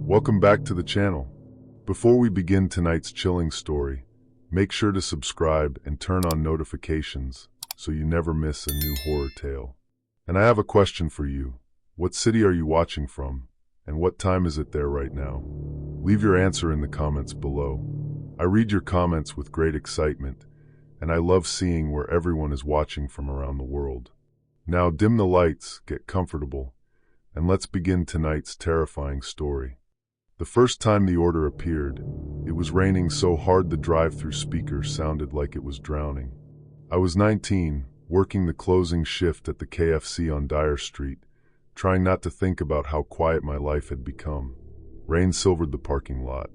Welcome back to the channel. Before we begin tonight's chilling story, make sure to subscribe and turn on notifications so you never miss a new horror tale. And I have a question for you. What city are you watching from? And what time is it there right now? Leave your answer in the comments below. I read your comments with great excitement, and I love seeing where everyone is watching from around the world. Now dim the lights, get comfortable, and let's begin tonight's terrifying story. The first time the order appeared, it was raining so hard the drive-thru speaker sounded like it was drowning. I was 19, working the closing shift at the KFC on Dyer Street, trying not to think about how quiet my life had become. Rain silvered the parking lot.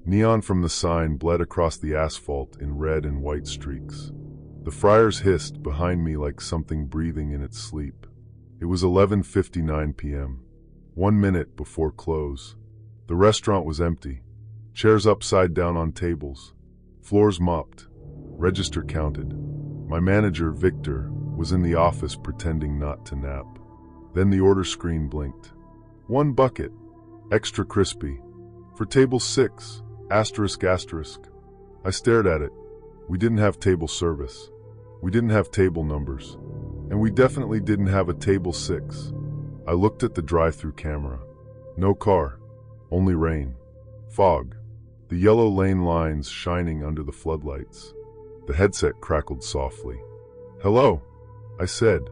Neon from the sign bled across the asphalt in red and white streaks. The fryers hissed behind me like something breathing in its sleep. It was 11:59 p.m., 1 minute before close. The restaurant was empty. Chairs upside down on tables. Floors mopped. Register counted. My manager, Victor, was in the office pretending not to nap. Then the order screen blinked. 1 bucket, extra crispy, for table 6, asterisk asterisk. I stared at it. We didn't have table service. We didn't have table numbers. And we definitely didn't have a table 6. I looked at the drive-thru camera. No car. Only rain. Fog. The yellow lane lines shining under the floodlights. The headset crackled softly. "Hello," I said.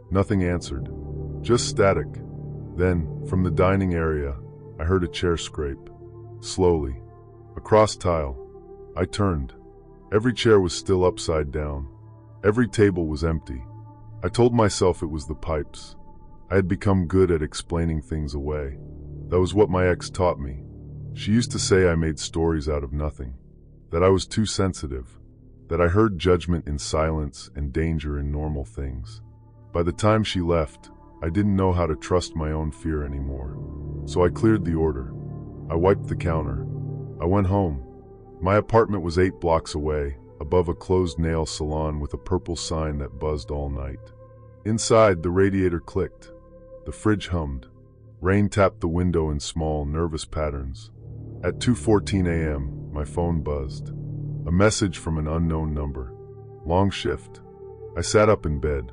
Nothing answered. Just static. Then, from the dining area, I heard a chair scrape. Slowly. Across tile. I turned. Every chair was still upside down. Every table was empty. I told myself it was the pipes. I had become good at explaining things away. That was what my ex taught me. She used to say I made stories out of nothing, that I was too sensitive, that I heard judgment in silence and danger in normal things. By the time she left, I didn't know how to trust my own fear anymore. So I cleared the order. I wiped the counter. I went home. My apartment was 8 blocks away, above a closed nail salon with a purple sign that buzzed all night. Inside, the radiator clicked. The fridge hummed. Rain tapped the window in small, nervous patterns. At 2:14 a.m., my phone buzzed. A message from an unknown number. Long shift. I sat up in bed.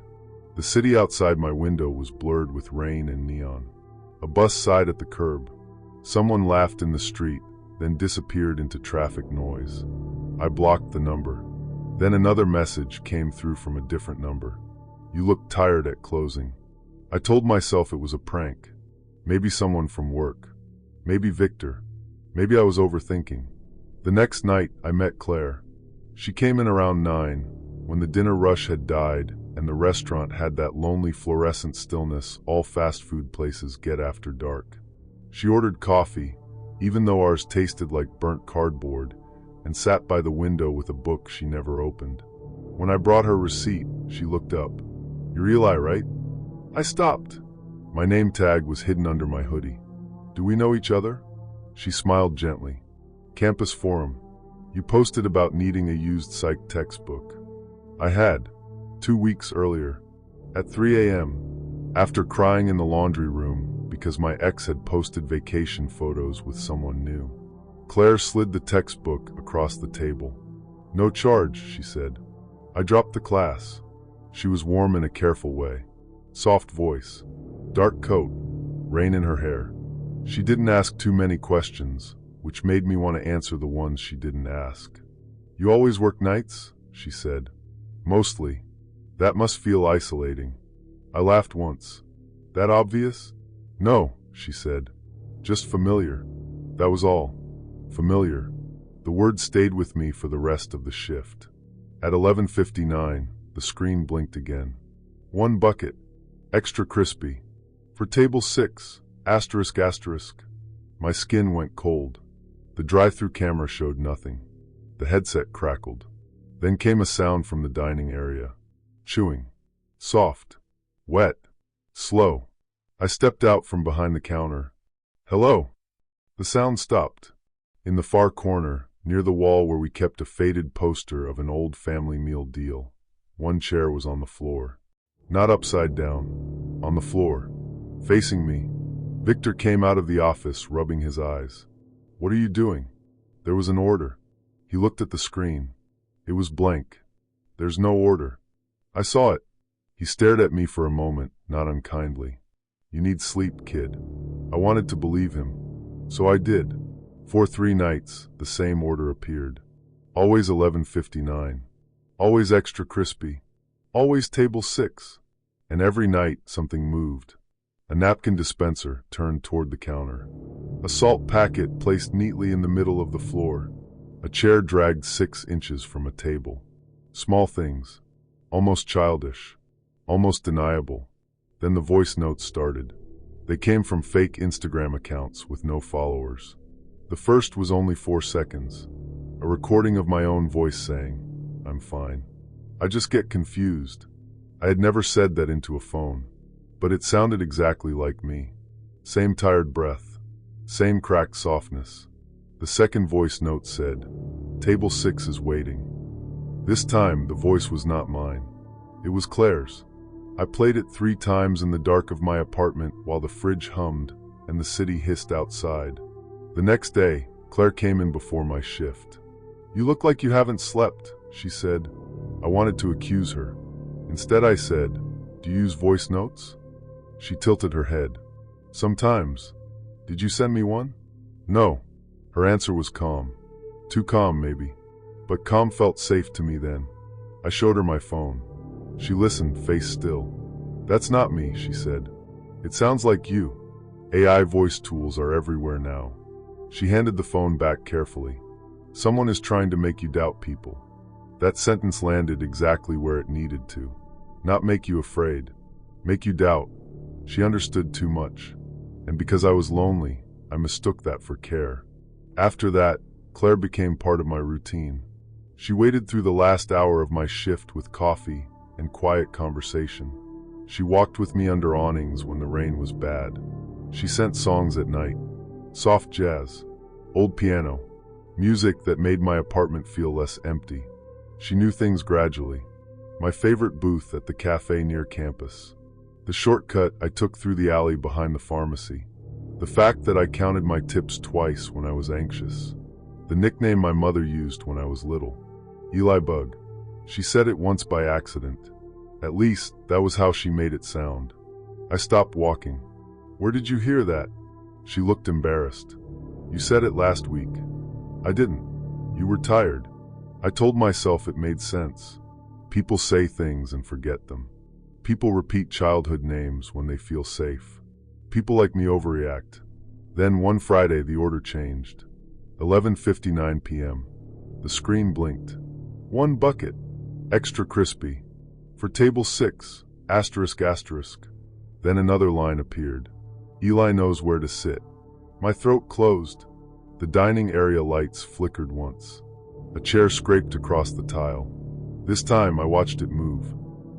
The city outside my window was blurred with rain and neon. A bus sighed at the curb. Someone laughed in the street, then disappeared into traffic noise. I blocked the number. Then another message came through from a different number. "You look tired at closing." I told myself it was a prank. Maybe someone from work. Maybe Victor. Maybe I was overthinking. The next night, I met Claire. She came in around 9, when the dinner rush had died and the restaurant had that lonely fluorescent stillness all fast food places get after dark. She ordered coffee, even though ours tasted like burnt cardboard, and sat by the window with a book she never opened. When I brought her receipt, she looked up. "You're Eli, right?" I stopped. My name tag was hidden under my hoodie. "Do we know each other?" She smiled gently. "Campus forum. You posted about needing a used psych textbook." I had, 2 weeks earlier, at 3 a.m., after crying in the laundry room because my ex had posted vacation photos with someone new. Claire slid the textbook across the table. "No charge," she said. I dropped the class. She was warm in a careful way. Soft voice. Dark coat, rain in her hair. She didn't ask too many questions, which made me want to answer the ones she didn't ask. "You always work nights?" she said. "Mostly. That must feel isolating." I laughed once. "That obvious?" "No," she said. "Just familiar." That was all. Familiar. The word stayed with me for the rest of the shift. At 11:59, the screen blinked again. 1 bucket, extra crispy, for table 6, asterisk asterisk. My skin went cold. The drive-thru camera showed nothing. The headset crackled. Then came a sound from the dining area. Chewing. Soft. Wet. Slow. I stepped out from behind the counter. "Hello." The sound stopped. In the far corner, near the wall where we kept a faded poster of an old family meal deal, 1 chair was on the floor. Not upside down. On the floor. Facing me. Victor came out of the office, rubbing his eyes. "What are you doing?" "There was an order." He looked at the screen. It was blank. "There's no order." "I saw it." He stared at me for a moment, not unkindly. "You need sleep, kid." I wanted to believe him. So I did. For 3 nights, the same order appeared. Always 11:59. Always extra crispy. Always table 6. And every night, something moved. A napkin dispenser turned toward the counter. A salt packet placed neatly in the middle of the floor. A chair dragged 6 inches from a table. Small things. Almost childish. Almost deniable. Then the voice notes started. They came from fake Instagram accounts with no followers. The first was only 4 seconds. A recording of my own voice saying, "I'm fine." I just get confused. I had never said that into a phone. But it sounded exactly like me. Same tired breath. Same cracked softness. The second voice note said, "Table 6 is waiting." This time, the voice was not mine. It was Claire's. I played it 3 times in the dark of my apartment while the fridge hummed and the city hissed outside. The next day, Claire came in before my shift. "You look like you haven't slept," she said. I wanted to accuse her. Instead I said, "Do you use voice notes?" She tilted her head. "Sometimes. Did you send me one?" "No." Her answer was calm. Too calm, maybe. But calm felt safe to me then. I showed her my phone. She listened, face still. "That's not me," she said. "It sounds like you." AI voice tools are everywhere now. She handed the phone back carefully. "Someone is trying to make you doubt people." That sentence landed exactly where it needed to. Not make you afraid. Make you doubt. She understood too much. And because I was lonely, I mistook that for care. After that, Claire became part of my routine. She waited through the last hour of my shift with coffee and quiet conversation. She walked with me under awnings when the rain was bad. She sent songs at night. Soft jazz. Old piano. Music that made my apartment feel less empty. She knew things gradually. My favorite booth at the cafe near campus. The shortcut I took through the alley behind the pharmacy. The fact that I counted my tips twice when I was anxious. The nickname my mother used when I was little. Eli Bug. She said it once by accident. At least, that was how she made it sound. I stopped walking. "Where did you hear that?" She looked embarrassed. "You said it last week." "I didn't." "You were tired." I told myself it made sense. People say things and forget them. People repeat childhood names when they feel safe. People like me overreact. Then one Friday the order changed. 11:59 p.m. The screen blinked. 1 bucket. Extra crispy. For table 6, asterisk asterisk. Then another line appeared. Eli knows where to sit. My throat closed. The dining area lights flickered once. A chair scraped across the tile. This time I watched it move.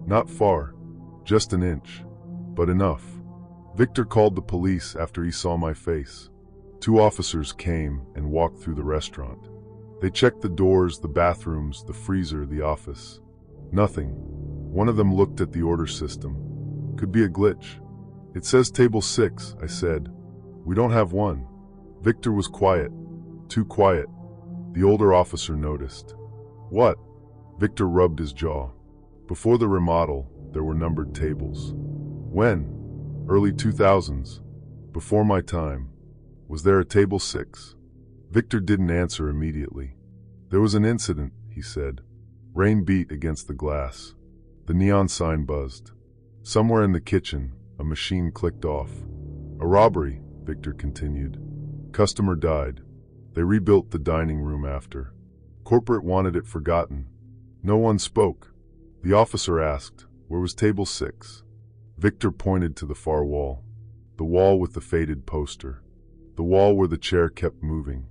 Not far. Just an inch. But enough. Victor called the police after he saw my face. 2 officers came and walked through the restaurant. They checked the doors, the bathrooms, the freezer, the office. Nothing. One of them looked at the order system. Could be a glitch. "It says table 6, I said. "We don't have one." Victor was quiet. Too quiet. The older officer noticed. "What?" Victor rubbed his jaw. "Before the remodel, there were numbered tables." "When?" "Early 2000s. Before my time." "Was there a table 6? Victor didn't answer immediately. "There was an incident," he said. Rain beat against the glass. The neon sign buzzed. Somewhere in the kitchen, a machine clicked off. "A robbery," Victor continued. "Customer died. They rebuilt the dining room after. Corporate wanted it forgotten." No one spoke. The officer asked, "Where was table 6? Victor pointed to the far wall. The wall with the faded poster. The wall where the chair kept moving.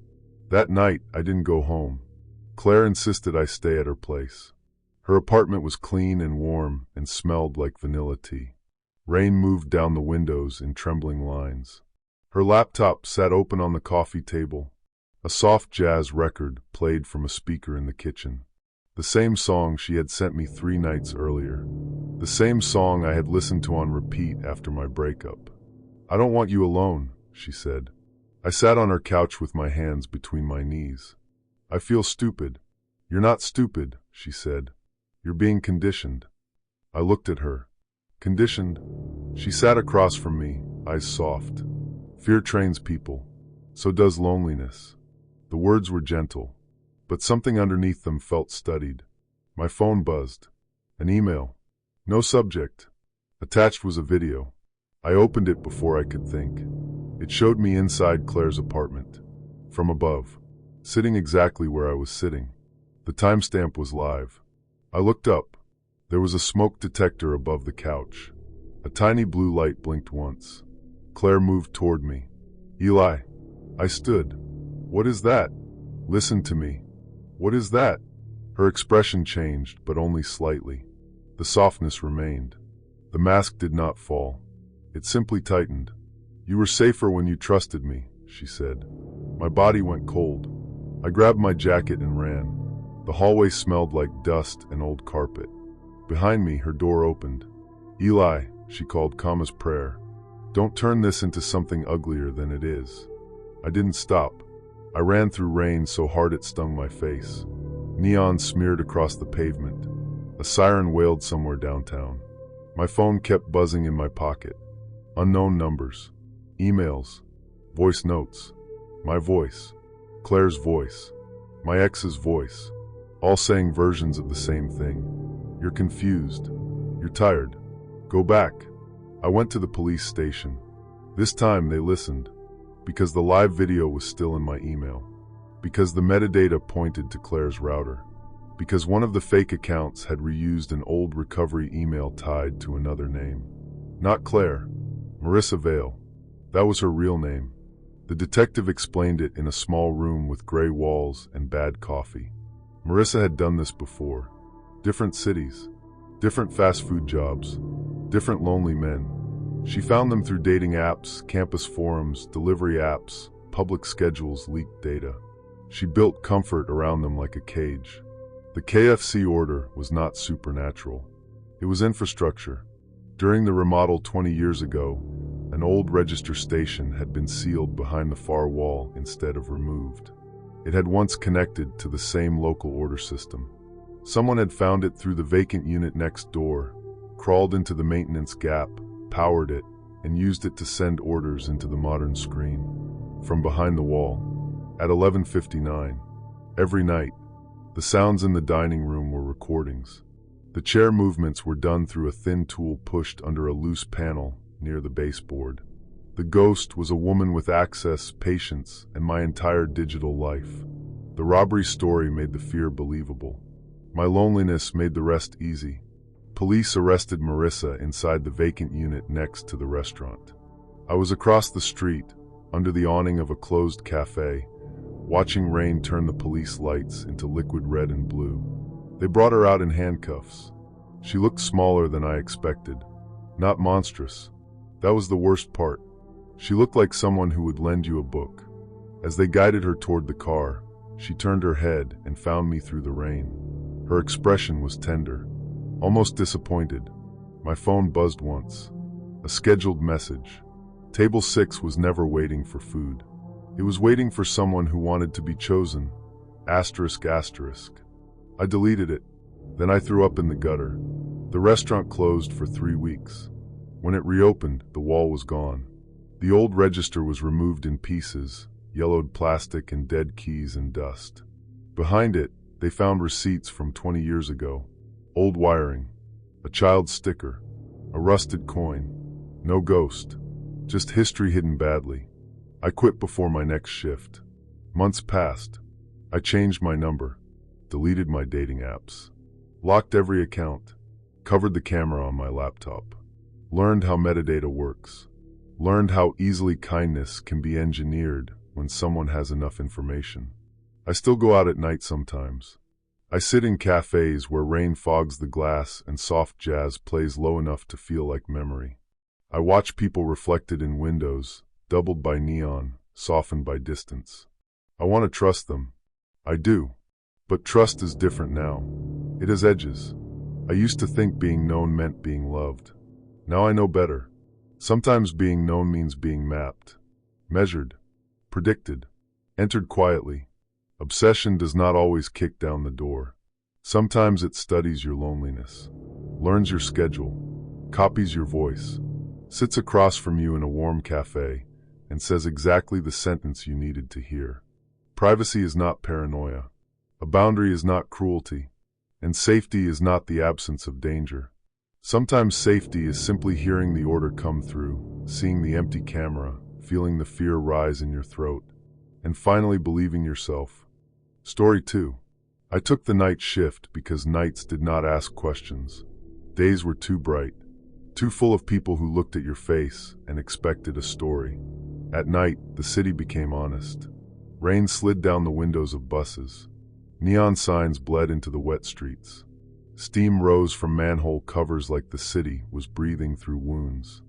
That night, I didn't go home. Claire insisted I stay at her place. Her apartment was clean and warm and smelled like vanilla tea. Rain moved down the windows in trembling lines. Her laptop sat open on the coffee table. A soft jazz record played from a speaker in the kitchen. The same song she had sent me 3 nights earlier. The same song I had listened to on repeat after my breakup. I don't want you alone, she said. I sat on her couch with my hands between my knees. I feel stupid. You're not stupid, she said. You're being conditioned. I looked at her. Conditioned? She sat across from me, eyes soft. Fear trains people. So does loneliness. The words were gentle, but something underneath them felt studied. My phone buzzed. An email. No subject. Attached was a video. I opened it before I could think. It showed me inside Claire's apartment. From above. Sitting exactly where I was sitting. The timestamp was live. I looked up. There was a smoke detector above the couch. A tiny blue light blinked once. Claire moved toward me. Eli. I stood. What is that? Listen to me. What is that? Her expression changed, but only slightly. The softness remained. The mask did not fall. It simply tightened. You were safer when you trusted me, she said. My body went cold. I grabbed my jacket and ran. The hallway smelled like dust and old carpet. Behind me, her door opened. Eli, she called calm as prayer. Don't turn this into something uglier than it is. I didn't stop. I ran through rain so hard it stung my face. Neon smeared across the pavement. A siren wailed somewhere downtown. My phone kept buzzing in my pocket. Unknown numbers. Emails. Voice notes. My voice. Claire's voice. My ex's voice. All saying versions of the same thing. You're confused. You're tired. Go back. I went to the police station. This time they listened. Because the live video was still in my email. Because the metadata pointed to Claire's router. Because one of the fake accounts had reused an old recovery email tied to another name. Not Claire. Marissa Vale. That was her real name. The detective explained it in a small room with gray walls and bad coffee. Marissa had done this before. Different cities. Different fast food jobs. Different lonely men. She found them through dating apps, campus forums, delivery apps, public schedules, leaked data. She built comfort around them like a cage. The KFC order was not supernatural. It was infrastructure. During the remodel 20 years ago, an old register station had been sealed behind the far wall instead of removed. It had once connected to the same local order system. Someone had found it through the vacant unit next door, crawled into the maintenance gap, powered it, and used it to send orders into the modern screen. From behind the wall, at 11:59, every night, the sounds in the dining room were recordings. The chair movements were done through a thin tool pushed under a loose panel near the baseboard. The ghost was a woman with access, patience, and my entire digital life. The robbery story made the fear believable. My loneliness made the rest easy. Police arrested Marissa inside the vacant unit next to the restaurant. I was across the street, under the awning of a closed cafe, watching rain turn the police lights into liquid red and blue. They brought her out in handcuffs. She looked smaller than I expected. Not monstrous. That was the worst part. She looked like someone who would lend you a book. As they guided her toward the car, she turned her head and found me through the rain. Her expression was tender, almost disappointed. My phone buzzed once. A scheduled message. Table 6 was never waiting for food. It was waiting for someone who wanted to be chosen. Asterisk, asterisk. I deleted it. Then I threw up in the gutter. The restaurant closed for 3 weeks. When it reopened, the wall was gone. The old register was removed in pieces, yellowed plastic and dead keys and dust. Behind it, they found receipts from 20 years ago. Old wiring, a child's sticker, a rusted coin. No ghost, just history hidden badly. I quit before my next shift. Months passed. I changed my number, deleted my dating apps, locked every account, covered the camera on my laptop, learned how metadata works, learned how easily kindness can be engineered when someone has enough information. I still go out at night sometimes. I sit in cafes where rain fogs the glass and soft jazz plays low enough to feel like memory. I watch people reflected in windows, doubled by neon, softened by distance. I want to trust them. I do. But trust is different now. It has edges. I used to think being known meant being loved. Now I know better. Sometimes being known means being mapped, measured, predicted, entered quietly. Obsession does not always kick down the door. Sometimes it studies your loneliness, learns your schedule, copies your voice, sits across from you in a warm cafe, and says exactly the sentence you needed to hear. Privacy is not paranoia. A boundary is not cruelty. And safety is not the absence of danger. Sometimes safety is simply hearing the order come through, seeing the empty camera, feeling the fear rise in your throat, and finally believing yourself. Story 2. I took the night shift because nights did not ask questions. Days were too bright, too full of people who looked at your face and expected a story. At night, the city became honest. Rain slid down the windows of buses. Neon signs bled into the wet streets. Steam rose from manhole covers like the city was breathing through wounds.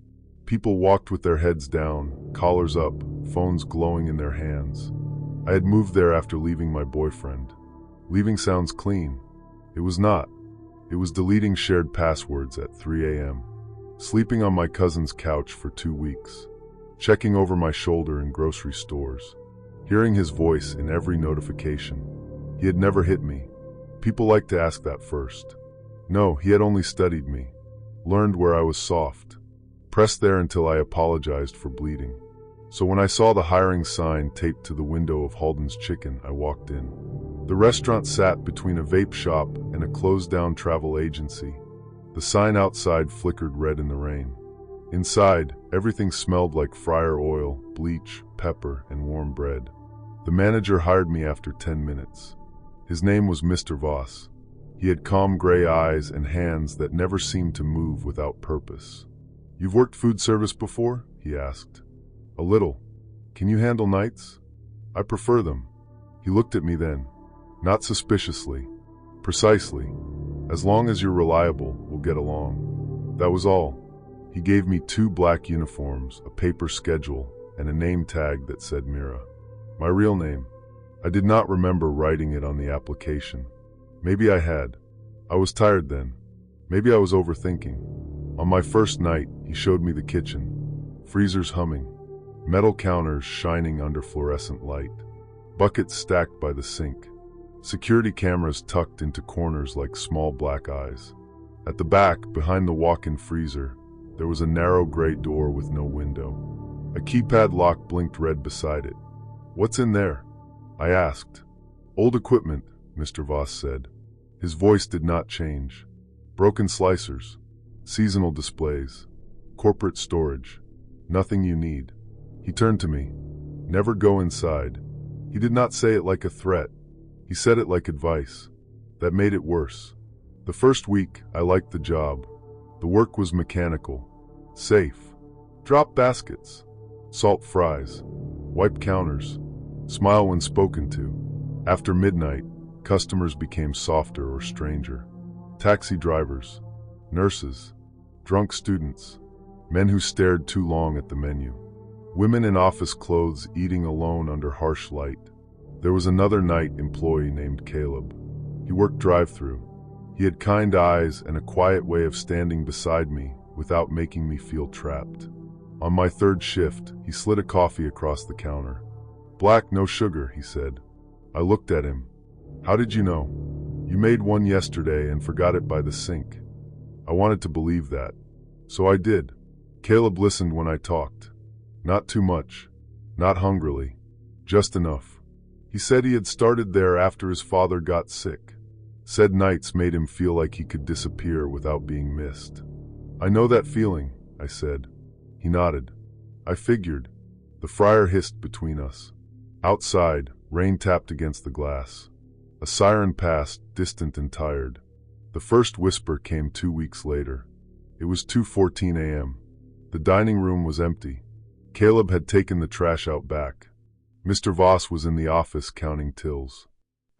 People walked with their heads down, collars up, phones glowing in their hands. I had moved there after leaving my boyfriend. Leaving sounds clean. It was not. It was deleting shared passwords at 3 a.m. Sleeping on my cousin's couch for 2 weeks. Checking over my shoulder in grocery stores. Hearing his voice in every notification. He had never hit me. People like to ask that first. No, he had only studied me. Learned where I was soft. Pressed there until I apologized for bleeding. So when I saw the hiring sign taped to the window of Halden's Chicken, I walked in. The restaurant sat between a vape shop and a closed-down travel agency. The sign outside flickered red in the rain. Inside, everything smelled like fryer oil, bleach, pepper, and warm bread. The manager hired me after 10 minutes. His name was Mr. Voss. He had calm gray eyes and hands that never seemed to move without purpose. "You've worked food service before?" he asked. "A little. Can you handle nights?" "I prefer them." He looked at me then. Not suspiciously. Precisely. "As long as you're reliable, we'll get along." That was all. He gave me 2 black uniforms, a paper schedule, and a name tag that said Mira. My real name. I did not remember writing it on the application. Maybe I had. I was tired then. Maybe I was overthinking. On my first night, he showed me the kitchen. Freezers humming. Metal counters shining under fluorescent light. Buckets stacked by the sink. Security cameras tucked into corners like small black eyes. At the back, behind the walk-in freezer, there was a narrow gray door with no window. A keypad lock blinked red beside it. "What's in there?" I asked. "Old equipment," Mr. Voss said. His voice did not change. "Broken slicers, seasonal displays, corporate storage, nothing you need." He turned to me. "Never go inside." He did not say it like a threat. He said it like advice. That made it worse. The first week, I liked the job. The work was mechanical, safe. Drop baskets, salt fries, wipe counters, smile when spoken to. After midnight, customers became softer or stranger. Taxi drivers, nurses, drunk students, men who stared too long at the menu. Women in office clothes eating alone under harsh light. There was another night employee named Caleb. He worked drive-thru. He had kind eyes and a quiet way of standing beside me without making me feel trapped. On my third shift, he slid a coffee across the counter. "Black, no sugar," he said. I looked at him. "How did you know?" "You made one yesterday and forgot it by the sink." I wanted to believe that. So I did. Caleb listened when I talked. Not too much. Not hungrily. Just enough. He said he had started there after his father got sick. Said nights made him feel like he could disappear without being missed. "I know that feeling," I said. He nodded. I figured. The fryer hissed between us. Outside, rain tapped against the glass. A siren passed, distant and tired. The first whisper came 2 weeks later. It was 2:14 a.m. The dining room was empty. Caleb had taken the trash out back. Mr. Voss was in the office counting tills.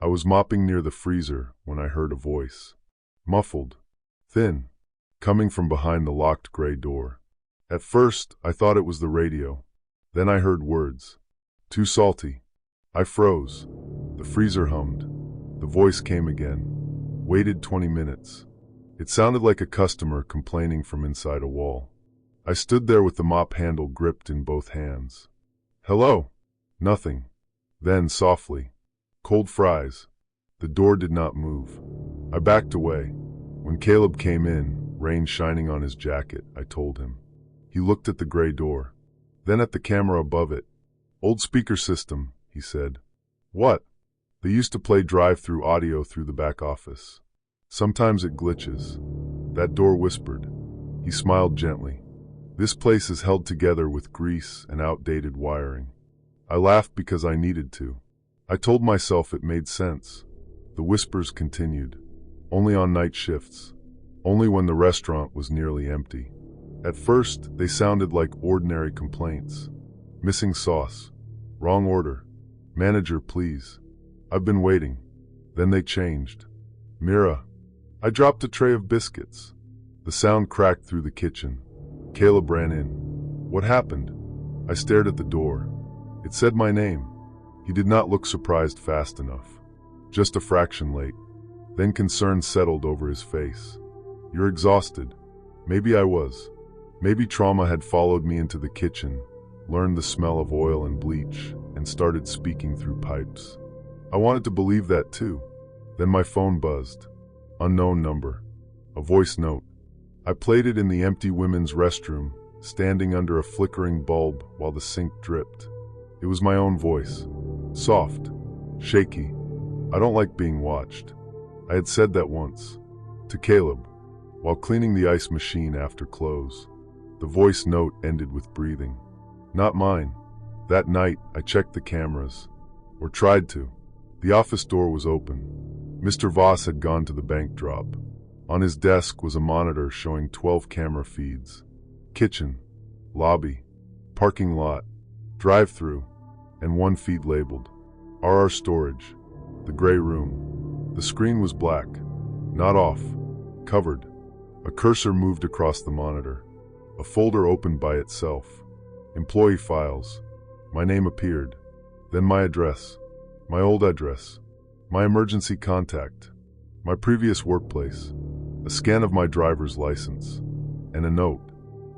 I was mopping near the freezer when I heard a voice. Muffled. Thin. Coming from behind the locked gray door. At first, I thought it was the radio. Then I heard words. "Too salty." I froze. The freezer hummed. The voice came again. Waited 20 minutes. It sounded like a customer complaining from inside a wall. I stood there with the mop handle gripped in both hands. Hello? Nothing. Then, softly, cold fries. The door did not move. I backed away. When Caleb came in, rain shining on his jacket, I told him. He looked at the gray door, then at the camera above it. Old speaker system, he said. What? They used to play drive-thru audio through the back office. Sometimes it glitches. That door whispered. He smiled gently. This place is held together with grease and outdated wiring. I laughed because I needed to. I told myself it made sense. The whispers continued. Only on night shifts. Only when the restaurant was nearly empty. At first, they sounded like ordinary complaints. Missing sauce. Wrong order. Manager, please. I've been waiting. Then they changed. Mira. I dropped a tray of biscuits. The sound cracked through the kitchen. Caleb ran in. What happened? I stared at the door. It said my name. He did not look surprised fast enough. Just a fraction late. Then concern settled over his face. You're exhausted. Maybe I was. Maybe trauma had followed me into the kitchen, learned the smell of oil and bleach, and started speaking through pipes. I wanted to believe that too. Then my phone buzzed. Unknown number. A voice note. I played it in the empty women's restroom, standing under a flickering bulb while the sink dripped. It was my own voice. Soft. Shaky. I don't like being watched. I had said that once. To Caleb, while cleaning the ice machine after close. The voice note ended with breathing. Not mine. That night, I checked the cameras. Or tried to. The office door was open. Mr. Voss had gone to the bank drop. On his desk was a monitor showing 12 camera feeds. Kitchen, lobby, parking lot, drive-thru, and one feed labeled RR Storage, the gray room. The screen was black, not off, covered. A cursor moved across the monitor. A folder opened by itself. Employee files. My name appeared. Then my address. My old address. My emergency contact. My previous workplace. A scan of my driver's license. And a note.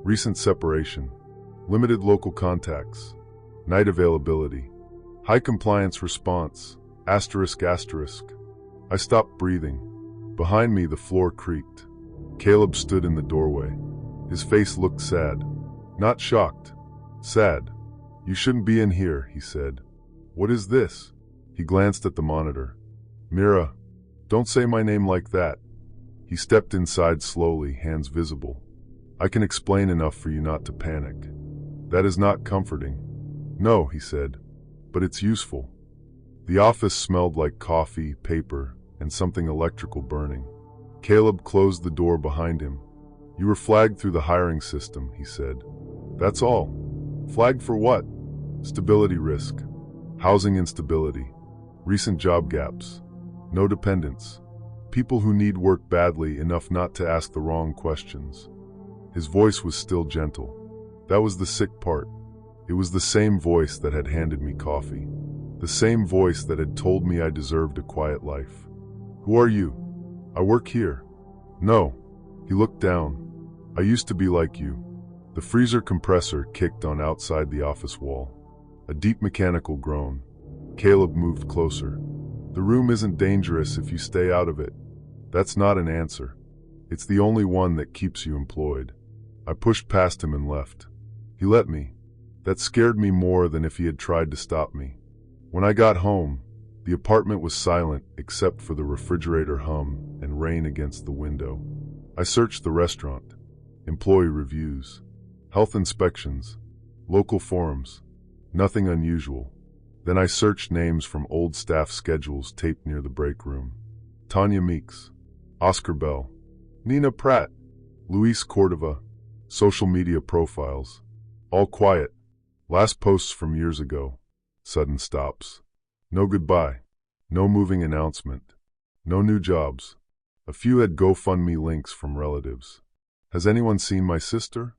Recent separation. Limited local contacts. Night availability. High compliance response. Asterisk asterisk. I stopped breathing. Behind me the floor creaked. Caleb stood in the doorway. His face looked sad. Not shocked. Sad. You shouldn't be in here, he said. What is this? He glanced at the monitor. Mira, don't say my name like that. He stepped inside slowly, hands visible. I can explain enough for you not to panic. That is not comforting. No, he said, but it's useful. The office smelled like coffee, paper, and something electrical burning. Caleb closed the door behind him. You were flagged through the hiring system, he said. That's all. Flagged for what? Stability risk. Housing instability. Recent job gaps. No dependents. People who need work badly enough not to ask the wrong questions. His voice was still gentle. That was the sick part. It was the same voice that had handed me coffee. The same voice that had told me I deserved a quiet life. Who are you? I work here. No. He looked down. I used to be like you. The freezer compressor kicked on outside the office wall. A deep mechanical groan. Caleb moved closer. The room isn't dangerous if you stay out of it. That's not an answer. It's the only one that keeps you employed. I pushed past him and left. He let me. That scared me more than if he had tried to stop me. When I got home, the apartment was silent except for the refrigerator hum and rain against the window. I searched the restaurant. Employee reviews. Health inspections. Local forums. Nothing unusual. Then I searched names from old staff schedules taped near the break room. Tanya Meeks. Oscar Bell. Nina Pratt. Luis Cordova. Social media profiles. All quiet. Last posts from years ago. Sudden stops. No goodbye. No moving announcement. No new jobs. A few had GoFundMe links from relatives. Has anyone seen my sister?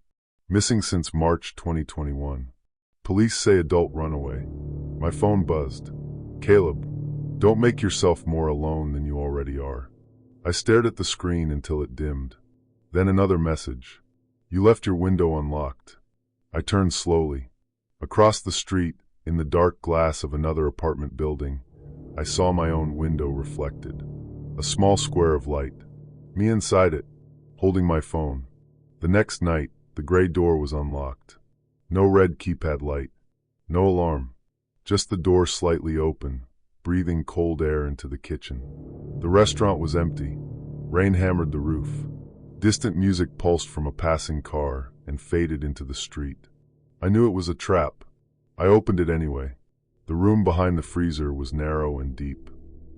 Missing since March 2021. Police say adult runaway. My phone buzzed. Caleb, don't make yourself more alone than you already are. I stared at the screen until it dimmed. Then another message. You left your window unlocked. I turned slowly. Across the street, in the dark glass of another apartment building, I saw my own window reflected. A small square of light. Me inside it, holding my phone. The next night, the gray door was unlocked. No red keypad light. No alarm. Just the door slightly open, breathing cold air into the kitchen. The restaurant was empty. Rain hammered the roof. Distant music pulsed from a passing car and faded into the street. I knew it was a trap. I opened it anyway. The room behind the freezer was narrow and deep.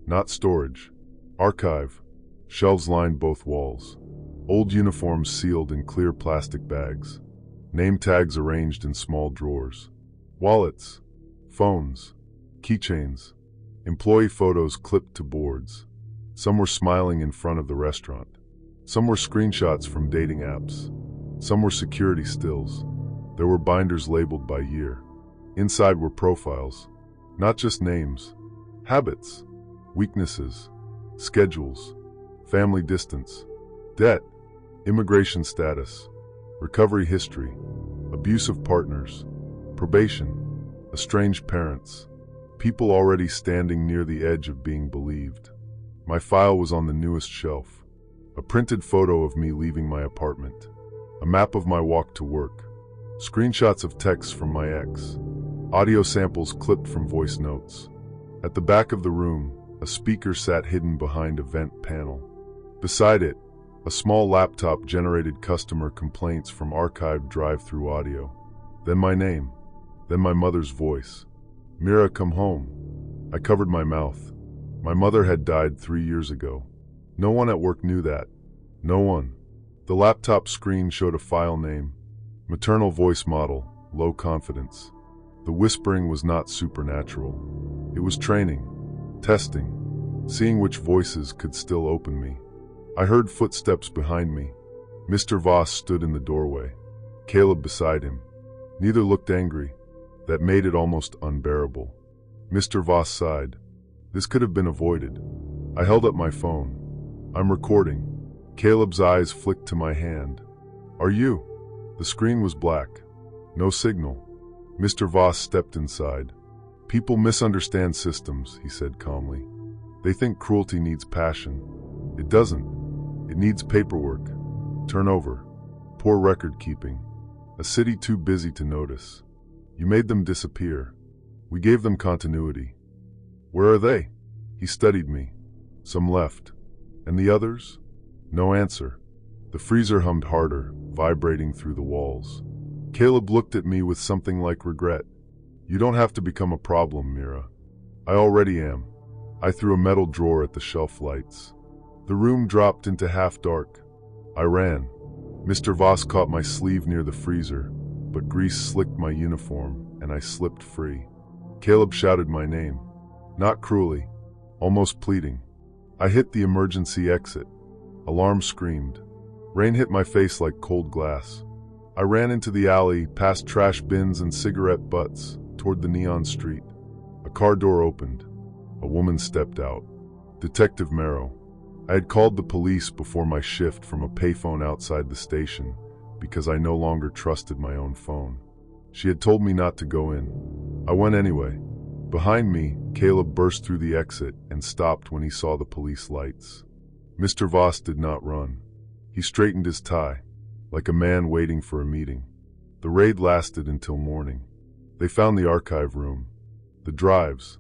Not storage. Archive. Shelves lined both walls. Old uniforms sealed in clear plastic bags. Name tags arranged in small drawers. Wallets. Phones. Keychains. Employee photos clipped to boards. Some were smiling in front of the restaurant. Some were screenshots from dating apps. Some were security stills. There were binders labeled by year. Inside were profiles. Not just names. Habits. Weaknesses. Schedules. Family distance. Debt. Immigration status. Recovery history. Abusive partners. Probation. Estranged parents. People already standing near the edge of being believed. My file was on the newest shelf. A printed photo of me leaving my apartment. A map of my walk to work. Screenshots of texts from my ex. Audio samples clipped from voice notes. At the back of the room, a speaker sat hidden behind a vent panel. Beside it, a small laptop generated customer complaints from archived drive-thru audio. Then my name. Then my mother's voice. "Mira, come home." I covered my mouth. My mother had died 3 years ago. No one at work knew that. No one. The laptop screen showed a file name. Maternal voice model, low confidence. The whispering was not supernatural. It was training, testing, seeing which voices could still open me. I heard footsteps behind me. Mr. Voss stood in the doorway. Caleb beside him. Neither looked angry. That made it almost unbearable. Mr. Voss sighed. This could have been avoided. I held up my phone. I'm recording. Caleb's eyes flicked to my hand. Are you? The screen was black. No signal. Mr. Voss stepped inside. People misunderstand systems, he said calmly. They think cruelty needs passion. It doesn't. It needs paperwork, turnover, poor record keeping, a city too busy to notice. You made them disappear. We gave them continuity. Where are they? He studied me. Some left. And the others? No answer. The freezer hummed harder, vibrating through the walls. Caleb looked at me with something like regret. You don't have to become a problem, Mira. I already am. I threw a metal drawer at the shelf lights. The room dropped into half dark. I ran. Mr. Voss caught my sleeve near the freezer, but grease slicked my uniform, and I slipped free. Caleb shouted my name. Not cruelly, almost pleading. I hit the emergency exit. Alarm screamed. Rain hit my face like cold glass. I ran into the alley, past trash bins and cigarette butts, toward the neon street. A car door opened. A woman stepped out. Detective Merrow. I had called the police before my shift from a payphone outside the station because I no longer trusted my own phone. She had told me not to go in. I went anyway. Behind me, Caleb burst through the exit and stopped when he saw the police lights. Mr. Voss did not run. He straightened his tie, like a man waiting for a meeting. The raid lasted until morning. They found the archive room, the drives,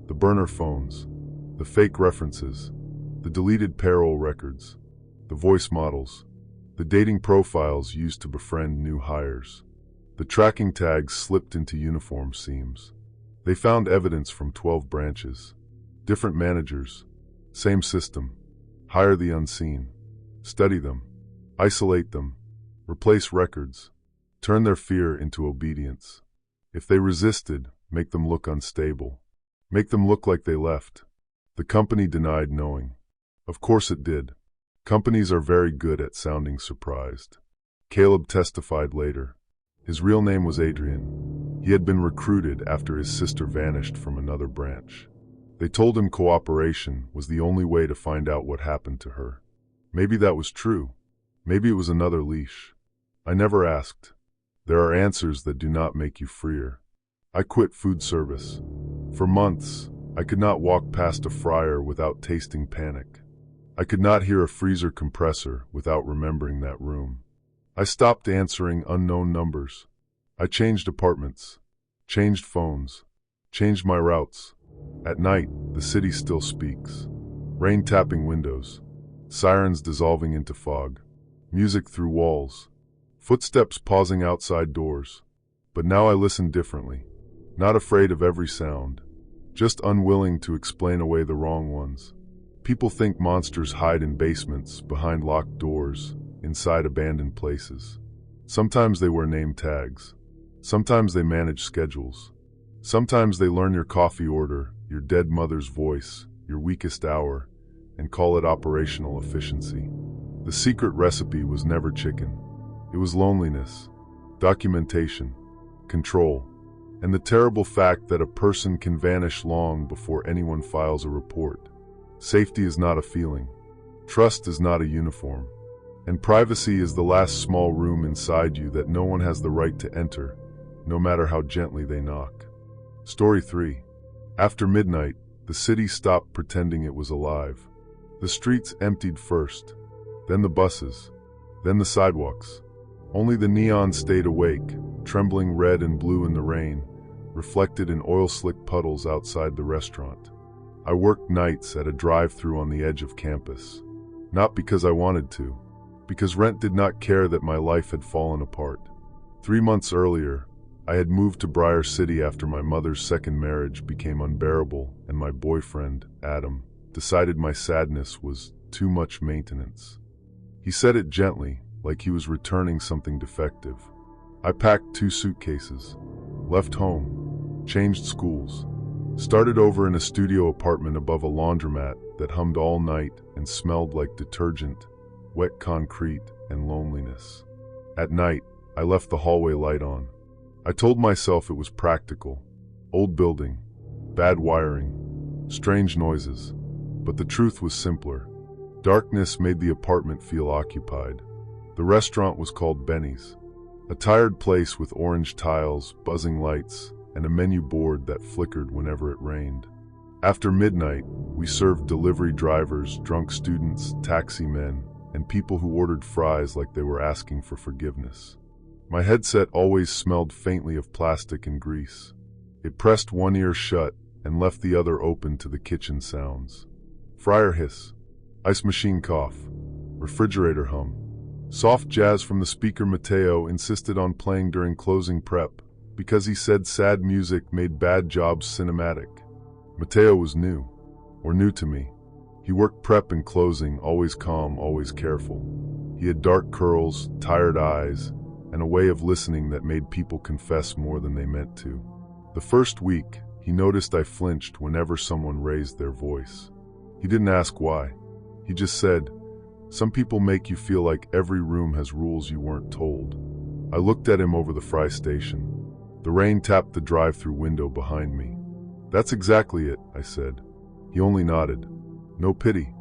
the burner phones, the fake references, the deleted payroll records, the voice models, the dating profiles used to befriend new hires. The tracking tags slipped into uniform seams. They found evidence from 12 branches, different managers, same system. Hire the unseen, study them, isolate them, replace records, turn their fear into obedience. If they resisted, make them look unstable, make them look like they left. The company denied knowing. Of course it did. Companies are very good at sounding surprised. Caleb testified later. His real name was Adrian. He had been recruited after his sister vanished from another branch. They told him cooperation was the only way to find out what happened to her. Maybe that was true. Maybe it was another leash. I never asked. There are answers that do not make you freer. I quit food service. For months, I could not walk past a fryer without tasting panic. I could not hear a freezer compressor without remembering that room. I stopped answering unknown numbers. I changed apartments, changed phones, changed my routes. At night, the city still speaks. Rain tapping windows, sirens dissolving into fog, music through walls, footsteps pausing outside doors. But now I listen differently, not afraid of every sound, just unwilling to explain away the wrong ones. People think monsters hide in basements, behind locked doors, inside abandoned places. Sometimes they wear name tags. Sometimes they manage schedules. Sometimes they learn your coffee order, your dead mother's voice, your weakest hour, and call it operational efficiency. The secret recipe was never chicken. It was loneliness, documentation, control, and the terrible fact that a person can vanish long before anyone files a report. Safety is not a feeling. Trust is not a uniform. And privacy is the last small room inside you that no one has the right to enter, no matter how gently they knock. Story 3. After midnight, the city stopped pretending it was alive. The streets emptied first, then the buses, then the sidewalks. Only the neon stayed awake, trembling red and blue in the rain, reflected in oil-slick puddles outside the restaurant. I worked nights at a drive-thru on the edge of campus. Not because I wanted to, because rent did not care that my life had fallen apart. 3 months earlier, I had moved to Briar City after my mother's second marriage became unbearable and my boyfriend, Adam, decided my sadness was too much maintenance. He said it gently, like he was returning something defective. I packed 2 suitcases, left home, changed schools, started over in a studio apartment above a laundromat that hummed all night and smelled like detergent, wet concrete, and loneliness. At night, I left the hallway light on. I told myself it was practical. Old building, bad wiring, strange noises. But the truth was simpler. Darkness made the apartment feel occupied. The restaurant was called Benny's, a tired place with orange tiles, buzzing lights, and a menu board that flickered whenever it rained. After midnight, we served delivery drivers, drunk students, taxi men, and people who ordered fries like they were asking for forgiveness. My headset always smelled faintly of plastic and grease. It pressed one ear shut and left the other open to the kitchen sounds. Fryer hiss, ice machine cough, refrigerator hum. Soft jazz from the speaker. Mateo insisted on playing during closing prep because he said sad music made bad jobs cinematic. Mateo was new to me. He worked prep and closing, always calm, always careful. He had dark curls, tired eyes, and a way of listening that made people confess more than they meant to. The first week, he noticed I flinched whenever someone raised their voice. He didn't ask why. He just said, "Some people make you feel like every room has rules you weren't told." I looked at him over the fry station. The rain tapped the drive-thru window behind me. "That's exactly it," I said. He only nodded. No pity,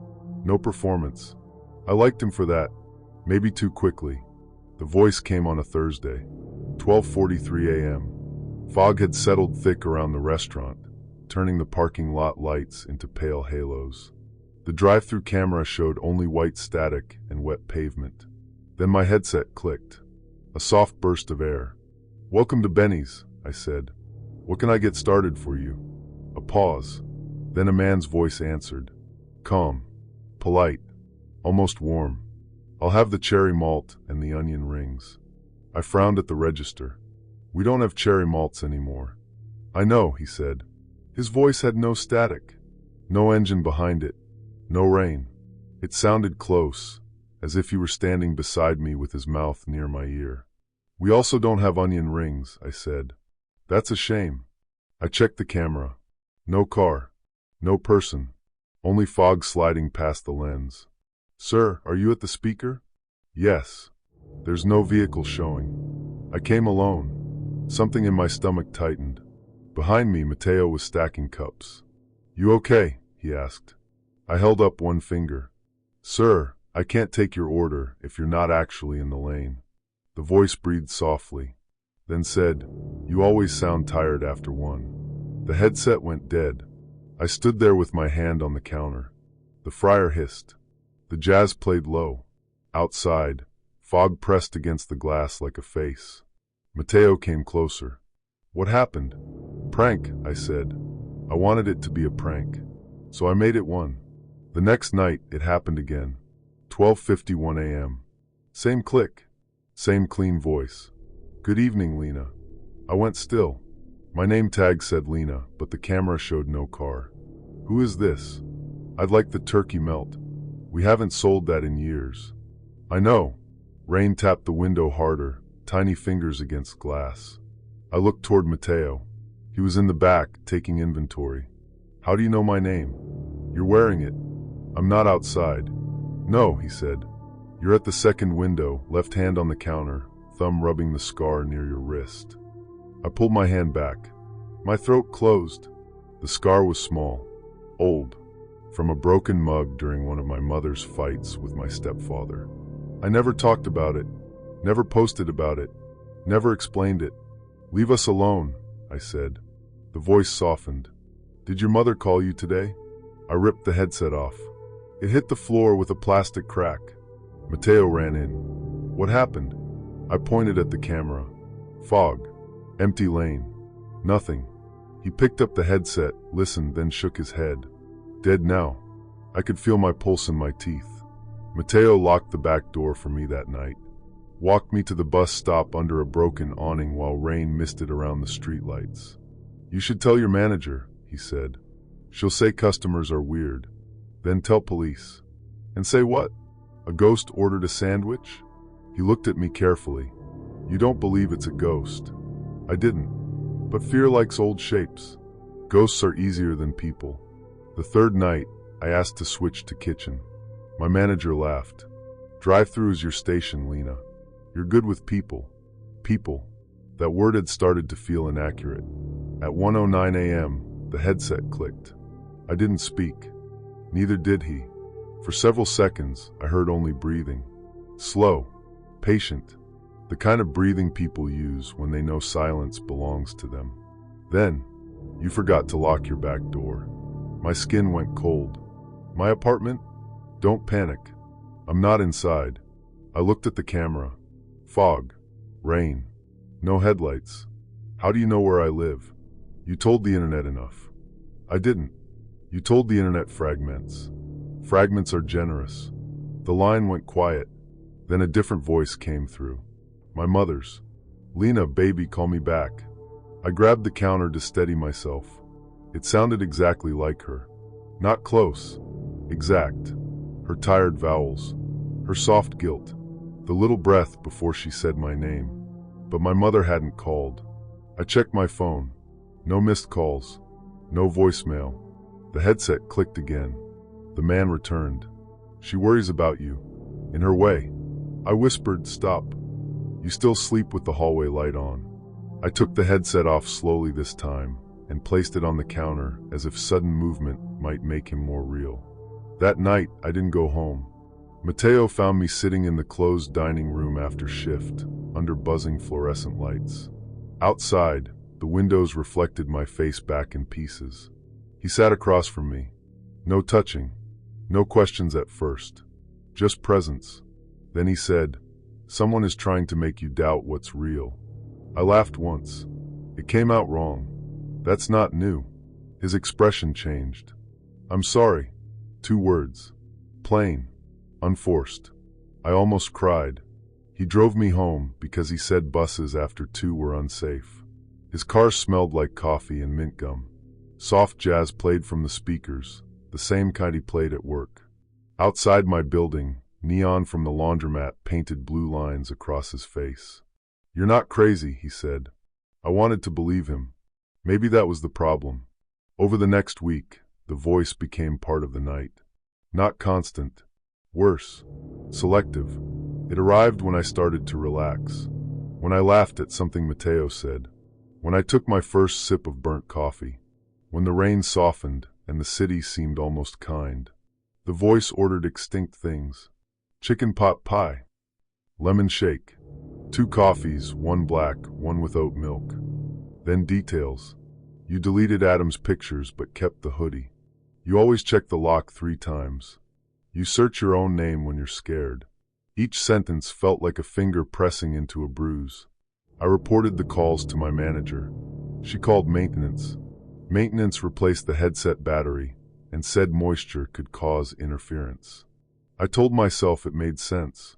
no performance. I liked him for that, maybe too quickly. The voice came on a Thursday, 12:43 a.m. Fog had settled thick around the restaurant, turning the parking lot lights into pale halos. The drive-thru camera showed only white static and wet pavement. Then my headset clicked. A soft burst of air. "Welcome to Benny's," I said. "What can I get started for you?" A pause. Then a man's voice answered. Calm, polite, almost warm. "I'll have the cherry malt and the onion rings." I frowned at the register. "We don't have cherry malts anymore." "I know," he said. His voice had no static, no engine behind it, no rain. It sounded close, as if he were standing beside me with his mouth near my ear. "We also don't have onion rings," I said. "That's a shame." I checked the camera. No car, no person, only fog sliding past the lens. "Sir, are you at the speaker?" "Yes." "There's no vehicle showing." I came alone. Something in my stomach tightened. Behind me, Mateo was stacking cups. "You okay?" he asked. I held up one finger. "Sir, I can't take your order if you're not actually in the lane." The voice breathed softly, then said, "You always sound tired after one." The headset went dead. I stood there with my hand on the counter. The fryer hissed. The jazz played low. Outside, fog pressed against the glass like a face. Mateo came closer. "What happened?" "Prank," I said. "I wanted it to be a prank, so I made it one." The next night, it happened again. 12:51 a.m. Same click. Same clean voice. "Good evening, Lena." I went still. My name tag said Lena, but the camera showed no car. "Who is this?" "I'd like the turkey melt." "We haven't sold that in years." "I know." Rain tapped the window harder, tiny fingers against glass. I looked toward Mateo. He was in the back, taking inventory. "How do you know my name?" "You're wearing it." "I'm not outside." "No," he said. "You're at the second window, left hand on the counter, thumb rubbing the scar near your wrist." I pulled my hand back. My throat closed. The scar was small, old, from a broken mug during one of my mother's fights with my stepfather. I never talked about it, never posted about it, never explained it. "Leave us alone," I said. The voice softened. "Did your mother call you today?" I ripped the headset off. It hit the floor with a plastic crack. Mateo ran in. "What happened?" I pointed at the camera. Fog. Empty lane. Nothing. He picked up the headset, listened, then shook his head. "Dead now." I could feel my pulse in my teeth. Mateo locked the back door for me that night. Walked me to the bus stop under a broken awning while rain misted around the streetlights. "You should tell your manager," he said. "She'll say customers are weird. Then tell police." "And say what? A ghost ordered a sandwich?" He looked at me carefully. "You don't believe it's a ghost." I didn't. But fear likes old shapes. Ghosts are easier than people. The third night, I asked to switch to kitchen. My manager laughed. "Drive-thru is your station, Lena. You're good with people." People. That word had started to feel inaccurate. At 1:09 a.m., the headset clicked. I didn't speak. Neither did he. For several seconds, I heard only breathing. Slow. Patient. The kind of breathing people use when they know silence belongs to them. Then, "You forgot to lock your back door." My skin went cold. "My apartment?" "Don't panic. I'm not inside." I looked at the camera. Fog. Rain. No headlights. "How do you know where I live?" "You told the internet enough." "I didn't." "You told the internet fragments." "Fragments are generous." The line went quiet. Then a different voice came through. My mother's. "Lena, baby, call me back." I grabbed the counter to steady myself. It sounded exactly like her. Not close. Exact. Her tired vowels. Her soft guilt. The little breath before she said my name. But my mother hadn't called. I checked my phone. No missed calls. No voicemail. The headset clicked again. The man returned. "She worries about you. In her way." I whispered, "Stop. You still sleep with the hallway light on." I took the headset off slowly this time and placed it on the counter as if sudden movement might make him more real. That night, I didn't go home. Mateo found me sitting in the closed dining room after shift, under buzzing fluorescent lights. Outside, the windows reflected my face back in pieces. He sat across from me. No touching, no questions at first, just presence. Then he said, "Someone is trying to make you doubt what's real." I laughed once. It came out wrong. That's not new. His expression changed. "I'm sorry." 2 words. Plain. Unforced. I almost cried. He drove me home because he said buses after 2 were unsafe. His car smelled like coffee and mint gum. Soft jazz played from the speakers, the same kind he played at work. Outside my building, neon from the laundromat painted blue lines across his face. "You're not crazy," he said. I wanted to believe him. Maybe that was the problem. Over the next week, the voice became part of the night. Not constant. Worse. Selective. It arrived when I started to relax. When I laughed at something Mateo said. When I took my first sip of burnt coffee. When the rain softened and the city seemed almost kind. The voice ordered extinct things. Chicken pot pie. Lemon shake. 2 coffees, 1 black, 1 with oat milk. Then details. You deleted Adam's pictures but kept the hoodie. You always check the lock 3 times. You search your own name when you're scared. Each sentence felt like a finger pressing into a bruise. I reported the calls to my manager. She called maintenance. Maintenance replaced the headset battery and said moisture could cause interference. I told myself it made sense.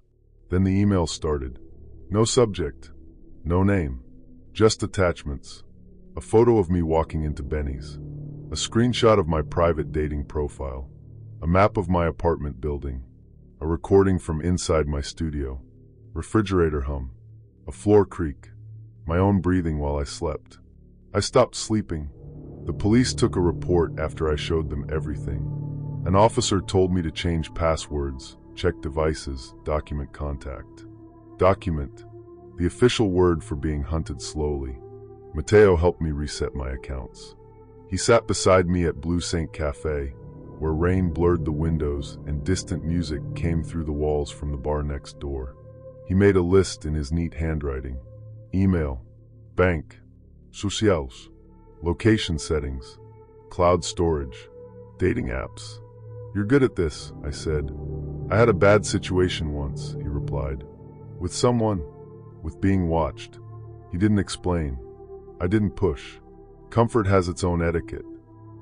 Then the email started. No subject, no name, just attachments. A photo of me walking into Benny's. A screenshot of my private dating profile. A map of my apartment building. A recording from inside my studio. Refrigerator hum. A floor creak. My own breathing while I slept. I stopped sleeping. The police took a report after I showed them everything. An officer told me to change passwords, check devices, document contact. Document. The official word for being hunted slowly. Mateo helped me reset my accounts. He sat beside me at Blue Saint Cafe, where rain blurred the windows and distant music came through the walls from the bar next door. He made a list in his neat handwriting. Email, bank, socials, location settings, cloud storage, dating apps. You're good at this, I said. I had a bad situation once, he replied. With someone, with being watched. He didn't explain. I didn't push. Comfort has its own etiquette.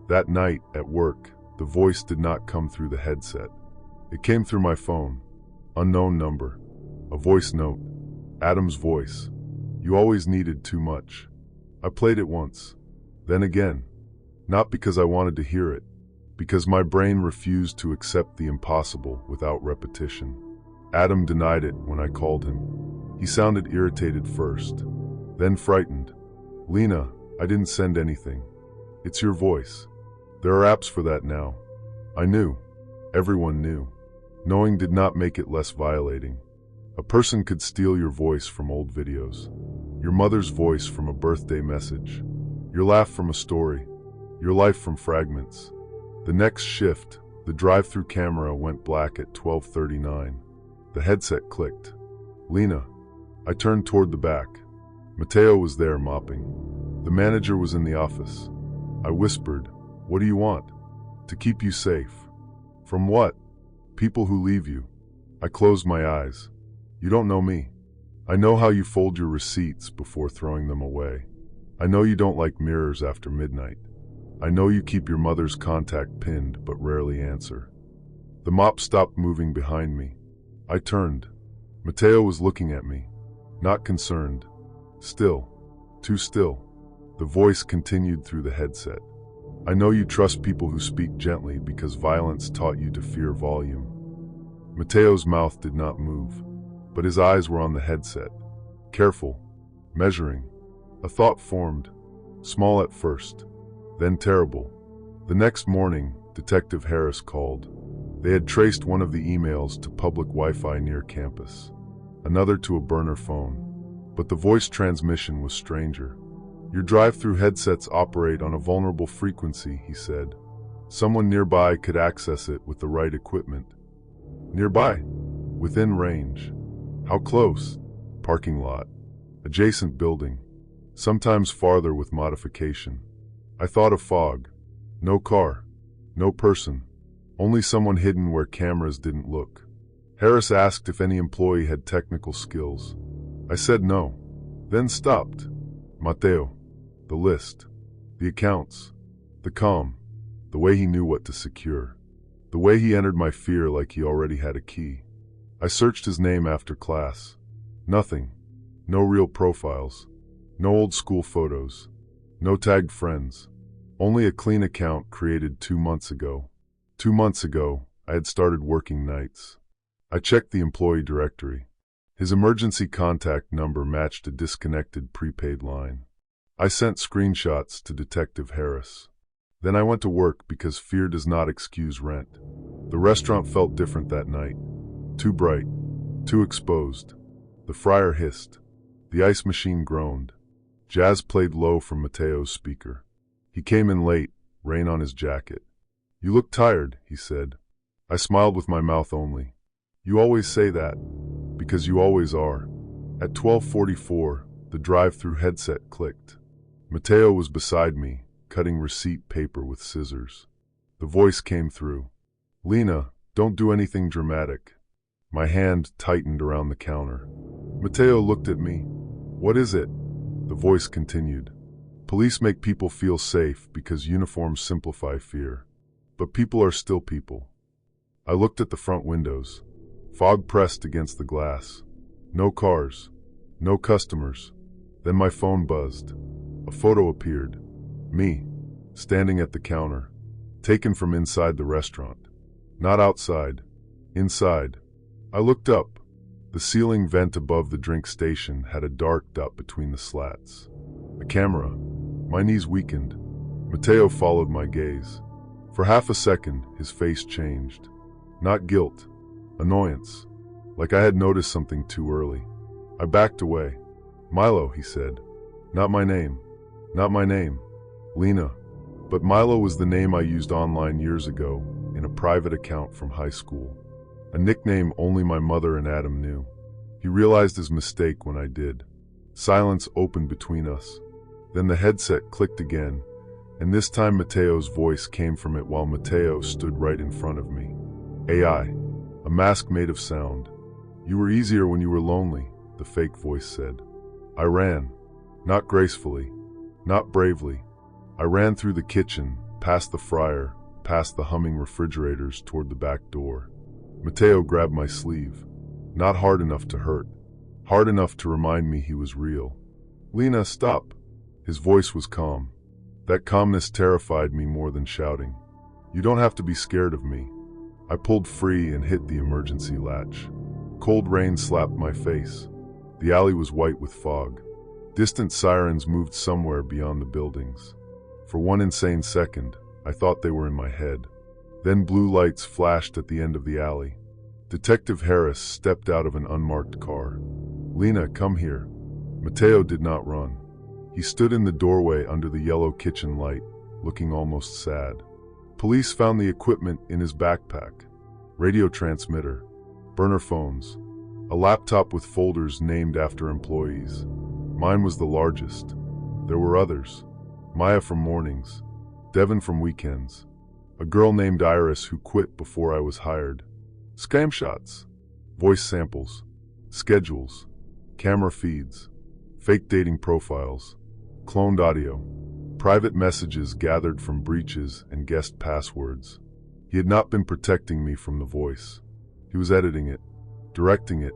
That night, at work, the voice did not come through the headset. It came through my phone. Unknown number. A voice note. Adam's voice. You always needed too much. I played it once. Then again. Not because I wanted to hear it. Because my brain refused to accept the impossible without repetition. Adam denied it when I called him. He sounded irritated first, then frightened. Lena, I didn't send anything. It's your voice. There are apps for that now. I knew. Everyone knew. Knowing did not make it less violating. A person could steal your voice from old videos. Your mother's voice from a birthday message. Your laugh from a story. Your life from fragments. The next shift, the drive-thru camera went black at 12:39. The headset clicked. Lena. I turned toward the back. Mateo was there mopping. The manager was in the office. I whispered, "What do you want?" "To keep you safe." "From what?" "People who leave you." I closed my eyes. "You don't know me. I know how you fold your receipts before throwing them away. I know you don't like mirrors after midnight. I know you keep your mother's contact pinned but rarely answer." The mop stopped moving behind me. I turned. Mateo was looking at me. Not concerned. Still. Too still. The voice continued through the headset. "I know you trust people who speak gently because violence taught you to fear volume." Mateo's mouth did not move, but his eyes were on the headset. Careful. Measuring. A thought formed. Small at first. Then terrible. The next morning, Detective Harris called. They had traced one of the emails to public Wi-Fi near campus, another to a burner phone. But the voice transmission was stranger. "Your drive-thru headsets operate on a vulnerable frequency," he said. "Someone nearby could access it with the right equipment." Nearby? Within range. How close? Parking lot. Adjacent building. Sometimes farther with modification. I thought of fog. No car. No person. Only someone hidden where cameras didn't look. Harris asked if any employee had technical skills. I said no. Then stopped. Mateo. The list. The accounts. The calm. The way he knew what to secure. The way he entered my fear like he already had a key. I searched his name after class. Nothing. No real profiles. No old school photos. No tagged friends. Only a clean account created 2 months ago. 2 months ago, I had started working nights. I checked the employee directory. His emergency contact number matched a disconnected prepaid line. I sent screenshots to Detective Harris. Then I went to work because fear does not excuse rent. The restaurant felt different that night. Too bright. Too exposed. The fryer hissed. The ice machine groaned. Jazz played low from Mateo's speaker. He came in late, rain on his jacket. "You look tired," he said. I smiled with my mouth only. "You always say that." "Because you always are." At 12:44, the drive-thru headset clicked. Mateo was beside me, cutting receipt paper with scissors. The voice came through. "Lena, don't do anything dramatic." My hand tightened around the counter. Mateo looked at me. "What is it?" The voice continued. "Police make people feel safe because uniforms simplify fear. But people are still people." I looked at the front windows. Fog pressed against the glass. No cars. No customers. Then my phone buzzed. A photo appeared. Me, standing at the counter. Taken from inside the restaurant. Not outside. Inside. I looked up. The ceiling vent above the drink station had a dark dot between the slats. A camera. My knees weakened. Mateo followed my gaze. For half a second, his face changed. Not guilt. Annoyance. Like I had noticed something too early. I backed away. "Milo," he said. "Not my name. Not my name. Lena." But Milo was the name I used online years ago, in a private account from high school. A nickname only my mother and Adam knew. He realized his mistake when I did. Silence opened between us. Then the headset clicked again, and this time Mateo's voice came from it while Mateo stood right in front of me. "AI. A mask made of sound. You were easier when you were lonely," the fake voice said. I ran. Not gracefully. Not bravely. I ran through the kitchen, past the fryer, past the humming refrigerators toward the back door. Mateo grabbed my sleeve. Not hard enough to hurt. Hard enough to remind me he was real. "Lena, stop." His voice was calm. That calmness terrified me more than shouting. "You don't have to be scared of me." I pulled free and hit the emergency latch. Cold rain slapped my face. The alley was white with fog. Distant sirens moved somewhere beyond the buildings. For one insane second, I thought they were in my head. Then blue lights flashed at the end of the alley. Detective Harris stepped out of an unmarked car. "Lena, come here." Mateo did not run. He stood in the doorway under the yellow kitchen light, looking almost sad. Police found the equipment in his backpack. Radio transmitter, burner phones, a laptop with folders named after employees. Mine was the largest. There were others. Maya from mornings, Devin from weekends, a girl named Iris who quit before I was hired. Scam shots, voice samples, schedules, camera feeds, fake dating profiles, cloned audio, private messages gathered from breaches and guessed passwords. He had not been protecting me from the voice. He was editing it, directing it,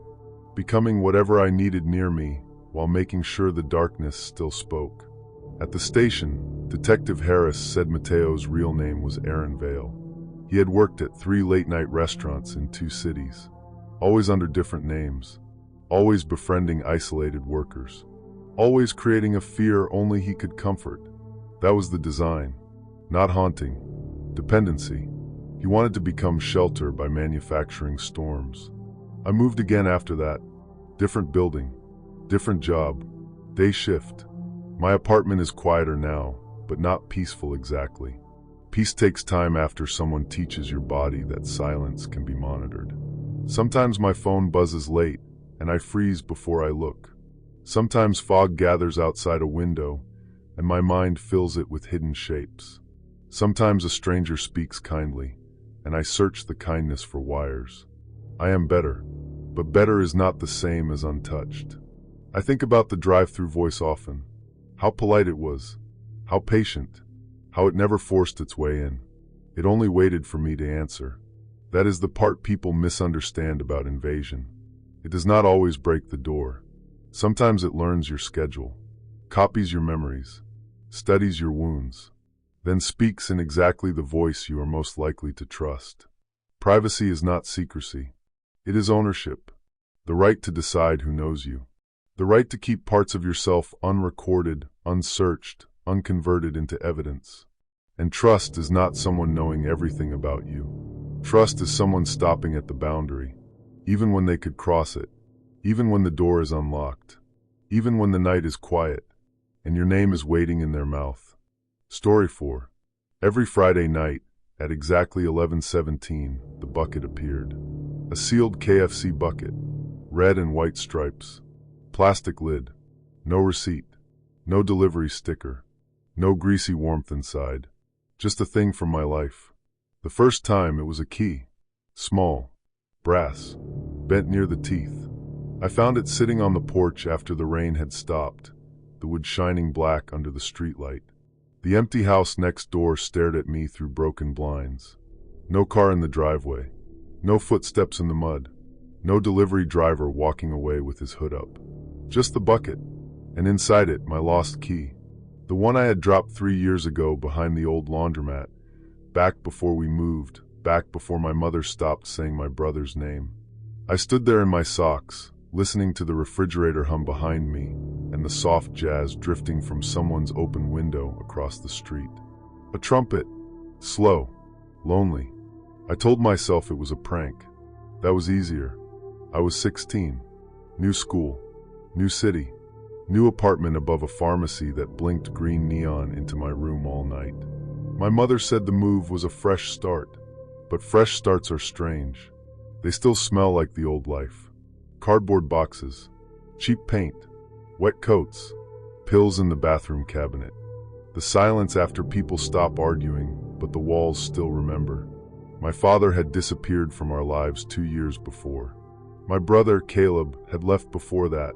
becoming whatever I needed near me while making sure the darkness still spoke. At the station, Detective Harris said Mateo's real name was Aaron Vale. He had worked at 3 late-night restaurants in 2 cities, always under different names, always befriending isolated workers, always creating a fear only he could comfort. That was the design. Not haunting. Dependency. He wanted to become shelter by manufacturing storms. I moved again after that. Different building. Different job. Day shift. My apartment is quieter now, but not peaceful exactly. Peace takes time after someone teaches your body that silence can be monitored. Sometimes my phone buzzes late, and I freeze before I look. Sometimes fog gathers outside a window, and my mind fills it with hidden shapes. Sometimes a stranger speaks kindly, and I search the kindness for wires. I am better, but better is not the same as untouched. I think about the drive-thru voice often. How polite it was, how patient, how it never forced its way in. It only waited for me to answer. That is the part people misunderstand about invasion. It does not always break the door. Sometimes it learns your schedule, copies your memories, studies your wounds, then speaks in exactly the voice you are most likely to trust. Privacy is not secrecy. It is ownership, the right to decide who knows you. The right to keep parts of yourself unrecorded, unsearched, unconverted into evidence. And trust is not someone knowing everything about you. Trust is someone stopping at the boundary, even when they could cross it, even when the door is unlocked, even when the night is quiet, and your name is waiting in their mouth. Story 4. Every Friday night, at exactly 11:17, the bucket appeared. A sealed KFC bucket, red and white stripes. plastic lid. No receipt. No delivery sticker. No greasy warmth inside. Just a thing from my life. The first time, it was a key. Small. Brass. Bent near the teeth. I found it sitting on the porch after the rain had stopped, the wood shining black under the streetlight. The empty house next door stared at me through broken blinds. No car in the driveway. No footsteps in the mud. No delivery driver walking away with his hood up. Just the bucket, and inside it, my lost key. The one I had dropped 3 years ago behind the old laundromat, back before we moved, back before my mother stopped saying my brother's name. I stood there in my socks, listening to the refrigerator hum behind me and the soft jazz drifting from someone's open window across the street. A trumpet. Slow. Lonely. I told myself it was a prank. That was easier. I was 16. New school. New city. New apartment above a pharmacy that blinked green neon into my room all night. My mother said the move was a fresh start, but fresh starts are strange. They still smell like the old life. Cardboard boxes, cheap paint, wet coats, pills in the bathroom cabinet. The silence after people stop arguing, but the walls still remember. My father had disappeared from our lives 2 years before. My brother, Caleb, had left before that.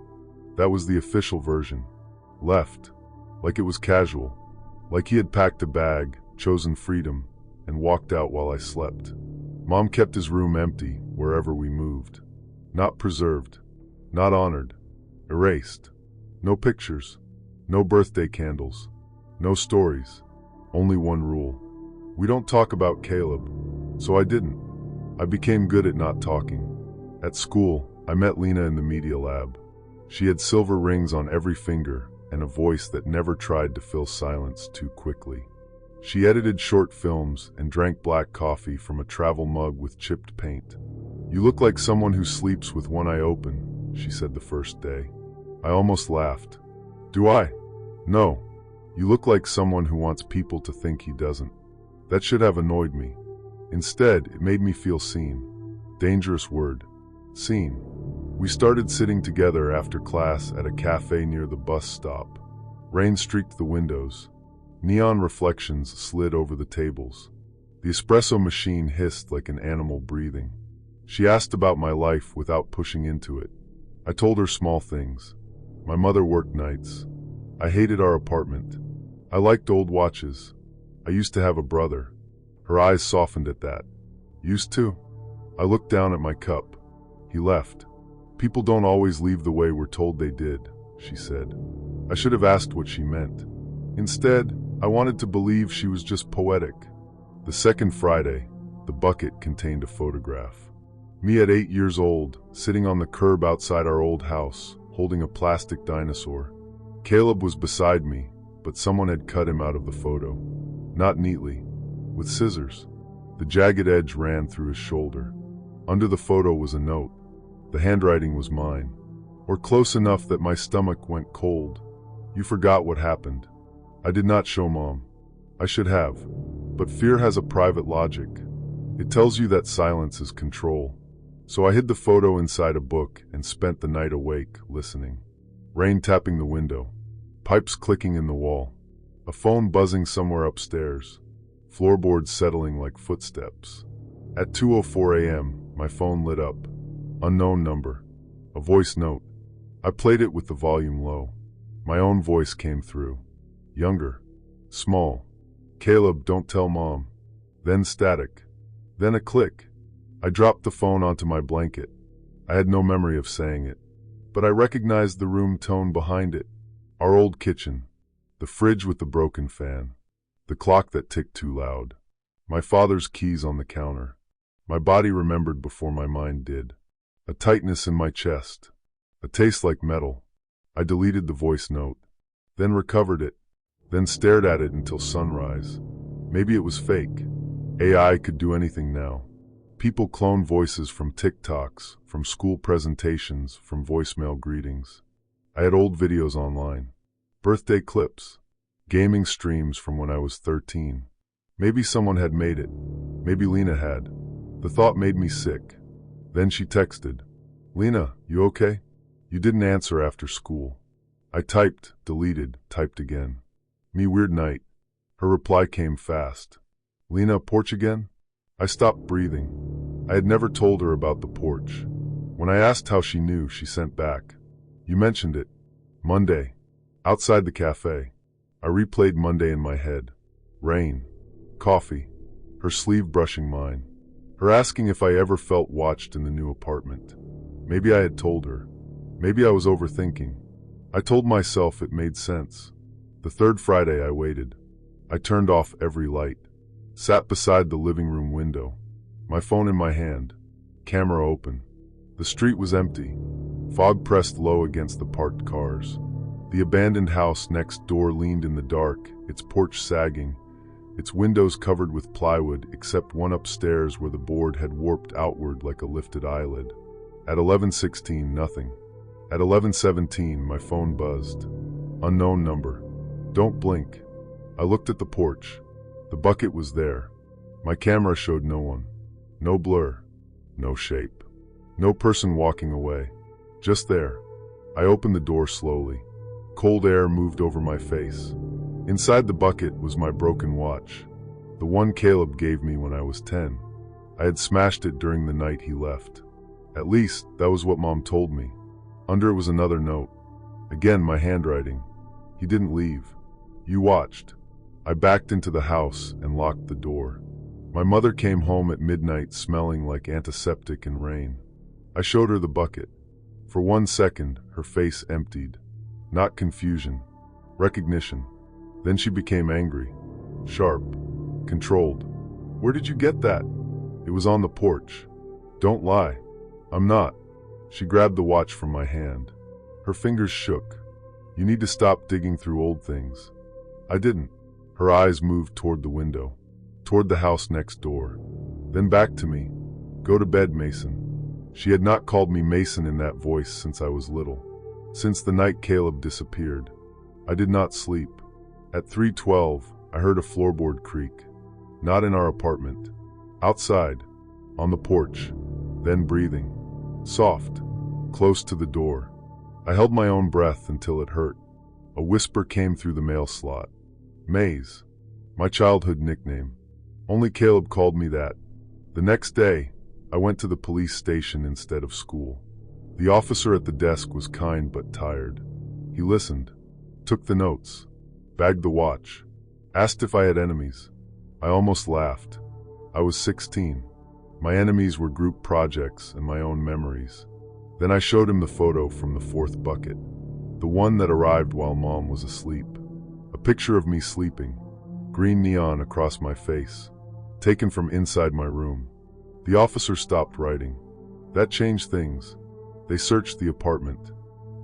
That was the official version. Left. Like it was casual. Like he had packed a bag, chosen freedom, and walked out while I slept. Mom kept his room empty wherever we moved. Not preserved. Not honored. Erased. No pictures. No birthday candles. No stories. Only one rule. We don't talk about Caleb. So I didn't. I became good at not talking. At school, I met Lena in the media lab. She had silver rings on every finger and a voice that never tried to fill silence too quickly. She edited short films and drank black coffee from a travel mug with chipped paint. "You look like someone who sleeps with one eye open," she said the first day. I almost laughed. "Do I? No. You look like someone who wants people to think he doesn't." That should have annoyed me. Instead, it made me feel seen. Dangerous word. Seen. We started sitting together after class at a cafe near the bus stop. Rain streaked the windows. Neon reflections slid over the tables. The espresso machine hissed like an animal breathing. She asked about my life without pushing into it. I told her small things. My mother worked nights. I hated our apartment. I liked old watches. I used to have a brother. Her eyes softened at that. Used to? I looked down at my cup. He left. People don't always leave the way we're told they did, she said. I should have asked what she meant. Instead, I wanted to believe she was just poetic. The second Friday, the bucket contained a photograph. Me at 8 years old, sitting on the curb outside our old house, holding a plastic dinosaur. Caleb was beside me, but someone had cut him out of the photo. Not neatly. With scissors. The jagged edge ran through his shoulder. Under the photo was a note. The handwriting was mine. Or close enough that my stomach went cold. "You forgot what happened." I did not show Mom. I should have. But fear has a private logic. It tells you that silence is control. So I hid the photo inside a book and spent the night awake, listening. Rain tapping the window. Pipes clicking in the wall. A phone buzzing somewhere upstairs. Floorboards settling like footsteps. At 2:04 a.m., my phone lit up. Unknown number. A voice note. I played it with the volume low. My own voice came through. Younger. Small. "Caleb, don't tell Mom." Then static. Then a click. I dropped the phone onto my blanket. I had no memory of saying it. But I recognized the room tone behind it. Our old kitchen. The fridge with the broken fan. The clock that ticked too loud. My father's keys on the counter. My body remembered before my mind did. A tightness in my chest. A taste like metal. I deleted the voice note. Then recovered it. Then stared at it until sunrise. Maybe it was fake. AI could do anything now. People clone voices from TikToks, from school presentations, from voicemail greetings. I had old videos online. Birthday clips. Gaming streams from when I was 13. Maybe someone had made it. Maybe Lena had. The thought made me sick. Then she texted. "Lena, you okay?" You didn't answer after school. I typed, deleted, typed again. Me weird night. Her reply came fast. Lena, porch again? I stopped breathing. I had never told her about the porch. When I asked how she knew, she sent back. You mentioned it. Monday. Outside the cafe. I replayed Monday in my head. Rain. Coffee. Her sleeve brushing mine. Her asking if I ever felt watched in the new apartment. Maybe I had told her. Maybe I was overthinking. I told myself it made sense. The third Friday I waited. I turned off every light. Sat beside the living room window. My phone in my hand. Camera open. The street was empty. Fog pressed low against the parked cars. The abandoned house next door leaned in the dark, its porch sagging, its windows covered with plywood except one upstairs where the board had warped outward like a lifted eyelid. At 11:16, nothing. At 11:17, my phone buzzed. Unknown number. Don't blink. I looked at the porch. The bucket was there. My camera showed no one. No blur. No shape. No person walking away. Just there. I opened the door slowly. Cold air moved over my face. Inside the bucket was my broken watch. The one Caleb gave me when I was 10. I had smashed it during the night he left. At least, that was what Mom told me. Under it was another note. Again, my handwriting. He didn't leave. You watched. I backed into the house and locked the door. My mother came home at midnight smelling like antiseptic and rain. I showed her the bucket. For 1 second, her face emptied. Not confusion. Recognition. Then she became angry. Sharp. Controlled. Where did you get that? It was on the porch. Don't lie. I'm not. She grabbed the watch from my hand. Her fingers shook. You need to stop digging through old things. I didn't. Her eyes moved toward the window, toward the house next door, then back to me. Go to bed, Mason. She had not called me Mason in that voice since I was little. Since the night Caleb disappeared. I did not sleep. At 3:12, I heard a floorboard creak. Not in our apartment. Outside. On the porch. Then breathing. Soft. Close to the door. I held my own breath until it hurt. A whisper came through the mail slot. Maze. My childhood nickname. Only Caleb called me that. The next day, I went to the police station instead of school. The officer at the desk was kind but tired. He listened, took the notes, bagged the watch, asked if I had enemies. I almost laughed. I was 16. My enemies were group projects and my own memories. Then I showed him the photo from the fourth bucket, the one that arrived while Mom was asleep. A picture of me sleeping, green neon across my face, taken from inside my room. The officer stopped writing. That changed things. They searched the apartment.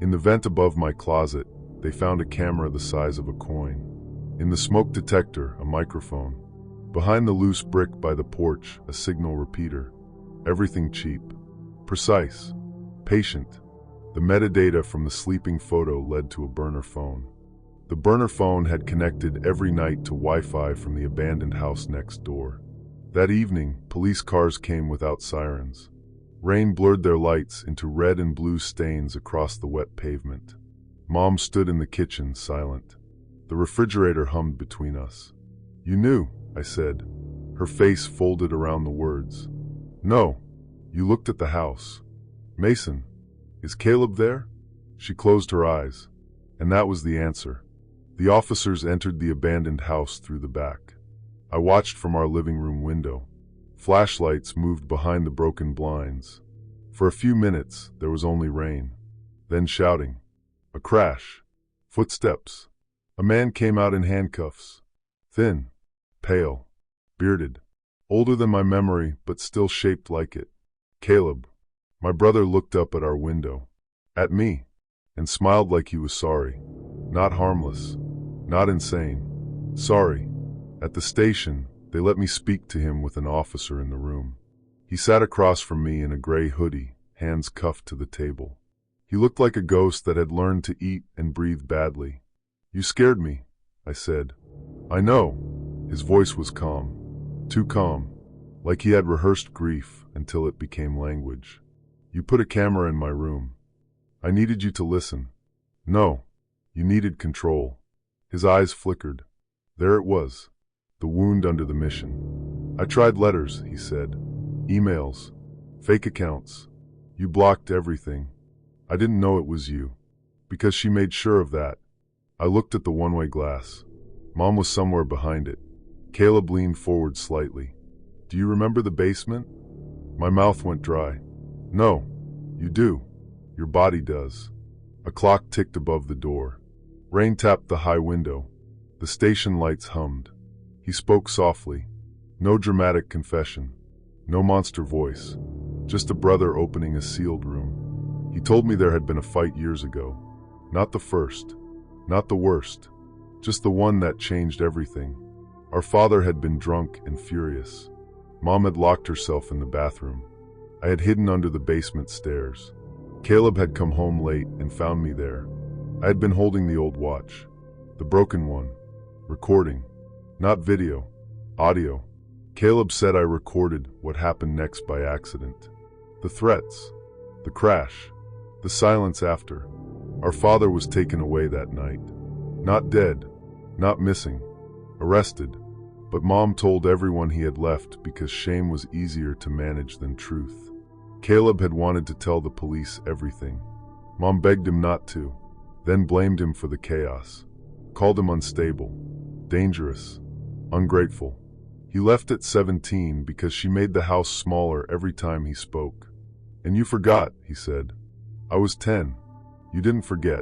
In the vent above my closet, they found a camera the size of a coin. In the smoke detector, a microphone. Behind the loose brick by the porch, a signal repeater. Everything cheap. Precise. Patient. The metadata from the sleeping photo led to a burner phone. The burner phone had connected every night to Wi-Fi from the abandoned house next door. That evening, police cars came without sirens. Rain blurred their lights into red and blue stains across the wet pavement. Mom stood in the kitchen, silent. The refrigerator hummed between us. You knew, I said. Her face folded around the words. No. You looked at the house. Mason, is Caleb there? She closed her eyes. And that was the answer. The officers entered the abandoned house through the back. I watched from our living room window. Flashlights moved behind the broken blinds. For a few minutes, there was only rain. Then shouting. A crash. Footsteps. A man came out in handcuffs. Thin. Pale. Bearded. Older than my memory, but still shaped like it. Caleb. My brother looked up at our window. At me. And smiled like he was sorry. Not harmless. Not insane. Sorry. At the station, they let me speak to him with an officer in the room. He sat across from me in a gray hoodie, hands cuffed to the table. He looked like a ghost that had learned to eat and breathe badly. You scared me, I said. I know. His voice was calm. Too calm. Like he had rehearsed grief until it became language. You put a camera in my room. I needed you to listen. No, you needed control. His eyes flickered. There it was, the wound under the mission. I tried letters, he said. Emails. Fake accounts. You blocked everything. I didn't know it was you. Because she made sure of that. I looked at the one-way glass. Mom was somewhere behind it. Caleb leaned forward slightly. Do you remember the basement? My mouth went dry. No, you do. Your body does. A clock ticked above the door. Rain tapped the high window. The station lights hummed. He spoke softly. No dramatic confession. No monster voice. Just a brother opening a sealed room. He told me there had been a fight years ago. Not the first. Not the worst. Just the one that changed everything. Our father had been drunk and furious. Mom had locked herself in the bathroom. I had hidden under the basement stairs. Caleb had come home late and found me there. I had been holding the old watch. The broken one. Recording. Not video. Audio. Caleb said I recorded what happened next by accident. The threats. The crash. The silence after. Our father was taken away that night. Not dead. Not missing. Arrested. But Mom told everyone he had left because shame was easier to manage than truth. Caleb had wanted to tell the police everything. Mom begged him not to, then blamed him for the chaos. Called him unstable, dangerous, ungrateful. He left at 17 because she made the house smaller every time he spoke. And you forgot, he said. I was 10. You didn't forget.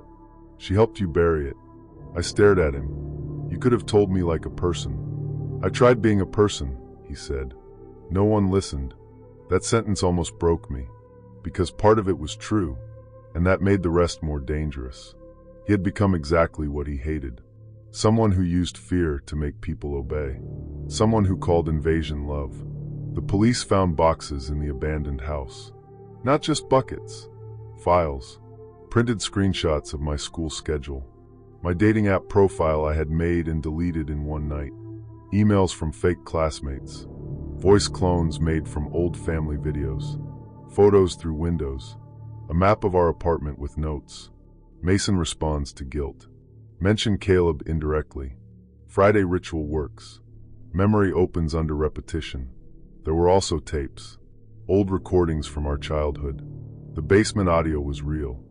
She helped you bury it. I stared at him. You could have told me like a person. I tried being a person, he said. No one listened. That sentence almost broke me, because part of it was true, and that made the rest more dangerous. He had become exactly what he hated. Someone who used fear to make people obey. Someone who called invasion love. The police found boxes in the abandoned house. Not just buckets. Files. Printed screenshots of my school schedule. My dating app profile I had made and deleted in one night. Emails from fake classmates. Voice clones made from old family videos. Photos through windows. A map of our apartment with notes. Mason responds to guilt. Mention Caleb indirectly. Friday ritual works. Memory opens under repetition. There were also tapes. Old recordings from our childhood. The basement audio was real.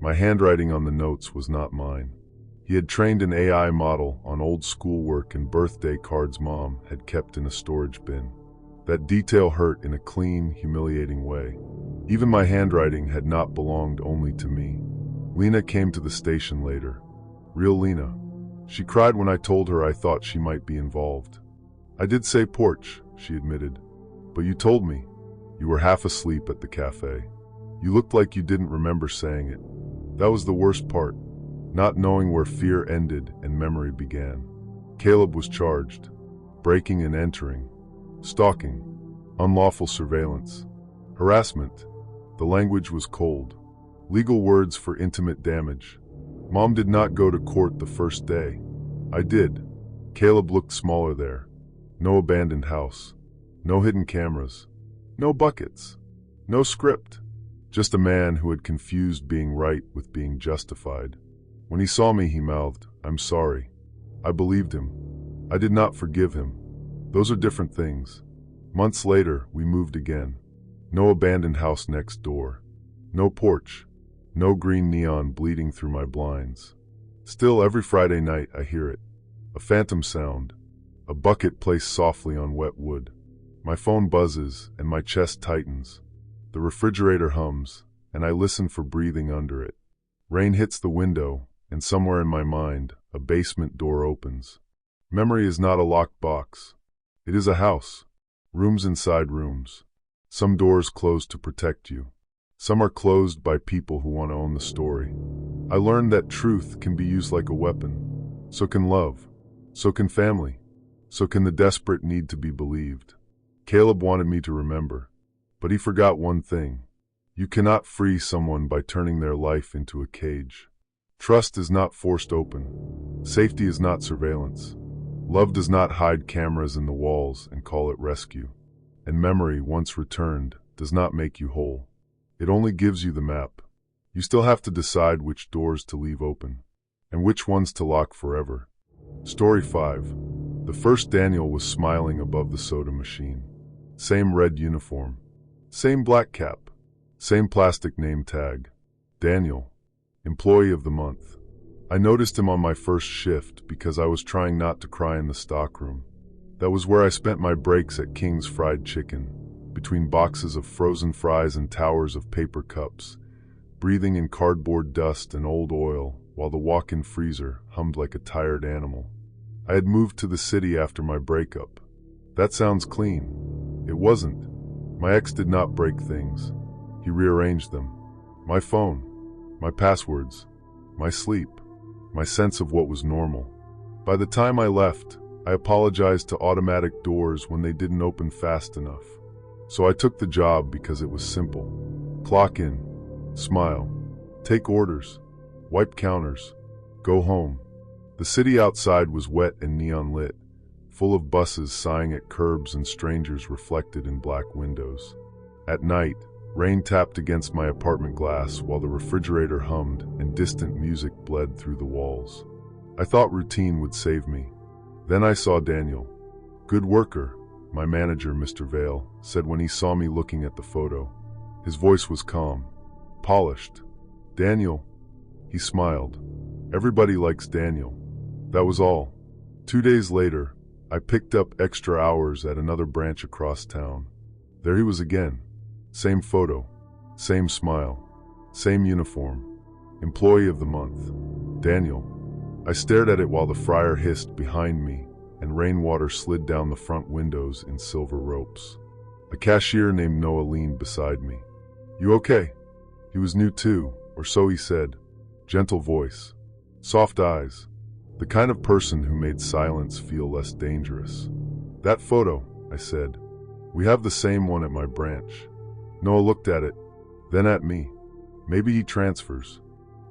My handwriting on the notes was not mine. He had trained an AI model on old schoolwork and birthday cards Mom had kept in a storage bin. That detail hurt in a clean, humiliating way. Even my handwriting had not belonged only to me. Lena came to the station later. Real Lena. She cried when I told her I thought she might be involved. I did say porch, she admitted. But you told me. You were half asleep at the cafe. You looked like you didn't remember saying it. That was the worst part. Not knowing where fear ended and memory began. Caleb was charged. Breaking and entering. Stalking. Unlawful surveillance. Harassment. The language was cold. Legal words for intimate damage. Mom did not go to court the first day. I did. Caleb looked smaller there. No abandoned house. No hidden cameras. No buckets. No script. Just a man who had confused being right with being justified. When he saw me, he mouthed, "I'm sorry." I believed him. I did not forgive him. Those are different things. Months later, we moved again. No abandoned house next door. No porch. No green neon bleeding through my blinds. Still, every Friday night I hear it. A phantom sound. A bucket placed softly on wet wood. My phone buzzes and my chest tightens. The refrigerator hums, and I listen for breathing under it. Rain hits the window, and somewhere in my mind, a basement door opens. Memory is not a locked box. It is a house. Rooms inside rooms. Some doors closed to protect you. Some are closed by people who want to own the story. I learned that truth can be used like a weapon. So can love. So can family. So can the desperate need to be believed. Caleb wanted me to remember. But he forgot one thing. You cannot free someone by turning their life into a cage. Trust is not forced open. Safety is not surveillance. Love does not hide cameras in the walls and call it rescue. And memory, once returned, does not make you whole. It only gives you the map. You still have to decide which doors to leave open and which ones to lock forever. Story 5. The first Daniel was smiling above the soda machine. Same red uniform. Same black cap. Same plastic name tag. Daniel, Employee of the Month. I noticed him on my first shift because I was trying not to cry in the stockroom. That was where I spent my breaks at King's Fried Chicken, between boxes of frozen fries and towers of paper cups, breathing in cardboard dust and old oil while the walk-in freezer hummed like a tired animal. I had moved to the city after my breakup. That sounds clean. It wasn't. My ex did not break things. He rearranged them. My phone, my passwords, my sleep, my sense of what was normal. By the time I left, I apologized to automatic doors when they didn't open fast enough. So I took the job because it was simple. Clock in, smile, take orders, wipe counters, go home. The city outside was wet and neon lit, full of buses sighing at curbs and strangers reflected in black windows. At night, rain tapped against my apartment glass while the refrigerator hummed and distant music bled through the walls. I thought routine would save me. Then I saw Daniel. Good worker, my manager, Mr. Vale, said when he saw me looking at the photo. His voice was calm, polished. Daniel. He smiled. Everybody likes Daniel. That was all. 2 days later, I picked up extra hours at another branch across town. There he was again. Same photo, same smile, same uniform. Employee of the Month. Daniel. I stared at it while the fryer hissed behind me and rainwater slid down the front windows in silver ropes. A cashier named Noah leaned beside me. You okay? He was new too, or so he said. Gentle voice, soft eyes, the kind of person who made silence feel less dangerous. That photo, I said. We have the same one at my branch. Noah looked at it, then at me. Maybe he transfers.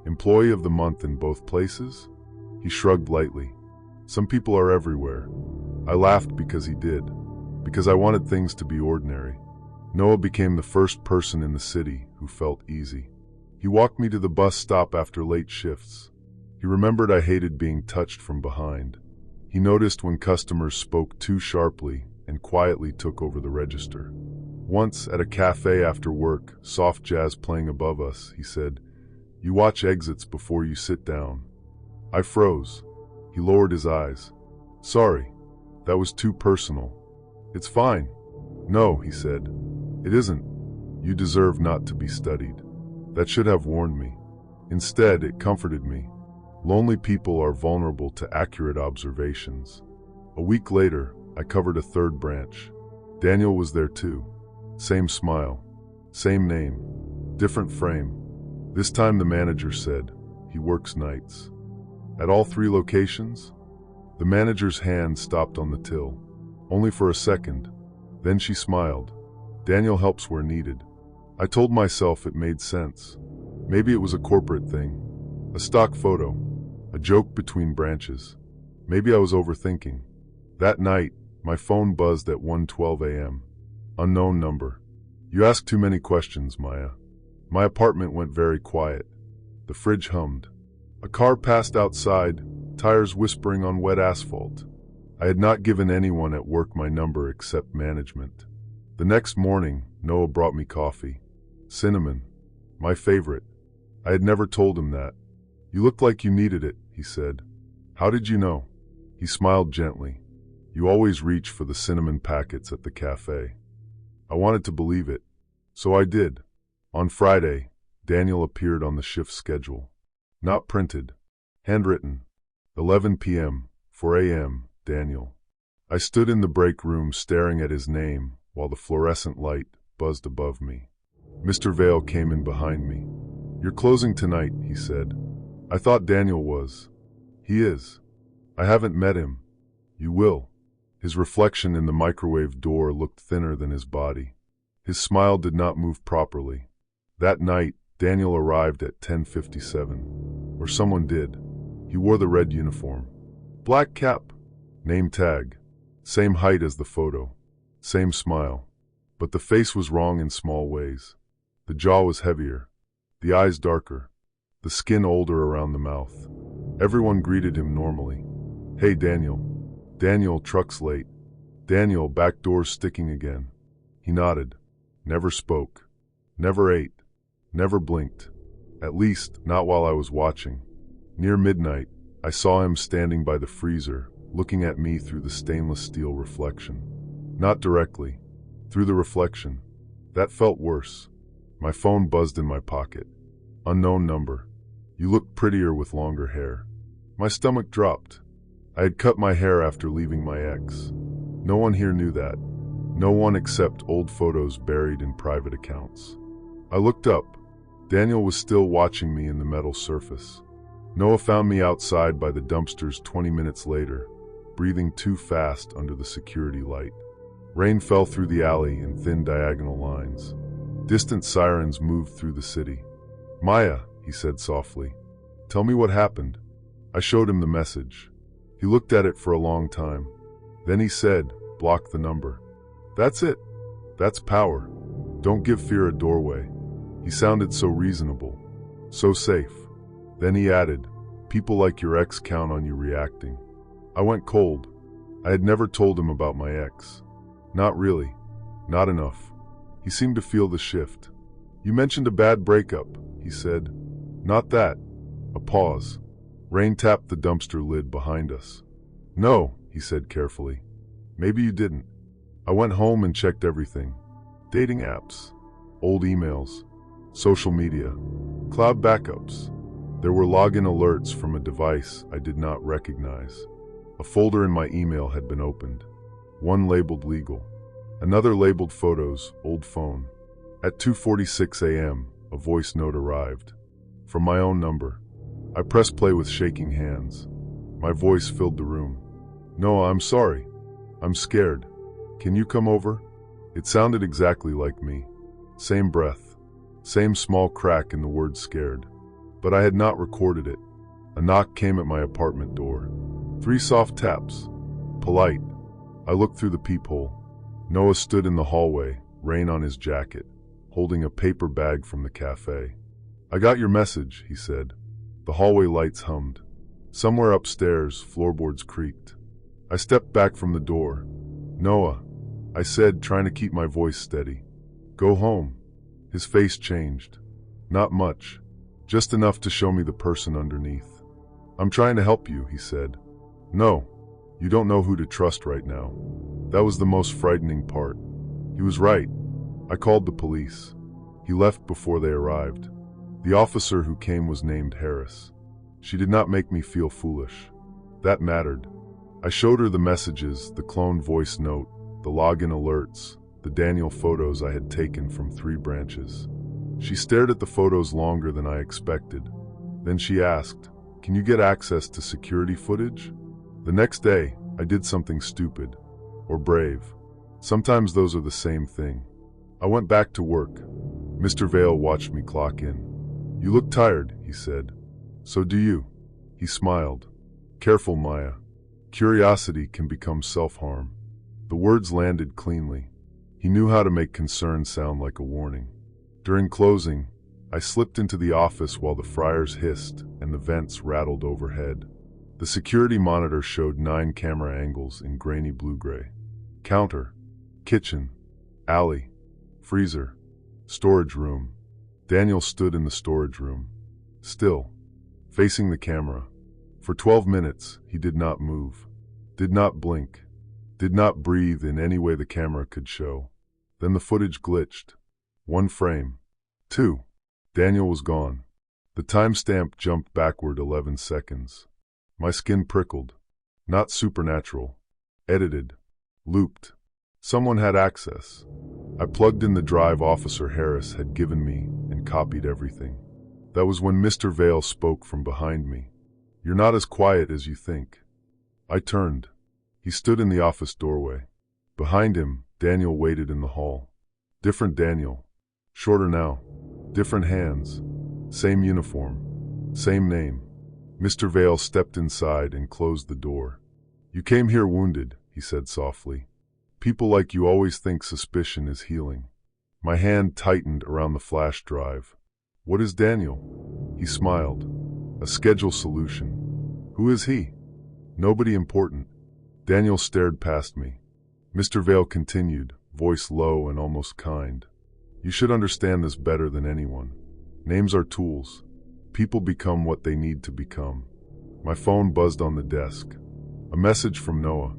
Employee of the Month in both places? He shrugged lightly. Some people are everywhere. I laughed because he did, because I wanted things to be ordinary. Noah became the first person in the city who felt easy. He walked me to the bus stop after late shifts. He remembered I hated being touched from behind. He noticed when customers spoke too sharply and quietly took over the register. Once, at a cafe after work, soft jazz playing above us, he said, "You watch exits before you sit down." I froze. He lowered his eyes. "Sorry, that was too personal." "It's fine." "No," he said. "It isn't. You deserve not to be studied." That should have warned me. Instead, it comforted me. Lonely people are vulnerable to accurate observations. A week later, I covered a third branch. Daniel was there too. Same smile, same name, different frame. This time the manager said, he works nights. At all 3 locations? The manager's hand stopped on the till, only for a second. Then she smiled. Daniel helps where needed. I told myself it made sense. Maybe it was a corporate thing, a stock photo, a joke between branches. Maybe I was overthinking. That night, my phone buzzed at 1:12 a.m. Unknown number. You ask too many questions, Maya. My apartment went very quiet. The fridge hummed. A car passed outside, tires whispering on wet asphalt. I had not given anyone at work my number except management. The next morning, Noah brought me coffee. Cinnamon. My favorite. I had never told him that. You looked like you needed it, he said. How did you know? He smiled gently. You always reach for the cinnamon packets at the cafe. I wanted to believe it, so I did. On Friday, Daniel appeared on the shift schedule. Not printed. Handwritten. 11 p.m., 4 a.m., Daniel. I stood in the break room staring at his name while the fluorescent light buzzed above me. Mr. Vale came in behind me. You're closing tonight, he said. I thought Daniel was. He is. I haven't met him. You will. His reflection in the microwave door looked thinner than his body. His smile did not move properly. That night, Daniel arrived at 10:57. Or someone did. He wore the red uniform. Black cap. Name tag. Same height as the photo. Same smile. But the face was wrong in small ways. The jaw was heavier. the eyes darker, the skin older around the mouth. Everyone greeted him normally. "Hey, Daniel." "Daniel, truck's late." "Daniel, back door's sticking again." He nodded. Never spoke. Never ate. Never blinked. At least, not while I was watching. Near midnight, I saw him standing by the freezer, looking at me through the stainless steel reflection. Not directly. Through the reflection. That felt worse. My phone buzzed in my pocket. Unknown number. "You look prettier with longer hair." My stomach dropped. I had cut my hair after leaving my ex. No one here knew that. No one except old photos buried in private accounts. I looked up. Daniel was still watching me in the metal surface. Noah found me outside by the dumpsters 20 minutes later, breathing too fast under the security light. Rain fell through the alley in thin diagonal lines. Distant sirens moved through the city. "Maya," he said softly, "tell me what happened." I showed him the message. He looked at it for a long time. Then he said, "Block the number." "That's it. That's power. Don't give fear a doorway." He sounded so reasonable, so safe. Then he added, "People like your ex count on you reacting." I went cold. I had never told him about my ex. Not really. Not enough. He seemed to feel the shift. "You mentioned a bad breakup," he said. "Not that." A pause. Rain tapped the dumpster lid behind us. "No," he said carefully. "Maybe you didn't." I went home and checked everything. Dating apps, old emails, social media, cloud backups. There were login alerts from a device I did not recognize. A folder in my email had been opened. One labeled legal. Another labeled photos, old phone. At 2:46 a.m., a voice note arrived. From my own number. I pressed play with shaking hands. My voice filled the room. "Noah, I'm sorry. I'm scared. Can you come over?" It sounded exactly like me. Same breath. Same small crack in the word scared. But I had not recorded it. A knock came at my apartment door. 3 soft taps. Polite. I looked through the peephole. Noah stood in the hallway, rain on his jacket, holding a paper bag from the cafe. "I got your message," he said. The hallway lights hummed. Somewhere upstairs, floorboards creaked. I stepped back from the door. "Noah," I said, trying to keep my voice steady. "Go home." His face changed. Not much. Just enough to show me the person underneath. "I'm trying to help you," he said. "No. You don't know who to trust right now." That was the most frightening part. He was right. I called the police. He left before they arrived. The officer who came was named Harris. She did not make me feel foolish. That mattered. I showed her the messages, the cloned voice note, the login alerts, the Daniel photos I had taken from 3 branches. She stared at the photos longer than I expected. Then she asked, "Can you get access to security footage?" The next day, I did something stupid. Or brave. Sometimes those are the same thing. I went back to work. Mr. Vale watched me clock in. "You look tired," he said. "So do you." He smiled. "Careful, Maya. Curiosity can become self-harm." The words landed cleanly. He knew how to make concern sound like a warning. During closing, I slipped into the office while the fryers hissed and the vents rattled overhead. The security monitor showed 9 camera angles in grainy blue-gray. Counter, kitchen, alley, freezer, storage room. Daniel stood in the storage room, still, facing the camera. For 12 minutes, he did not move, did not blink, did not breathe in any way the camera could show. Then the footage glitched. 1 frame. 2. Daniel was gone. The timestamp jumped backward 11 seconds. My skin prickled. Not supernatural. Edited. Looped. Someone had access. I plugged in the drive Officer Harris had given me and copied everything. That was when Mr. Vale spoke from behind me. "You're not as quiet as you think." I turned. He stood in the office doorway. Behind him, Daniel waited in the hall. Different Daniel. Shorter now. Different hands. Same uniform. Same name. Mr. Vale stepped inside and closed the door. "You came here wounded," he said softly. "People like you always think suspicion is healing." My hand tightened around the flash drive. What is Daniel? He smiled. A schedule solution. Who is he? Nobody important. Daniel stared past me. Mr. Vale continued, voice low and almost kind. You should understand this better than anyone. Names are tools. People become what they need to become. My phone buzzed on the desk. A message from Noah.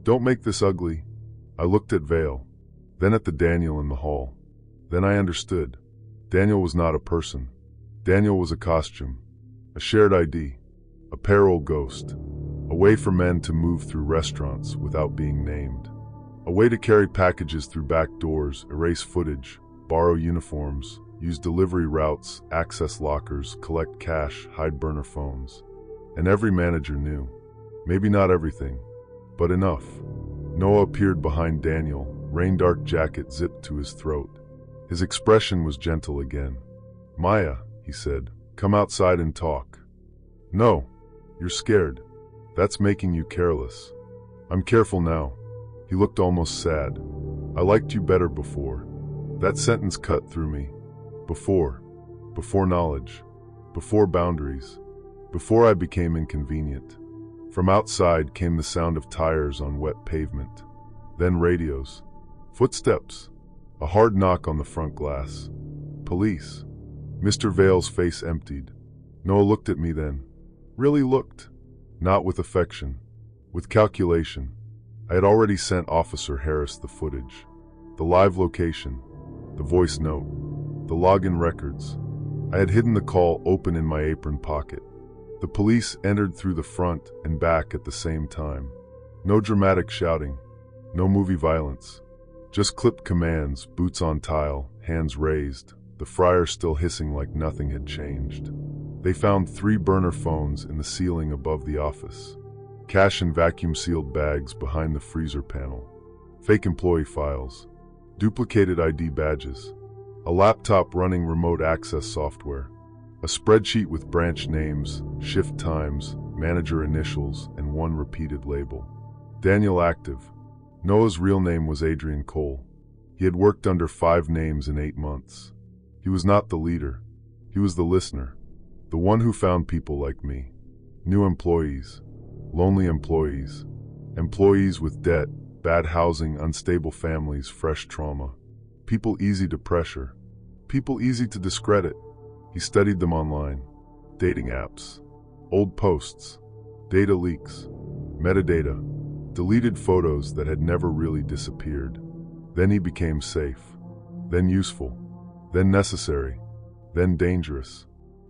Don't make this ugly. I looked at Vale, then at the Daniel in the hall. Then I understood. Daniel was not a person. Daniel was a costume, a shared ID, a payroll ghost, a way for men to move through restaurants without being named, a way to carry packages through back doors, erase footage, borrow uniforms, use delivery routes, access lockers, collect cash, hide burner phones. And every manager knew. Maybe not everything, but enough. Noah appeared behind Daniel, rain-dark jacket zipped to his throat. His expression was gentle again. Maya, he said, come outside and talk. No, you're scared. That's making you careless. I'm careful now. He looked almost sad. I liked you better before. That sentence cut through me. Before knowledge, before boundaries, before I became inconvenient. From outside came the sound of tires on wet pavement. Then radios. Footsteps. A hard knock on the front glass. Police. Mr. Vale's face emptied. Noah looked at me then. Really looked. Not with affection. With calculation. I had already sent Officer Harris the footage. The live location. The voice note. The login records. I had hidden the call open in my apron pocket. The police entered through the front and back at the same time. No dramatic shouting. No movie violence. Just clipped commands, boots on tile, hands raised, the fryer still hissing like nothing had changed. They found 3 burner phones in the ceiling above the office. Cash in vacuum-sealed bags behind the freezer panel. Fake employee files. Duplicated ID badges. A laptop running remote access software. A spreadsheet with branch names, shift times, manager initials, and 1 repeated label. Daniel active. Noah's real name was Adrian Cole. He had worked under 5 names in 8 months. He was not the leader. He was the listener. The one who found people like me. New employees. Lonely employees. Employees with debt, bad housing, unstable families, fresh trauma. People easy to pressure. People easy to discredit. He studied them online. Dating apps. Old posts. Data leaks. Metadata. Deleted photos that had never really disappeared. Then he became safe. Then useful. Then necessary. Then dangerous.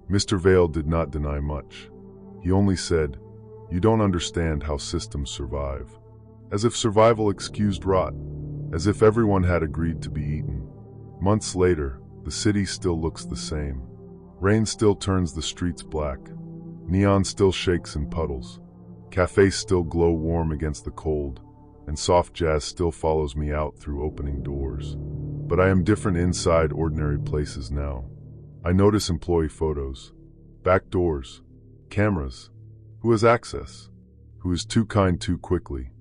Mr. Vale did not deny much. He only said, "You don't understand how systems survive." As if survival excused rot. As if everyone had agreed to be eaten. Months later, the city still looks the same. Rain still turns the streets black. Neon still shakes in puddles. Cafes still glow warm against the cold, and soft jazz still follows me out through opening doors. But I am different inside ordinary places now. I notice employee photos, back doors, cameras. Who has access? Who is too kind too quickly?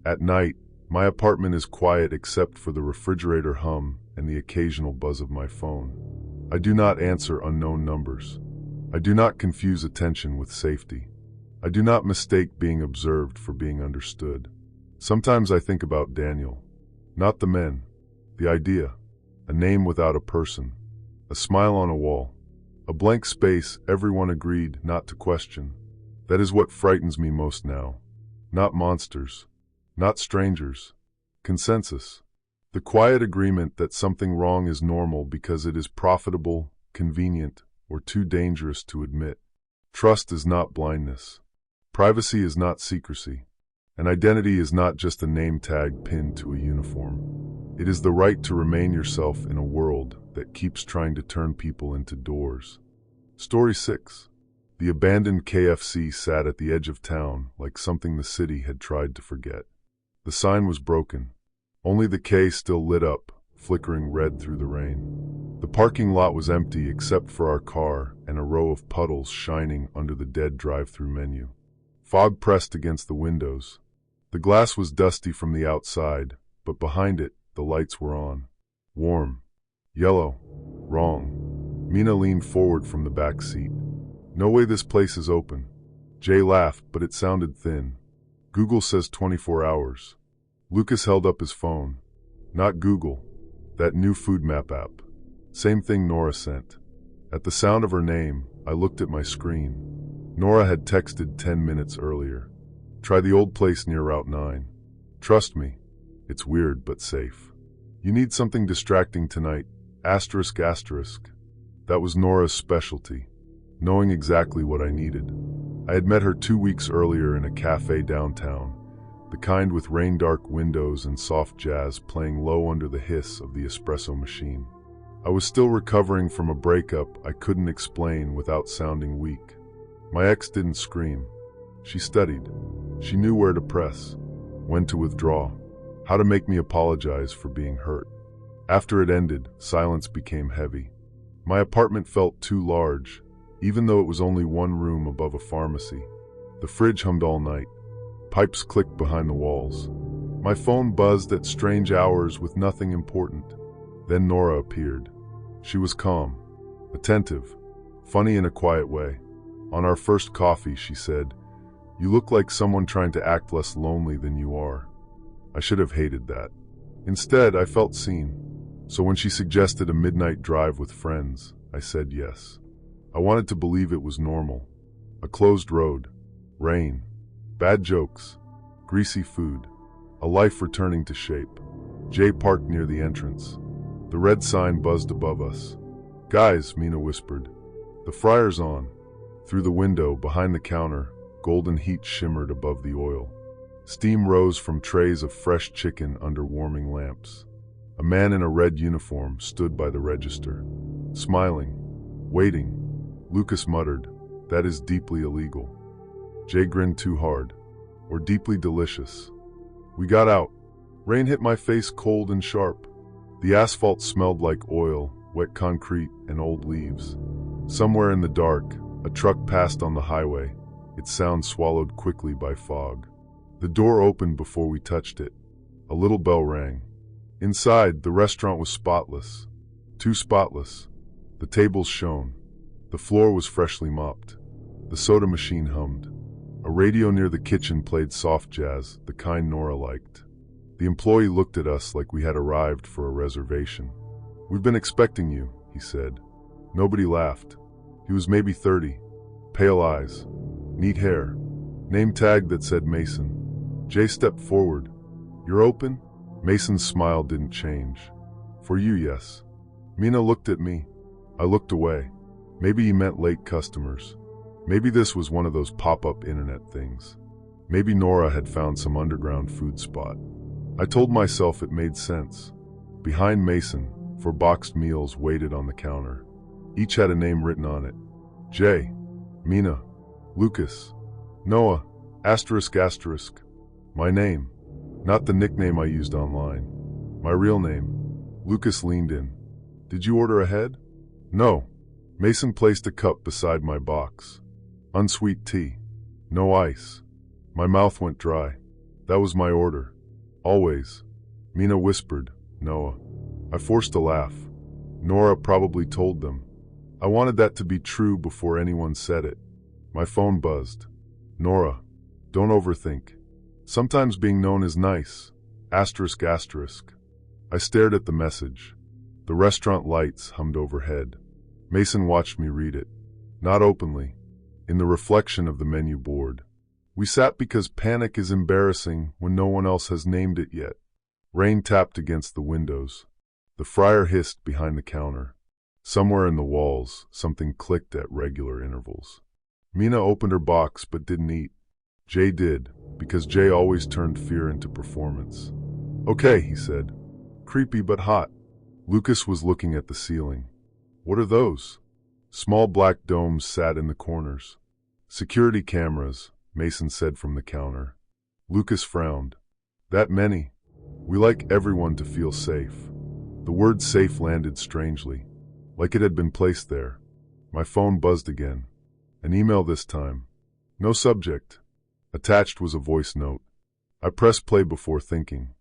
At night, my apartment is quiet except for the refrigerator hum and the occasional buzz of my phone. I do not answer unknown numbers. I do not confuse attention with safety. I do not mistake being observed for being understood. Sometimes I think about Daniel. Not the men. The idea. A name without a person. A smile on a wall. A blank space everyone agreed not to question. That is what frightens me most now. Not monsters. Not strangers. Consensus. The quiet agreement that something wrong is normal because it is profitable, convenient, or too dangerous to admit. Trust is not blindness. Privacy is not secrecy. An identity is not just a name tag pinned to a uniform. It is the right to remain yourself in a world that keeps trying to turn people into doors. Story 6. The abandoned KFC sat at the edge of town like something the city had tried to forget. The sign was broken. Only the K still lit up, flickering red through the rain. The parking lot was empty except for our car and a row of puddles shining under the dead drive-thru menu. Fog pressed against the windows. The glass was dusty from the outside, but behind it, the lights were on. Warm. Yellow. Wrong. Mina leaned forward from the back seat. No way this place is open. Jay laughed, but it sounded thin. Google says 24 hours. Lucas held up his phone. Not Google. That new food map app. Same thing Nora sent. At the sound of her name, I looked at my screen. Nora had texted 10 minutes earlier. Try the old place near Route 9. Trust me. It's weird, but safe. You need something distracting tonight. Asterisk asterisk. That was Nora's specialty. Knowing exactly what I needed. I had met her 2 weeks earlier in a cafe downtown, the kind with rain-dark windows and soft jazz playing low under the hiss of the espresso machine. I was still recovering from a breakup I couldn't explain without sounding weak. My ex didn't scream. She studied. She knew where to press, when to withdraw, how to make me apologize for being hurt. After it ended, silence became heavy. My apartment felt too large, even though it was only one room above a pharmacy. The fridge hummed all night. Pipes clicked behind the walls. My phone buzzed at strange hours with nothing important. Then Nora appeared. She was calm, attentive, funny in a quiet way. On our first coffee, she said, "You look like someone trying to act less lonely than you are." I should have hated that. Instead, I felt seen. So when she suggested a midnight drive with friends, I said yes. I wanted to believe it was normal. A closed road, rain, bad jokes, greasy food, a life returning to shape. Jay parked near the entrance. The red sign buzzed above us. "Guys," Mina whispered. "The fryer's on." Through the window, behind the counter, golden heat shimmered above the oil. Steam rose from trays of fresh chicken under warming lamps. A man in a red uniform stood by the register, smiling, waiting. Lucas muttered, "That is deeply illegal." Jay grinned too hard. "Or deeply delicious." We got out. Rain hit my face cold and sharp. The asphalt smelled like oil, wet concrete, and old leaves. Somewhere in the dark, a truck passed on the highway, its sound swallowed quickly by fog. The door opened before we touched it. A little bell rang. Inside, the restaurant was spotless. Too spotless. The tables shone. The floor was freshly mopped. The soda machine hummed. A radio near the kitchen played soft jazz, the kind Nora liked. The employee looked at us like we had arrived for a reservation. "We've been expecting you," he said. Nobody laughed. He was maybe 30. Pale eyes. Neat hair. Name tag that said Mason. Jay stepped forward. "You're open?" Mason's smile didn't change. "For you, yes." Mina looked at me. I looked away. Maybe he meant late customers. Maybe this was one of those pop-up internet things. Maybe Nora had found some underground food spot. I told myself it made sense. Behind Mason, 4 boxed meals waited on the counter. Each had a name written on it. Jay, Mina, Lucas, Noah, asterisk asterisk. My name, not the nickname I used online. My real name. Lucas leaned in. "Did you order ahead?" "No." Mason placed a cup beside my box. "Unsweet tea. No ice." My mouth went dry. That was my order. Always. Mina whispered, "Noah." I forced a laugh. Nora probably told them. I wanted that to be true before anyone said it. My phone buzzed. "Nora, don't overthink. Sometimes being known is nice. Asterisk asterisk." I stared at the message. The restaurant lights hummed overhead. Mason watched me read it. Not openly. In the reflection of the menu board. We sat because panic is embarrassing when no one else has named it yet. Rain tapped against the windows. The fryer hissed behind the counter. Somewhere in the walls, something clicked at regular intervals. Mina opened her box but didn't eat. Jay did, because Jay always turned fear into performance. "Okay," he said. "Creepy but hot." Lucas was looking at the ceiling. "What are those?" Small black domes sat in the corners. "Security cameras," Mason said from the counter. Lucas frowned. "That many? We like everyone to feel safe." The word safe landed strangely, like it had been placed there. My phone buzzed again. An email this time. No subject. Attached was a voice note. I pressed play before thinking.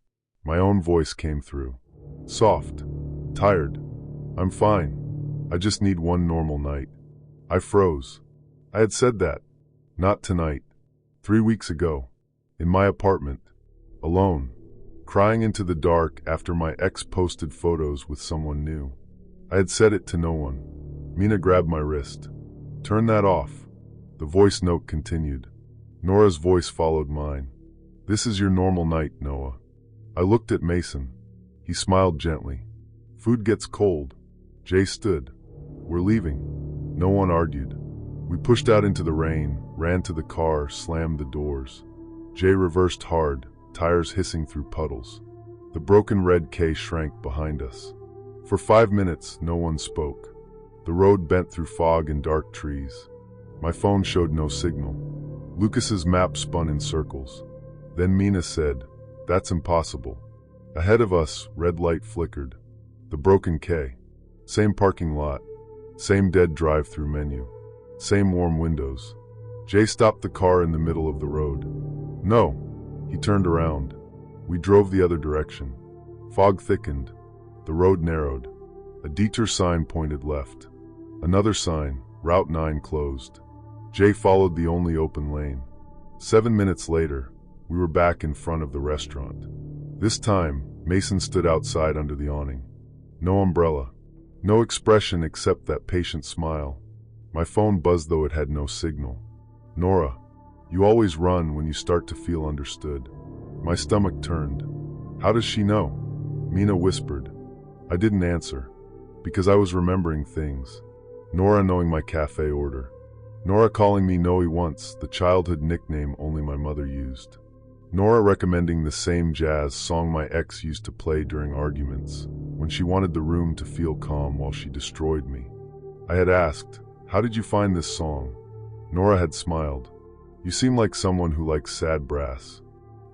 My own voice came through. Soft. Tired. "I'm fine. I just need one normal night. I froze. I had said that. Not tonight. 3 weeks ago. In my apartment. Alone. Crying into the dark after my ex posted photos with someone new. I had said it to no one. Mina grabbed my wrist. Turn that off. The voice note continued. Nora's voice followed mine. This is your normal night, Noah. I looked at Mason. He smiled gently. Food gets cold. Jay stood. We're leaving. No one argued. We pushed out into the rain, ran to the car, slammed the doors. Jay reversed hard, tires hissing through puddles. The broken red K shrank behind us. For 5 minutes, no one spoke. The road bent through fog and dark trees. My phone showed no signal. Lucas's map spun in circles. Then Mina said, "That's impossible." Ahead of us, red light flickered. The broken K. Same parking lot. Same dead drive-thru menu. Same warm windows. Jay stopped the car in the middle of the road. No. He turned around. We drove the other direction. Fog thickened. The road narrowed. A detour sign pointed left. Another sign, Route 9 closed. Jay followed the only open lane. 7 minutes later, we were back in front of the restaurant. This time, Mason stood outside under the awning. No umbrella. No expression except that patient smile. My phone buzzed though it had no signal. Nora, you always run when you start to feel understood. My stomach turned. How does she know? Mina whispered. I didn't answer, because I was remembering things. Nora knowing my cafe order. Nora calling me Noe once, the childhood nickname only my mother used. Nora recommending the same jazz song my ex used to play during arguments, when she wanted the room to feel calm while she destroyed me. I had asked, how did you find this song? Nora had smiled. You seem like someone who likes sad brass.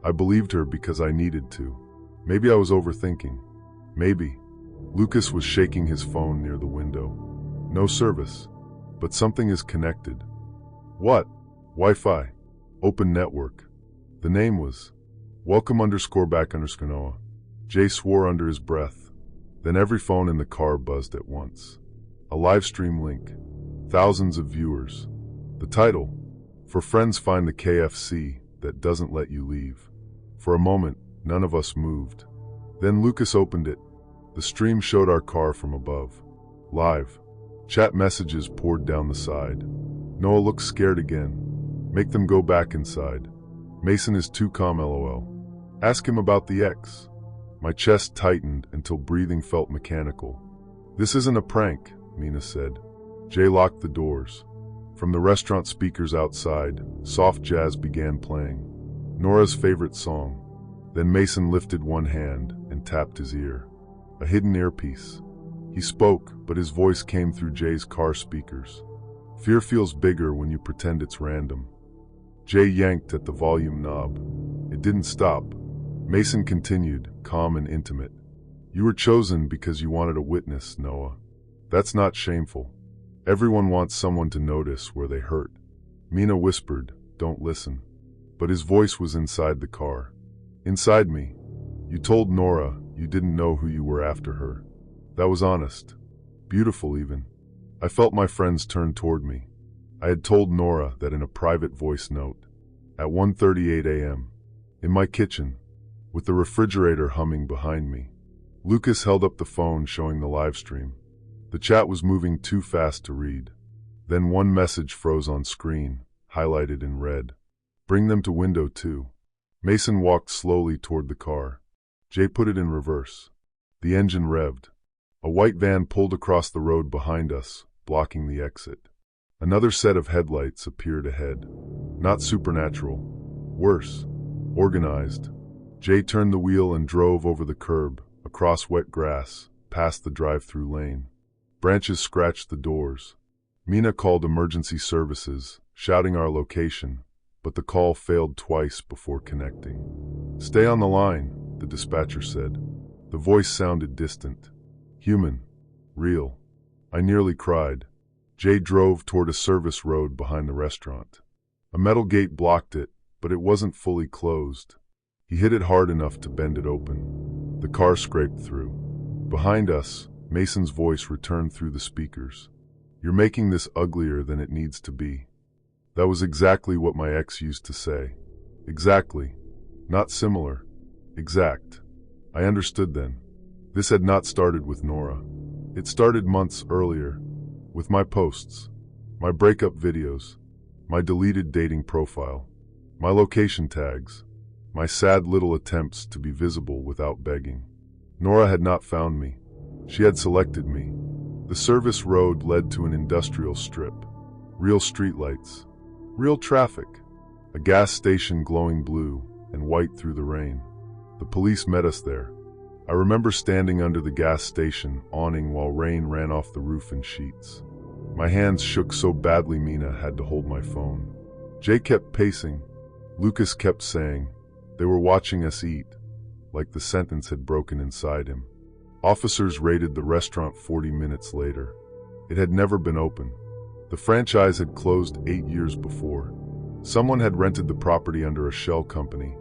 I believed her because I needed to. Maybe I was overthinking. Maybe. Lucas was shaking his phone near the window. No service. But something is connected. What? Wi-Fi. Open network. The name was welcome_back_Noah. Jay swore under his breath. Then every phone in the car buzzed at once. A live stream link. Thousands of viewers. The title, For Friends Find the KFC That Doesn't Let You Leave. For a moment, none of us moved. Then Lucas opened it. The stream showed our car from above. Live. Chat messages poured down the side. Noah looks scared again. Make them go back inside. Mason is too calm, lol. Ask him about the ex. My chest tightened until breathing felt mechanical. This isn't a prank, Mina said. Jay locked the doors. From the restaurant speakers outside, soft jazz began playing. Nora's favorite song. Then Mason lifted one hand and tapped his ear. A hidden earpiece. He spoke, but his voice came through Jay's car speakers. Fear feels bigger when you pretend it's random. Jay yanked at the volume knob. It didn't stop. Mason continued, calm and intimate. You were chosen because you wanted a witness, Noah. That's not shameful. Everyone wants someone to notice where they hurt. Mina whispered, don't listen. But his voice was inside the car. Inside me. You told Nora you didn't know who you were after her. That was honest. Beautiful even. I felt my friends turn toward me. I had told Nora that in a private voice note. At 1:38 a.m. In my kitchen, with the refrigerator humming behind me. Lucas held up the phone showing the live stream. The chat was moving too fast to read. Then one message froze on screen, highlighted in red. Bring them to window 2. Mason walked slowly toward the car. Jay put it in reverse. The engine revved. A white van pulled across the road behind us, blocking the exit. Another set of headlights appeared ahead. Not supernatural. Worse. Organized. Jay turned the wheel and drove over the curb, across wet grass, past the drive-thru lane. Branches scratched the doors. Mina called emergency services, shouting our location, but the call failed twice before connecting. Stay on the line, the dispatcher said. The voice sounded distant. Human. Real. I nearly cried. Jay drove toward a service road behind the restaurant. A metal gate blocked it, but it wasn't fully closed. He hit it hard enough to bend it open. The car scraped through. Behind us, Mason's voice returned through the speakers. "You're making this uglier than it needs to be." That was exactly what my ex used to say. Exactly. Not similar. Exact. I understood then. This had not started with Nora. It started months earlier, with my posts, my breakup videos, my deleted dating profile, my location tags, my sad little attempts to be visible without begging. Nora had not found me. She had selected me. The service road led to an industrial strip. Real streetlights. Real traffic. A gas station glowing blue and white through the rain. The police met us there. I remember standing under the gas station awning while rain ran off the roof in sheets. My hands shook so badly Mina had to hold my phone. Jay kept pacing. Lucas kept saying, "They were watching us eat," like the sentence had broken inside him. Officers raided the restaurant 40 minutes later. It had never been open. The franchise had closed 8 years before. Someone had rented the property under a shell company,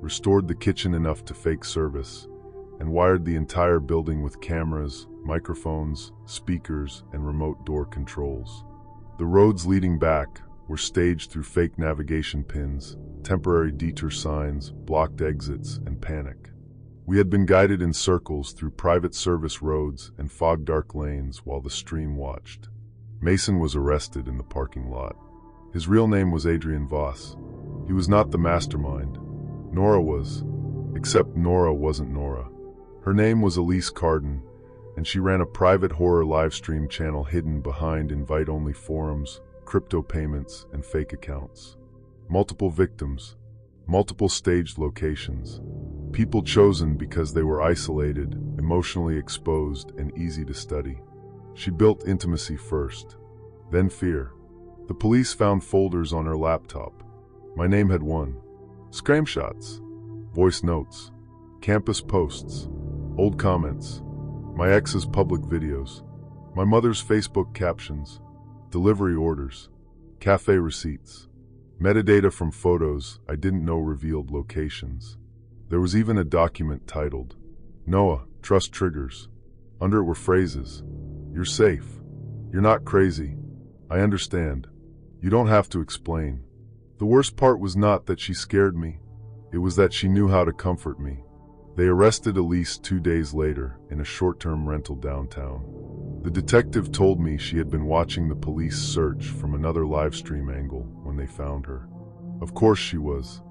restored the kitchen enough to fake service, and wired the entire building with cameras, microphones, speakers, and remote door controls. The roads leading back were staged through fake navigation pins, temporary detour signs, blocked exits, and panic. We had been guided in circles through private service roads and fog-dark lanes while the stream watched. Mason was arrested in the parking lot. His real name was Adrian Voss. He was not the mastermind. Nora was. Except Nora wasn't Nora. Her name was Elise Carden, and she ran a private horror livestream channel hidden behind invite-only forums, crypto payments, and fake accounts. Multiple victims, multiple staged locations. People chosen because they were isolated, emotionally exposed, and easy to study. She built intimacy first, then fear. The police found folders on her laptop. My name had won. Screenshots, voice notes, campus posts, old comments, my ex's public videos, my mother's Facebook captions, delivery orders, cafe receipts, metadata from photos I didn't know revealed locations. There was even a document titled, "Noah, Trust Triggers." Under it were phrases, "You're safe. You're not crazy. I understand. You don't have to explain." The worst part was not that she scared me. It was that she knew how to comfort me. They arrested Elise 2 days later in a short-term rental downtown. The detective told me she had been watching the police search from another livestream angle when they found her. Of course she was.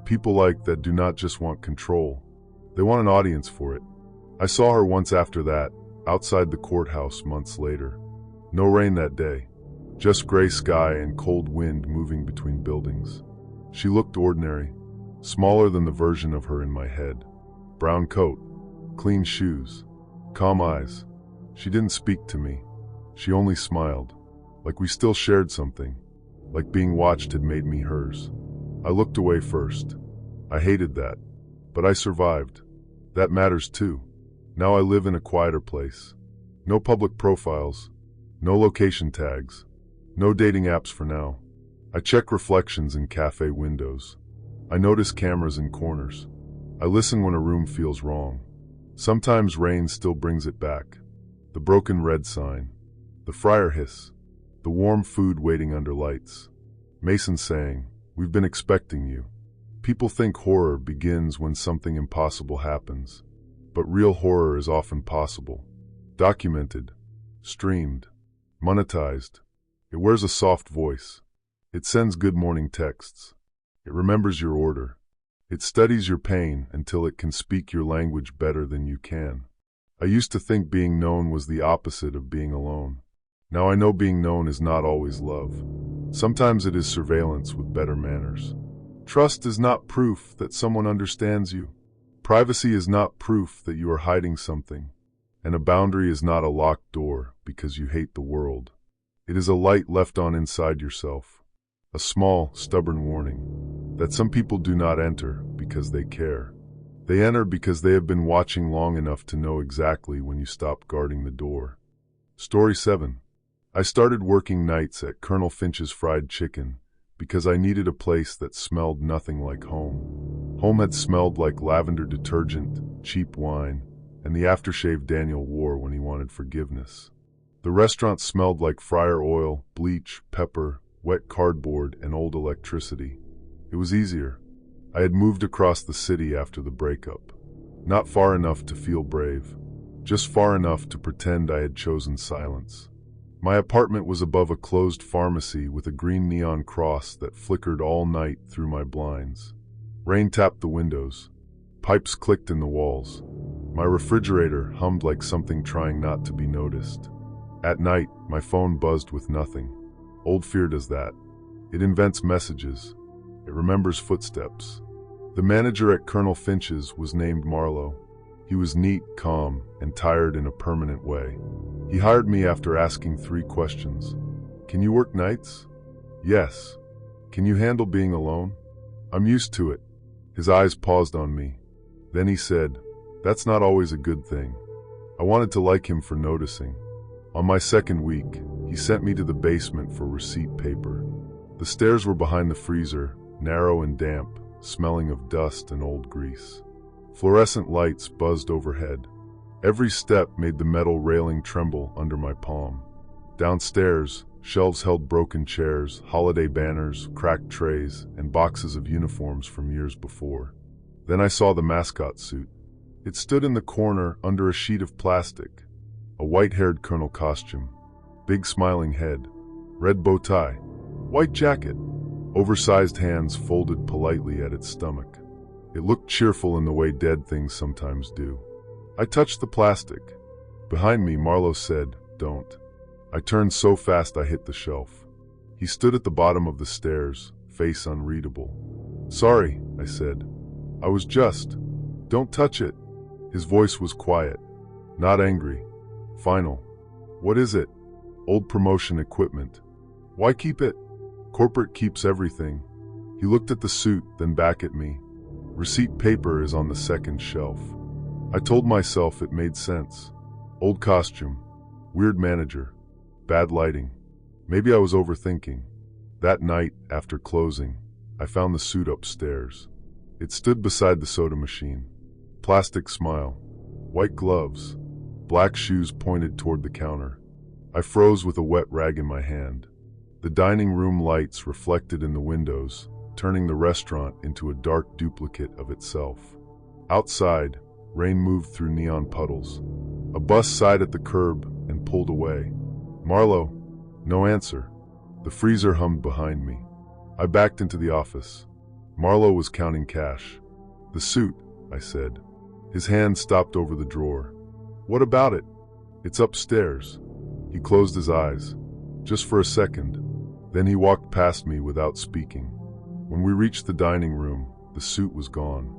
People like that do not just want control. They want an audience for it. I saw her once after that, outside the courthouse months later. No rain that day. Just gray sky and cold wind moving between buildings. She looked ordinary, smaller than the version of her in my head. Brown coat, clean shoes, calm eyes. She didn't speak to me. She only smiled, like we still shared something, like being watched had made me hers. I looked away first. I hated that, but I survived. That matters too. Now I live in a quieter place. No public profiles, no location tags, no dating apps for now. I check reflections in cafe windows. I notice cameras in corners. I listen when a room feels wrong. Sometimes rain still brings it back. The broken red sign, the fryer hiss, the warm food waiting under lights. Mason saying, "We've been expecting you." People think horror begins when something impossible happens, but real horror is often possible. Documented, streamed, monetized. It wears a soft voice. It sends good morning texts. It remembers your order. It studies your pain until it can speak your language better than you can. I used to think being known was the opposite of being alone. Now I know being known is not always love. Sometimes it is surveillance with better manners. Trust is not proof that someone understands you. Privacy is not proof that you are hiding something. And a boundary is not a locked door because you hate the world. It is a light left on inside yourself. A small, stubborn warning that some people do not enter because they care. They enter because they have been watching long enough to know exactly when you stop guarding the door. Story 7. I started working nights at Colonel Finch's Fried Chicken because I needed a place that smelled nothing like home. Home had smelled like lavender detergent, cheap wine, and the aftershave Daniel wore when he wanted forgiveness. The restaurant smelled like fryer oil, bleach, pepper, wet cardboard, and old electricity. It was easier. I had moved across the city after the breakup. Not far enough to feel brave, just far enough to pretend I had chosen silence. My apartment was above a closed pharmacy with a green neon cross that flickered all night through my blinds. Rain tapped the windows. Pipes clicked in the walls. My refrigerator hummed like something trying not to be noticed. At night, my phone buzzed with nothing. Old fear does that. It invents messages. It remembers footsteps. The manager at Colonel Finch's was named Marlowe. He was neat, calm, and tired in a permanent way. He hired me after asking 3 questions. Can you work nights? Yes. Can you handle being alone? I'm used to it. His eyes paused on me. Then he said, that's not always a good thing. I wanted to like him for noticing. On my 2nd week, he sent me to the basement for receipt paper. The stairs were behind the freezer, narrow and damp, smelling of dust and old grease. Fluorescent lights buzzed overhead. Every step made the metal railing tremble under my palm. Downstairs, shelves held broken chairs, holiday banners, cracked trays, and boxes of uniforms from years before. Then I saw the mascot suit. It stood in the corner under a sheet of plastic. A white-haired colonel costume. Big smiling head. Red bow tie. White jacket. Oversized hands folded politely at its stomach. It looked cheerful in the way dead things sometimes do. I touched the plastic. Behind me, Marlowe said, don't. I turned so fast I hit the shelf. He stood at the bottom of the stairs, face unreadable. Sorry, I said. I was just. Don't touch it. His voice was quiet, not angry. Final. What is it? Old promotion equipment. Why keep it? Corporate keeps everything. He looked at the suit, then back at me. Receipt paper is on the 2nd shelf. I told myself it made sense. Old costume. Weird manager. Bad lighting. Maybe I was overthinking. That night, after closing, I found the suit upstairs. It stood beside the soda machine. Plastic smile. White gloves. Black shoes pointed toward the counter. I froze with a wet rag in my hand. The dining room lights reflected in the windows, turning the restaurant into a dark duplicate of itself. Outside, rain moved through neon puddles. A bus sighed at the curb and pulled away. Marlowe. No answer. The freezer hummed behind me. I backed into the office. Marlowe was counting cash. The suit, I said. His hand stopped over the drawer. What about it? It's upstairs. He closed his eyes. Just for a second. Then he walked past me without speaking. When we reached the dining room, the suit was gone.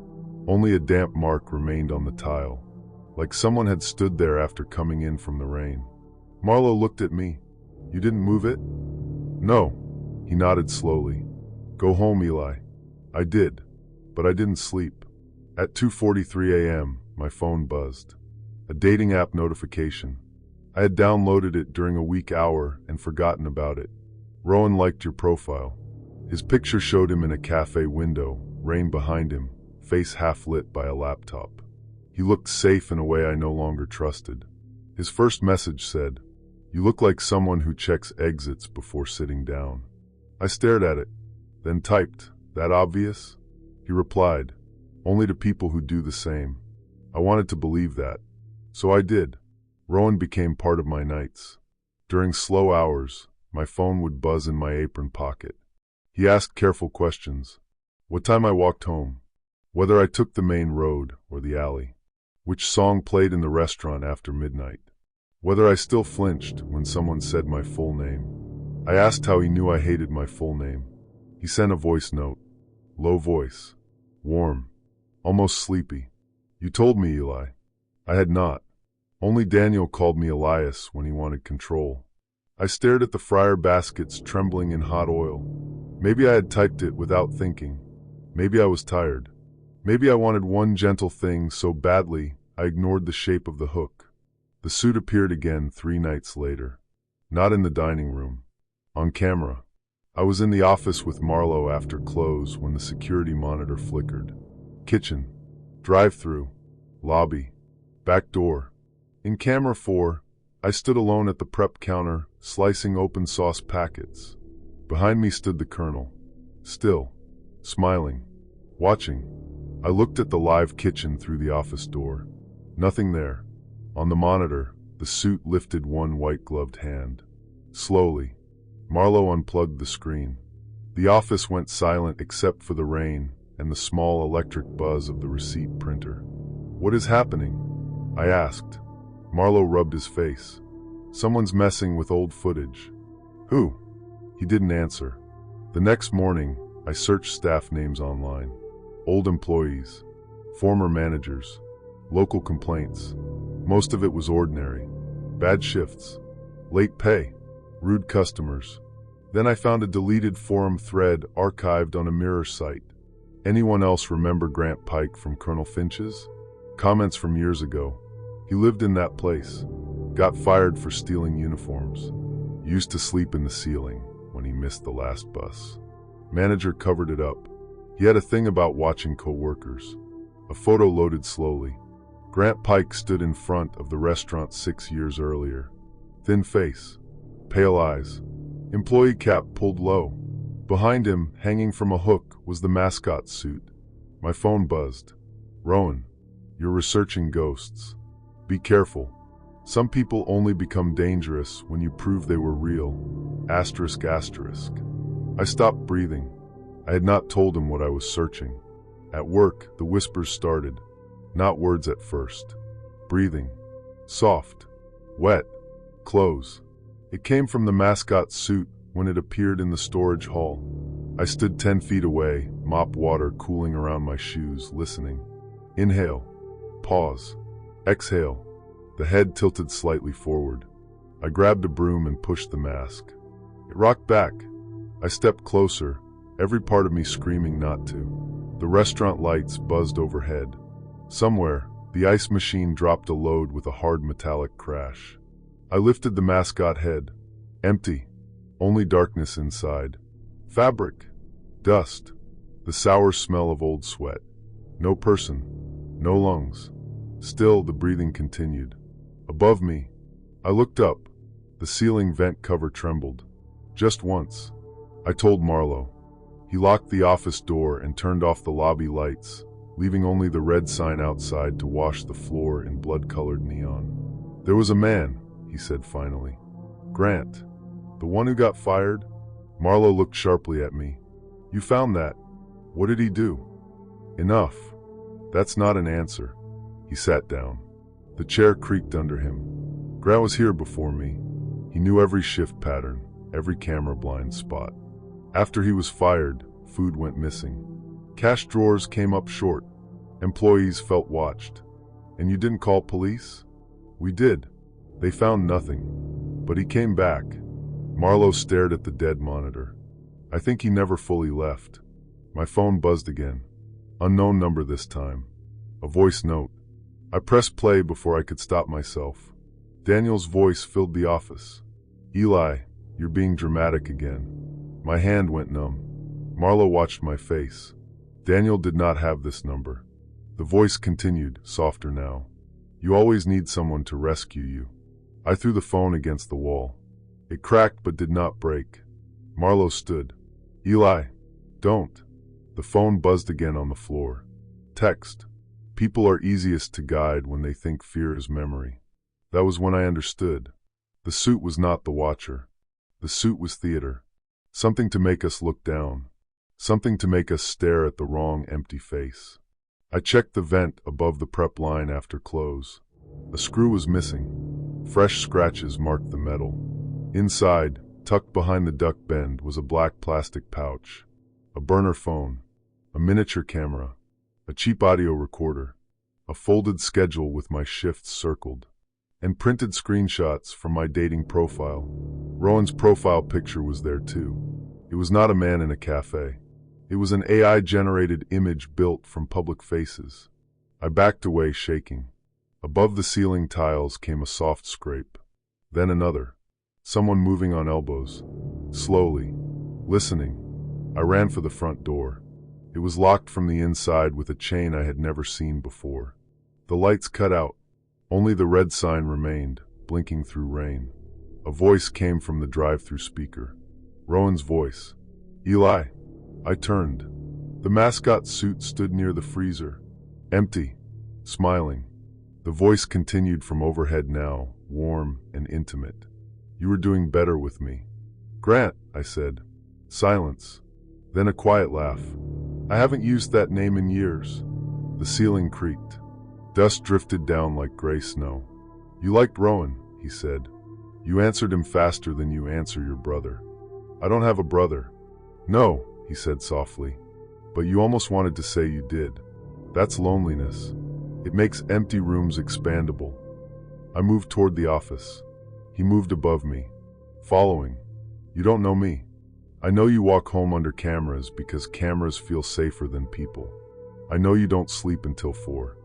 Only a damp mark remained on the tile, like someone had stood there after coming in from the rain. Marlowe looked at me. You didn't move it? No. He nodded slowly. Go home, Eli. I did, but I didn't sleep. At 2:43 a.m., my phone buzzed. A dating app notification. I had downloaded it during a weak hour and forgotten about it. Rowan liked your profile. His picture showed him in a cafe window, rain behind him, face half lit by a laptop. He looked safe in a way I no longer trusted. His first message said, "You look like someone who checks exits before sitting down." I stared at it, then typed, "That obvious?" He replied, "Only to people who do the same." I wanted to believe that. So I did. Rowan became part of my nights. During slow hours, my phone would buzz in my apron pocket. He asked careful questions. What time I walked home, whether I took the main road or the alley, which song played in the restaurant after midnight, whether I still flinched when someone said my full name. I asked how he knew I hated my full name. He sent a voice note. Low voice. Warm. Almost sleepy. You told me, Eli. I had not. Only Daniel called me Elias when he wanted control. I stared at the fryer baskets trembling in hot oil. Maybe I had typed it without thinking. Maybe I was tired. Maybe I wanted one gentle thing so badly I ignored the shape of the hook. The suit appeared again 3 nights later. Not in the dining room. On camera. I was in the office with Marlowe after close when the security monitor flickered. Kitchen. Drive-thru. Lobby. Back door. In camera 4, I stood alone at the prep counter, slicing open sauce packets. Behind me stood the colonel, still, smiling, watching. I looked at the live kitchen through the office door. Nothing there. On the monitor, the suit lifted one white-gloved hand. Slowly, Marlowe unplugged the screen. The office went silent except for the rain and the small electric buzz of the receipt printer. "What is happening?" I asked. Marlowe rubbed his face. "Someone's messing with old footage." "Who?" He didn't answer. The next morning, I searched staff names online. Old employees, former managers, local complaints. Most of it was ordinary. Bad shifts, late pay, rude customers. Then I found a deleted forum thread archived on a Mirror site. "Anyone else remember Grant Pike from Colonel Finch's?" Comments from years ago. "He lived in that place. Got fired for stealing uniforms. Used to sleep in the ceiling when he missed the last bus. Manager covered it up. He had a thing about watching co-workers." A photo loaded slowly. Grant Pike stood in front of the restaurant 6 years earlier. Thin face, pale eyes, employee cap pulled low. Behind him, hanging from a hook, was the mascot suit. My phone buzzed. "Rowan, you're researching ghosts. Be careful. Some people only become dangerous when you prove they were real. Asterisk, asterisk." I stopped breathing. I had not told him what I was searching. At work, the whispers started. Not words at first. Breathing. Soft. Wet. Close. It came from the mascot suit when it appeared in the storage hall. I stood 10 feet away, mop water cooling around my shoes, listening. Inhale. Pause. Exhale. The head tilted slightly forward. I grabbed a broom and pushed the mask. It rocked back. I stepped closer, every part of me screaming not to. The restaurant lights buzzed overhead. Somewhere, the ice machine dropped a load with a hard metallic crash. I lifted the mascot head. Empty. Only darkness inside. Fabric. Dust. The sour smell of old sweat. No person. No lungs. Still, the breathing continued. Above me, I looked up. The ceiling vent cover trembled. Just once. I told Marlowe. He locked the office door and turned off the lobby lights, leaving only the red sign outside to wash the floor in blood-colored neon. "There was a man," he said finally. "Grant. The one who got fired?" Marlowe looked sharply at me. "You found that. What did he do?" "Enough. That's not an answer." He sat down. The chair creaked under him. Grant was here before me. He knew every shift pattern, every camera blind spot. After he was fired, food went missing. Cash drawers came up short. Employees felt watched. "And you didn't call police?" "We did. They found nothing. But he came back." Marlowe stared at the dead monitor. "I think he never fully left." My phone buzzed again. Unknown number this time. A voice note. I pressed play before I could stop myself. Daniel's voice filled the office. "Eli, you're being dramatic again." My hand went numb. Marlowe watched my face. Daniel did not have this number. The voice continued, softer now. "You always need someone to rescue you." I threw the phone against the wall. It cracked but did not break. Marlowe stood. "Eli, don't." The phone buzzed again on the floor. Text. "People are easiest to guide when they think fear is memory." That was when I understood. The suit was not the watcher. The suit was theater. Something to make us look down. Something to make us stare at the wrong empty face. I checked the vent above the prep line after close. A screw was missing. Fresh scratches marked the metal. Inside, tucked behind the duck bend, was a black plastic pouch. A burner phone. A miniature camera. A cheap audio recorder. A folded schedule with my shifts circled. And printed screenshots from my dating profile. Rowan's profile picture was there too. It was not a man in a cafe. It was an AI-generated image built from public faces. I backed away, shaking. Above the ceiling tiles came a soft scrape. Then another. Someone moving on elbows. Slowly. Listening. I ran for the front door. It was locked from the inside with a chain I had never seen before. The lights cut out. Only the red sign remained, blinking through rain. A voice came from the drive-thru speaker. Rowan's voice. Eli. I turned. The mascot suit stood near the freezer. Empty. Smiling. The voice continued from overhead now, warm and intimate. You were doing better with me. Grant, I said. Silence. Then a quiet laugh. I haven't used that name in years. The ceiling creaked. Dust drifted down like gray snow. You liked Rowan, he said. You answered him faster than you answer your brother. I don't have a brother. No, he said softly. But you almost wanted to say you did. That's loneliness. It makes empty rooms expandable. I moved toward the office. He moved above me, following. You don't know me. I know you walk home under cameras because cameras feel safer than people. I know you don't sleep until 4.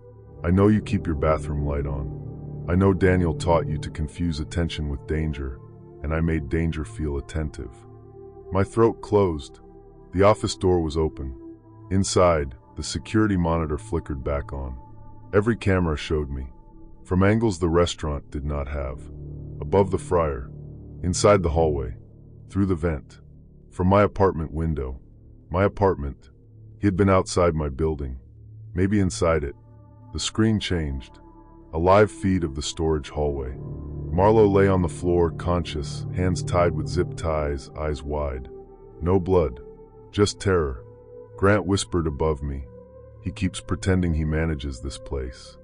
I know you keep your bathroom light on. I know Daniel taught you to confuse attention with danger, and I made danger feel attentive. My throat closed. The office door was open. Inside, the security monitor flickered back on. Every camera showed me. From angles the restaurant did not have. Above the fryer. Inside the hallway. Through the vent. From my apartment window. My apartment. He had been outside my building. Maybe inside it. The screen changed. A live feed of the storage hallway. Marlo lay on the floor, conscious, hands tied with zip ties, eyes wide. No blood. Just terror. Grant whispered above me. He keeps pretending he manages this place.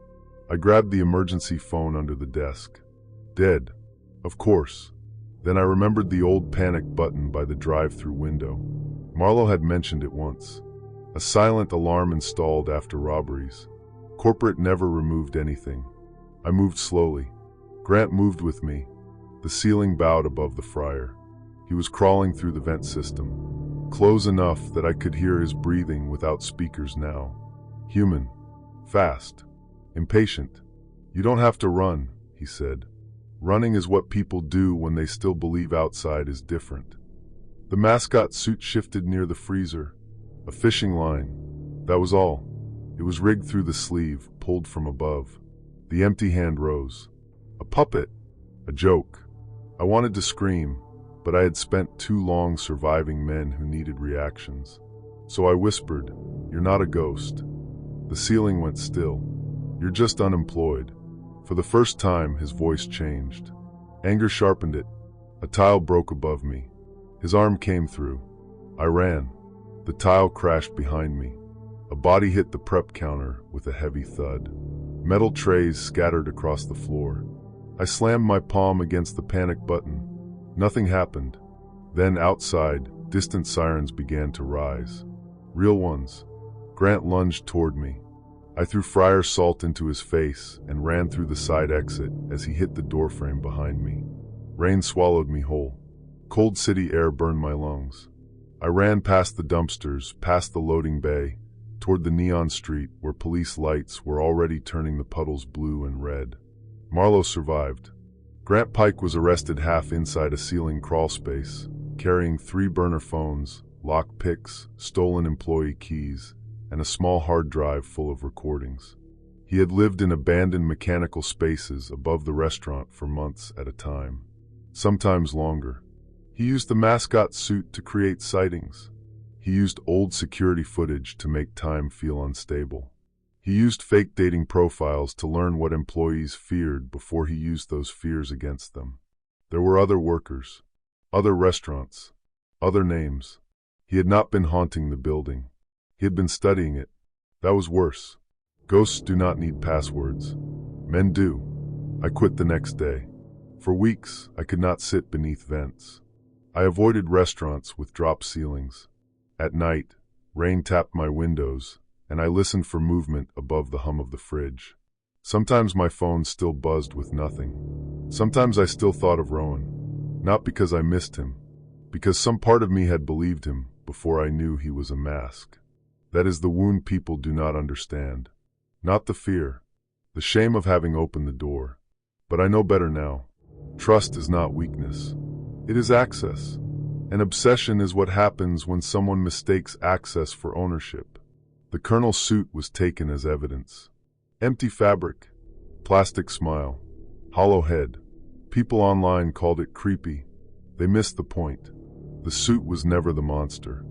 I grabbed the emergency phone under the desk. Dead. Of course. Then I remembered the old panic button by the drive-thru window. Marlo had mentioned it once. A silent alarm installed after robberies. Corporate never removed anything. I moved slowly. Grant moved with me. The ceiling bowed above the fryer. He was crawling through the vent system. Close enough that I could hear his breathing without speakers now. Human. Fast. Impatient. You don't have to run, he said. Running is what people do when they still believe outside is different. The mascot suit shifted near the freezer. A fishing line. That was all. It was rigged through the sleeve, pulled from above. The empty hand rose. A puppet. A joke. I wanted to scream, but I had spent too long surviving men who needed reactions. So I whispered, "You're not a ghost." The ceiling went still. "You're just unemployed." For the first time, his voice changed. Anger sharpened it. A tile broke above me. His arm came through. I ran. The tile crashed behind me. A body hit the prep counter with a heavy thud. Metal trays scattered across the floor. I slammed my palm against the panic button. Nothing happened. Then outside, distant sirens began to rise. Real ones. Grant lunged toward me. I threw fryer salt into his face and ran through the side exit as he hit the doorframe behind me. Rain swallowed me whole. Cold city air burned my lungs. I ran past the dumpsters, past the loading bay, toward the neon street where police lights were already turning the puddles blue and red. Marlo survived. Grant Pike was arrested half inside a ceiling crawl space, carrying 3 burner phones, lock picks, stolen employee keys, and a small hard drive full of recordings. He had lived in abandoned mechanical spaces above the restaurant for months at a time, sometimes longer. He used the mascot suit to create sightings. He used old security footage to make time feel unstable. He used fake dating profiles to learn what employees feared before he used those fears against them. There were other workers, other restaurants, other names. He had not been haunting the building. He had been studying it. That was worse. Ghosts do not need passwords. Men do. I quit the next day. For weeks, I could not sit beneath vents. I avoided restaurants with drop ceilings. At night, rain tapped my windows, and I listened for movement above the hum of the fridge. Sometimes my phone still buzzed with nothing. Sometimes I still thought of Rowan. Not because I missed him, because some part of me had believed him before I knew he was a mask. That is the wound people do not understand. Not the fear, the shame of having opened the door. But I know better now. Trust is not weakness. It is access. An obsession is what happens when someone mistakes access for ownership. The colonel's suit was taken as evidence. Empty fabric. Plastic smile. Hollow head. People online called it creepy. They missed the point. The suit was never the monster.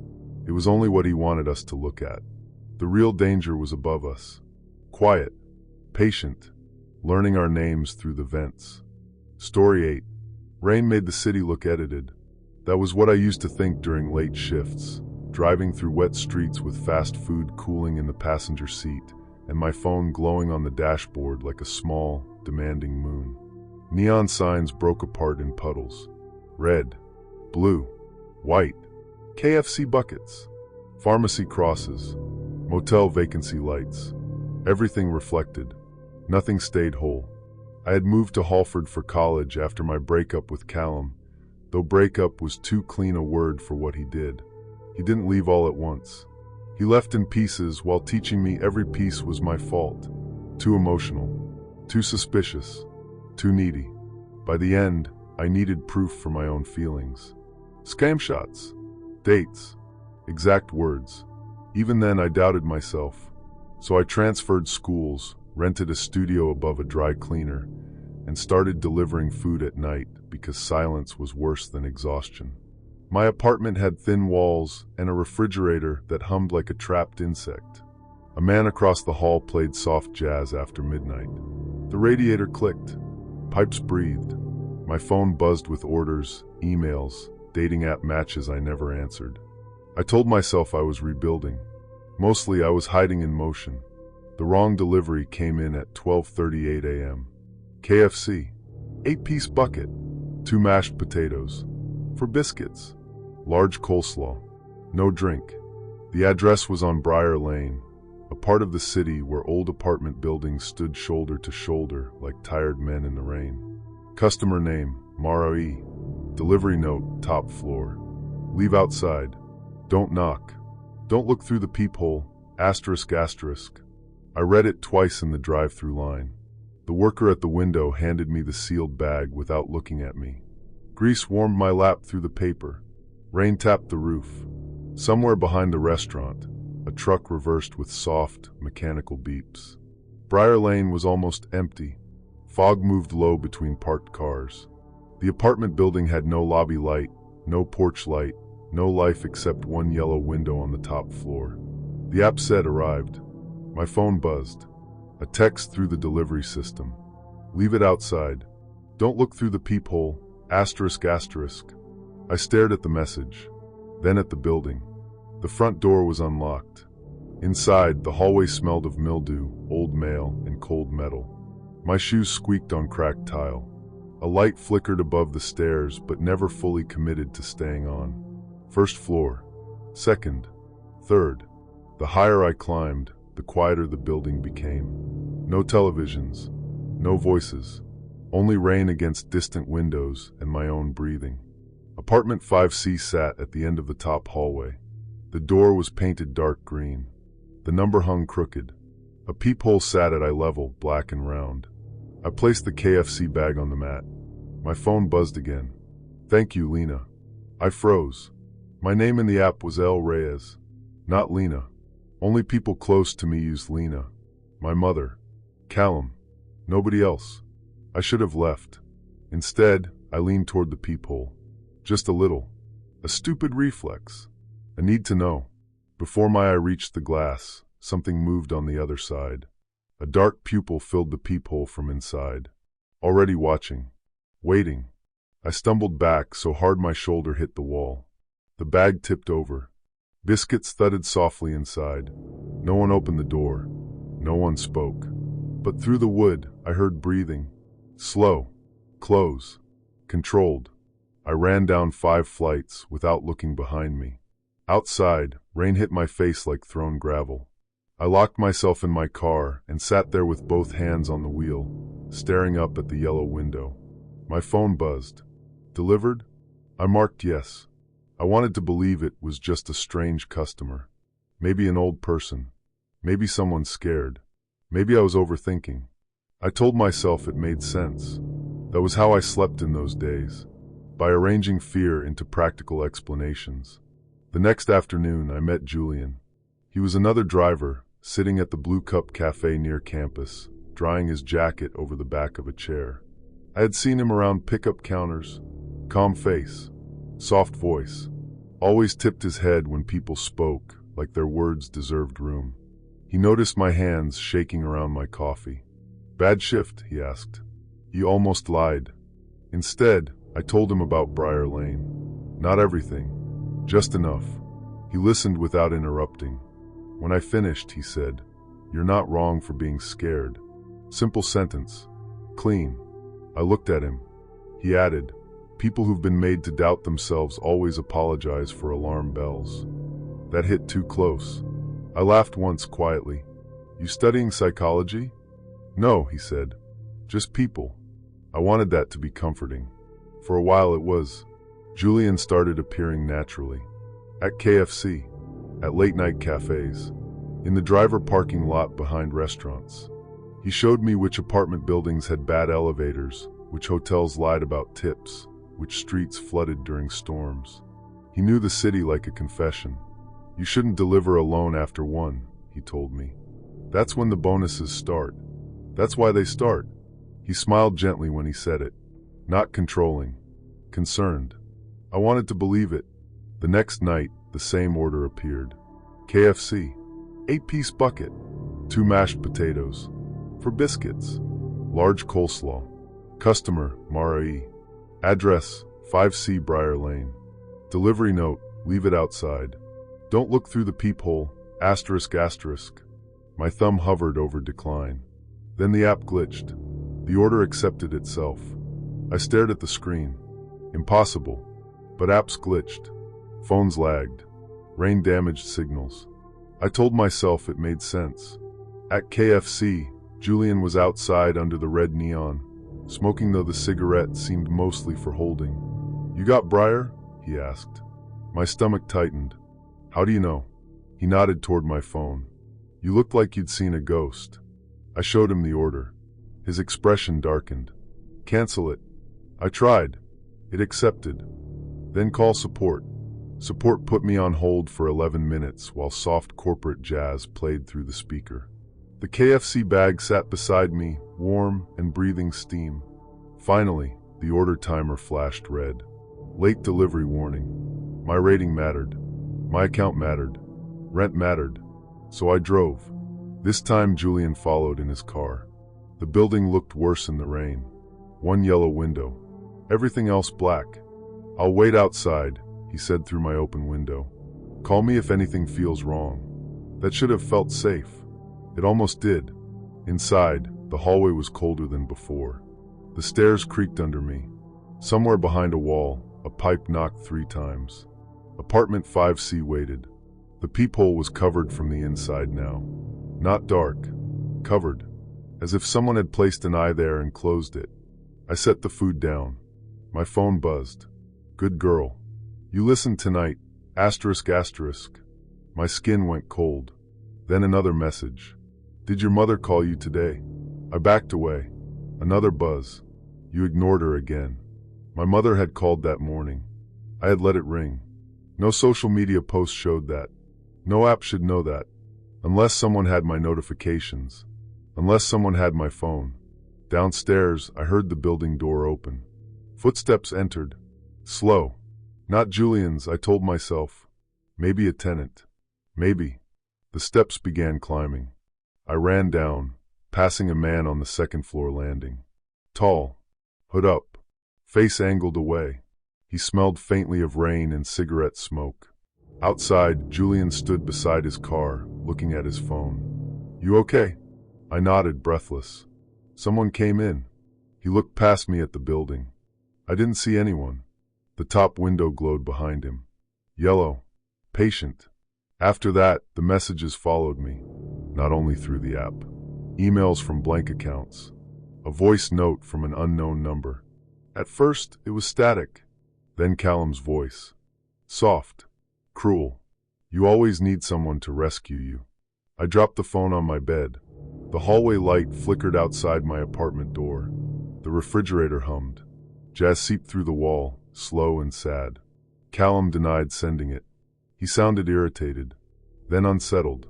It was only what he wanted us to look at. The real danger was above us. Quiet. Patient. Learning our names through the vents. Story 8. Rain made the city look edited. That was what I used to think during late shifts, driving through wet streets with fast food cooling in the passenger seat, and my phone glowing on the dashboard like a small, demanding moon. Neon signs broke apart in puddles. Red, blue, white, KFC buckets, pharmacy crosses, motel vacancy lights. Everything reflected. Nothing stayed whole. I had moved to Halford for college after my breakup with Callum, though breakup was too clean a word for what he did. He didn't leave all at once. He left in pieces while teaching me every piece was my fault. Too emotional, too suspicious, too needy. By the end, I needed proof for my own feelings. Screenshots, dates, exact words. Even then I doubted myself. So I transferred schools, rented a studio above a dry cleaner, and started delivering food at night because silence was worse than exhaustion. My apartment had thin walls and a refrigerator that hummed like a trapped insect. A man across the hall played soft jazz after midnight. The radiator clicked. Pipes breathed. My phone buzzed with orders, emails, dating app matches I never answered. I told myself I was rebuilding. Mostly I was hiding in motion. The wrong delivery came in at 12:38 a.m. KFC. 8-piece bucket. 2 mashed potatoes. For biscuits. Large coleslaw. No drink. The address was on Briar Lane, a part of the city where old apartment buildings stood shoulder to shoulder like tired men in the rain. Customer name, Mara E. Delivery note, top floor. Leave outside. Don't knock. Don't look through the peephole, asterisk asterisk. I read it twice in the drive-thru line. The worker at the window handed me the sealed bag without looking at me. Grease warmed my lap through the paper. Rain tapped the roof. Somewhere behind the restaurant, a truck reversed with soft, mechanical beeps. Briar Lane was almost empty. Fog moved low between parked cars. The apartment building had no lobby light, no porch light, no life except one yellow window on the top floor. The app said arrived. My phone buzzed. A text through the delivery system. Leave it outside. Don't look through the peephole, asterisk asterisk. I stared at the message, then at the building. The front door was unlocked. Inside, the hallway smelled of mildew, old mail, and cold metal. My shoes squeaked on cracked tile. A light flickered above the stairs, but never fully committed to staying on. First floor. Second. Third. The higher I climbed, the quieter the building became. No televisions. No voices. Only rain against distant windows and my own breathing. Apartment 5C sat at the end of the top hallway. The door was painted dark green. The number hung crooked. A peephole sat at eye level, black and round. I placed the KFC bag on the mat. My phone buzzed again. Thank you, Lena. I froze. My name in the app was El Reyes, not Lena. Only people close to me used Lena. My mother. Callum. Nobody else. I should have left. Instead, I leaned toward the peephole. Just a little. A stupid reflex. A need to know. Before my eye reached the glass, something moved on the other side. A dark pupil filled the peephole from inside. Already watching. Waiting. I stumbled back so hard my shoulder hit the wall. The bag tipped over. Biscuits thudded softly inside. No one opened the door. No one spoke. But through the wood, I heard breathing. Slow. Close. Controlled. I ran down 5 flights without looking behind me. Outside, rain hit my face like thrown gravel. I locked myself in my car and sat there with both hands on the wheel, staring up at the yellow window. My phone buzzed. Delivered? I marked yes. I wanted to believe it was just a strange customer. Maybe an old person. Maybe someone scared. Maybe I was overthinking. I told myself it made sense. That was how I slept in those days, by arranging fear into practical explanations. The next afternoon, I met Julian. He was another driver, sitting at the Blue Cup Cafe near campus, drying his jacket over the back of a chair. I had seen him around pickup counters. Calm face, soft voice. Always tipped his head when people spoke, like their words deserved room. He noticed my hands shaking around my coffee. "Bad shift?" he asked. He almost lied. Instead, I told him about Briar Lane. Not everything, just enough. He listened without interrupting. When I finished, he said, "You're not wrong for being scared." Simple sentence. Clean. I looked at him. He added, "People who've been made to doubt themselves always apologize for alarm bells." That hit too close. I laughed once quietly. "You studying psychology?" "No," he said. "Just people." I wanted that to be comforting. For a while it was. Julian started appearing naturally. At KFC, at late-night cafes, in the driver parking lot behind restaurants. He showed me which apartment buildings had bad elevators, which hotels lied about tips, which streets flooded during storms. He knew the city like a confession. "You shouldn't deliver alone after 1, he told me. "That's when the bonuses start. That's why they start." He smiled gently when he said it. Not controlling. Concerned. I wanted to believe it. The next night, the same order appeared. KFC. 8-piece bucket. 2 mashed potatoes. For biscuits. Large coleslaw. Customer, Marai. Address, 5C Briar Lane. Delivery note, leave it outside. Don't look through the peephole, asterisk asterisk. My thumb hovered over decline. Then the app glitched. The order accepted itself. I stared at the screen. Impossible. But apps glitched. Phones lagged. Rain damaged signals. I told myself it made sense. At KFC, Julian was outside under the red neon, smoking though the cigarette seemed mostly for holding. "You got Briar?" he asked. My stomach tightened. "How do you know?" He nodded toward my phone. "You looked like you'd seen a ghost." I showed him the order. His expression darkened. "Cancel it." I tried. It accepted. "Then call support." Support put me on hold for 11 minutes while soft corporate jazz played through the speaker. The KFC bag sat beside me, warm and breathing steam. Finally, the order timer flashed red. Late delivery warning. My rating mattered. My account mattered. Rent mattered. So I drove. This time Julian followed in his car. The building looked worse in the rain. 1 yellow window. Everything else black. "I'll wait outside," he said through my open window. "Call me if anything feels wrong." That should have felt safe. It almost did. Inside, the hallway was colder than before. The stairs creaked under me. Somewhere behind a wall, a pipe knocked 3 times. Apartment 5C waited. The peephole was covered from the inside now. Not dark. Covered. As if someone had placed an eye there and closed it. I set the food down. My phone buzzed. "Good girl. You listen tonight, asterisk asterisk." My skin went cold. Then another message. "Did your mother call you today?" I backed away. Another buzz. "You ignored her again." My mother had called that morning. I had let it ring. No social media post showed that. No app should know that. Unless someone had my notifications. Unless someone had my phone. Downstairs, I heard the building door open. Footsteps entered. Slow. Not Julian's, I told myself. Maybe a tenant. Maybe. The steps began climbing. I ran down, passing a man on the 2nd floor landing. Tall. Hood up. Face angled away. He smelled faintly of rain and cigarette smoke. Outside, Julian stood beside his car, looking at his phone. "You okay?" I nodded, breathless. Someone came in. He looked past me at the building. I didn't see anyone. The top window glowed behind him. Yellow. Patient. After that, the messages followed me, not only through the app. Emails from blank accounts. A voice note from an unknown number. At first, it was static. Then Callum's voice. Soft. Cruel. "You always need someone to rescue you." I dropped the phone on my bed. The hallway light flickered outside my apartment door. The refrigerator hummed. Jazz seeped through the wall, slow and sad. Callum denied sending it. He sounded irritated, then unsettled.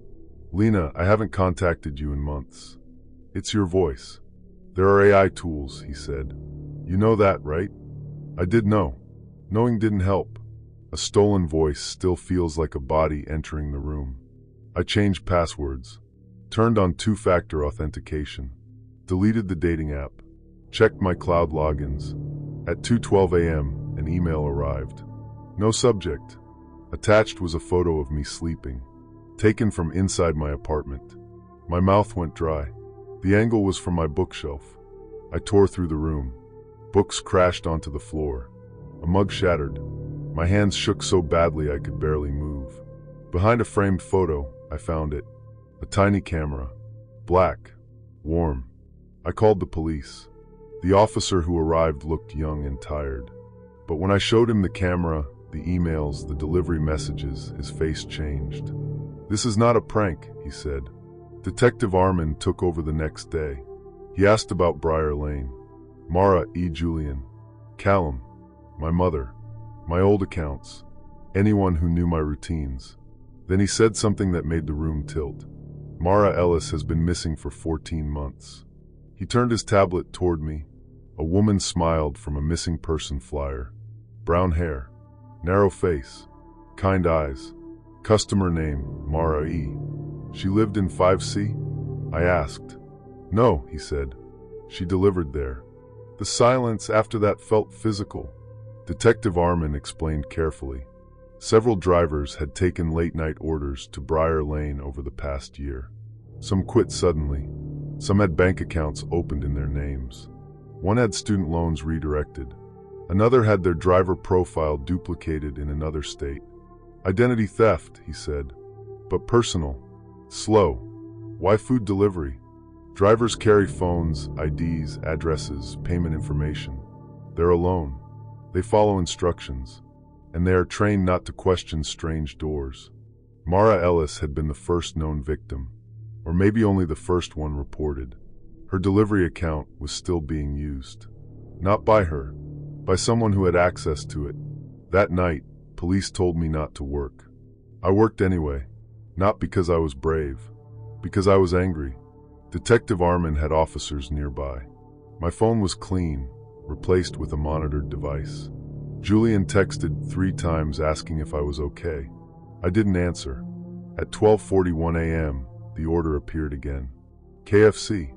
"Lena, I haven't contacted you in months." It's your voice. There are AI tools, he said. You know that, right? I did know. Knowing didn't help. A stolen voice still feels like a body entering the room. I changed passwords, turned on two-factor authentication, deleted the dating app, checked my cloud logins. At 2:12 a.m., an email arrived. No subject. Attached was a photo of me sleeping, taken from inside my apartment. My mouth went dry. The angle was from my bookshelf. I tore through the room. Books crashed onto the floor. A mug shattered. My hands shook so badly I could barely move. Behind a framed photo, I found it. A tiny camera. Black. Warm. I called the police. The officer who arrived looked young and tired. But when I showed him the camera, the emails, the delivery messages, his face changed. This is not a prank, he said. Detective Armin took over the next day. He asked about Briar Lane. Mara E. Julian. Callum. My mother. My old accounts. Anyone who knew my routines. Then he said something that made the room tilt. Mara Ellis has been missing for 14 months. He turned his tablet toward me. A woman smiled from a missing person flyer. Brown hair. Narrow face. Kind eyes. Customer name, Mara E. She lived in 5C? I asked. No, he said. She delivered there. The silence after that felt physical. Detective Armin explained carefully. Several drivers had taken late-night orders to Briar Lane over the past year. Some quit suddenly. Some had bank accounts opened in their names. One had student loans redirected. Another had their driver profile duplicated in another state. Identity theft, he said. But personal. Slow. Why food delivery? Drivers carry phones, IDs, addresses, payment information. They're alone. They follow instructions. And they are trained not to question strange doors. Mara Ellis had been the first known victim. Or maybe only the first one reported. Her delivery account was still being used. Not by her. By someone who had access to it. That night, police told me not to work. I worked anyway. Not because I was brave. Because I was angry. Detective Armin had officers nearby. My phone was clean, replaced with a monitored device. Julian texted 3 times asking if I was okay. I didn't answer. At 12:41 a.m., the order appeared again. KFC.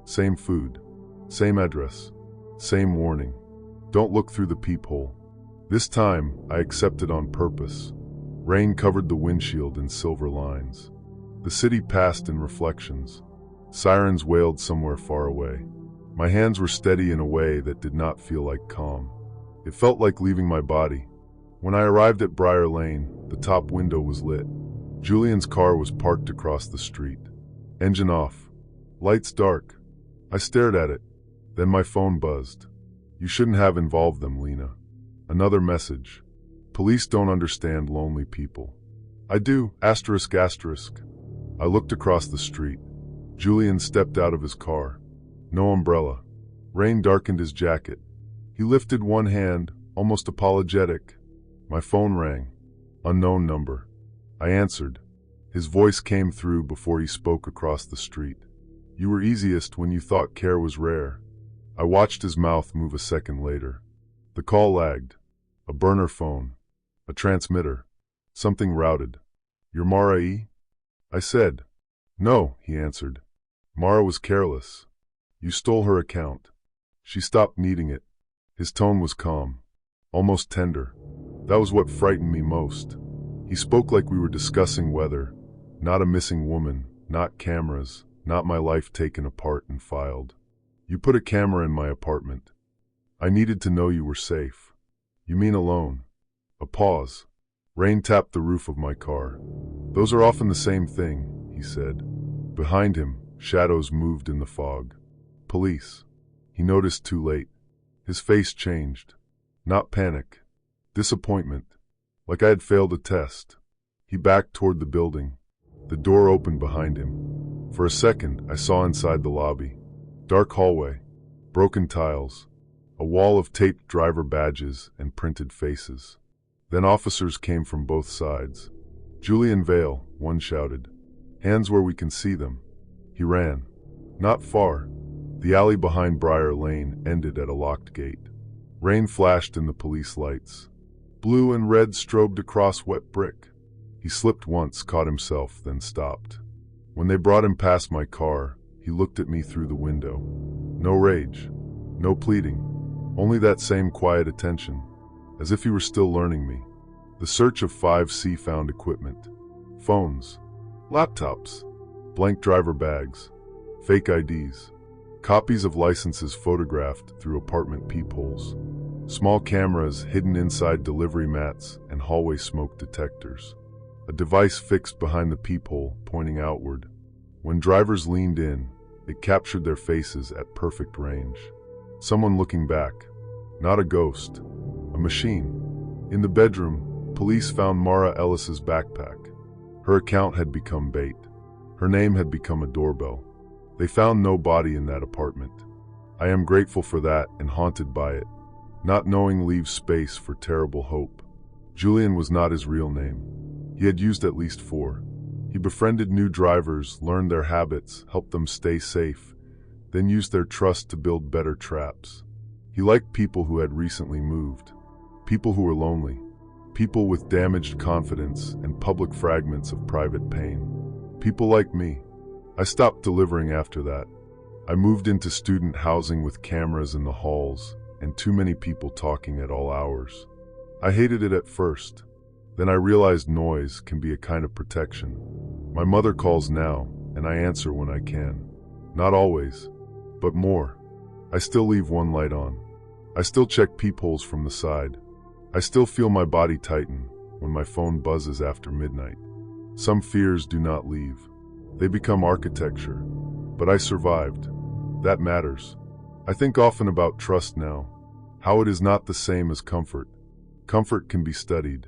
Same food. Same address. Same warning. Don't look through the peephole. This time, I accepted on purpose. Rain covered the windshield in silver lines. The city passed in reflections. Sirens wailed somewhere far away. My hands were steady in a way that did not feel like calm. It felt like leaving my body. When I arrived at Briar Lane, the top window was lit. Julian's car was parked across the street. Engine off. Lights dark. I stared at it. Then my phone buzzed. You shouldn't have involved them, Lena. Another message. Police don't understand lonely people. I do, asterisk asterisk. I looked across the street. Julian stepped out of his car. No umbrella. Rain darkened his jacket. He lifted one hand, almost apologetic. My phone rang. Unknown number. I answered. His voice came through before he spoke across the street. You were easiest when you thought care was rare. I watched his mouth move a second later. The call lagged. A burner phone. A transmitter. Something routed. You're Mara E? I said. No, he answered. Mara was careless. You stole her account. She stopped needing it. His tone was calm. Almost tender. That was what frightened me most. He spoke like we were discussing weather. Not a missing woman. Not cameras. Not my life taken apart and filed. You put a camera in my apartment. I needed to know you were safe. You mean alone? A pause. Rain tapped the roof of my car. Those are often the same thing, he said. Behind him, shadows moved in the fog. Police. He noticed too late. His face changed. Not panic. Disappointment. Like I had failed a test. He backed toward the building. The door opened behind him. For a second, I saw inside the lobby. Dark hallway. Broken tiles. A wall of taped driver badges and printed faces. Then officers came from both sides. Julian Vale, one shouted. Hands where we can see them. He ran. Not far. The alley behind Briar Lane ended at a locked gate. Rain flashed in the police lights. Blue and red strobed across wet brick. He slipped once, caught himself, then stopped. When they brought him past my car, he looked at me through the window. No rage, no pleading, only that same quiet attention, as if he were still learning me. The search of 5C found equipment. Phones, laptops, blank driver bags, fake IDs, copies of licenses photographed through apartment peepholes, small cameras hidden inside delivery mats and hallway smoke detectors. A device fixed behind the peephole pointing outward. When drivers leaned in, it captured their faces at perfect range. Someone looking back, not a ghost, a machine. In the bedroom, police found Mara Ellis's backpack. Her account had become bait. Her name had become a doorbell. They found no body in that apartment. I am grateful for that and haunted by it. Not knowing leaves space for terrible hope. Julian was not his real name. He had used at least 4. He befriended new drivers, learned their habits, helped them stay safe, then used their trust to build better traps. He liked people who had recently moved, people who were lonely, people with damaged confidence and public fragments of private pain. People like me. I stopped delivering after that. I moved into student housing with cameras in the halls and too many people talking at all hours. I hated it at first. Then I realized noise can be a kind of protection. My mother calls now, and I answer when I can. Not always, but more. I still leave one light on. I still check peepholes from the side. I still feel my body tighten when my phone buzzes after midnight. Some fears do not leave. They become architecture. But I survived. That matters. I think often about trust now, how it is not the same as comfort. Comfort can be studied.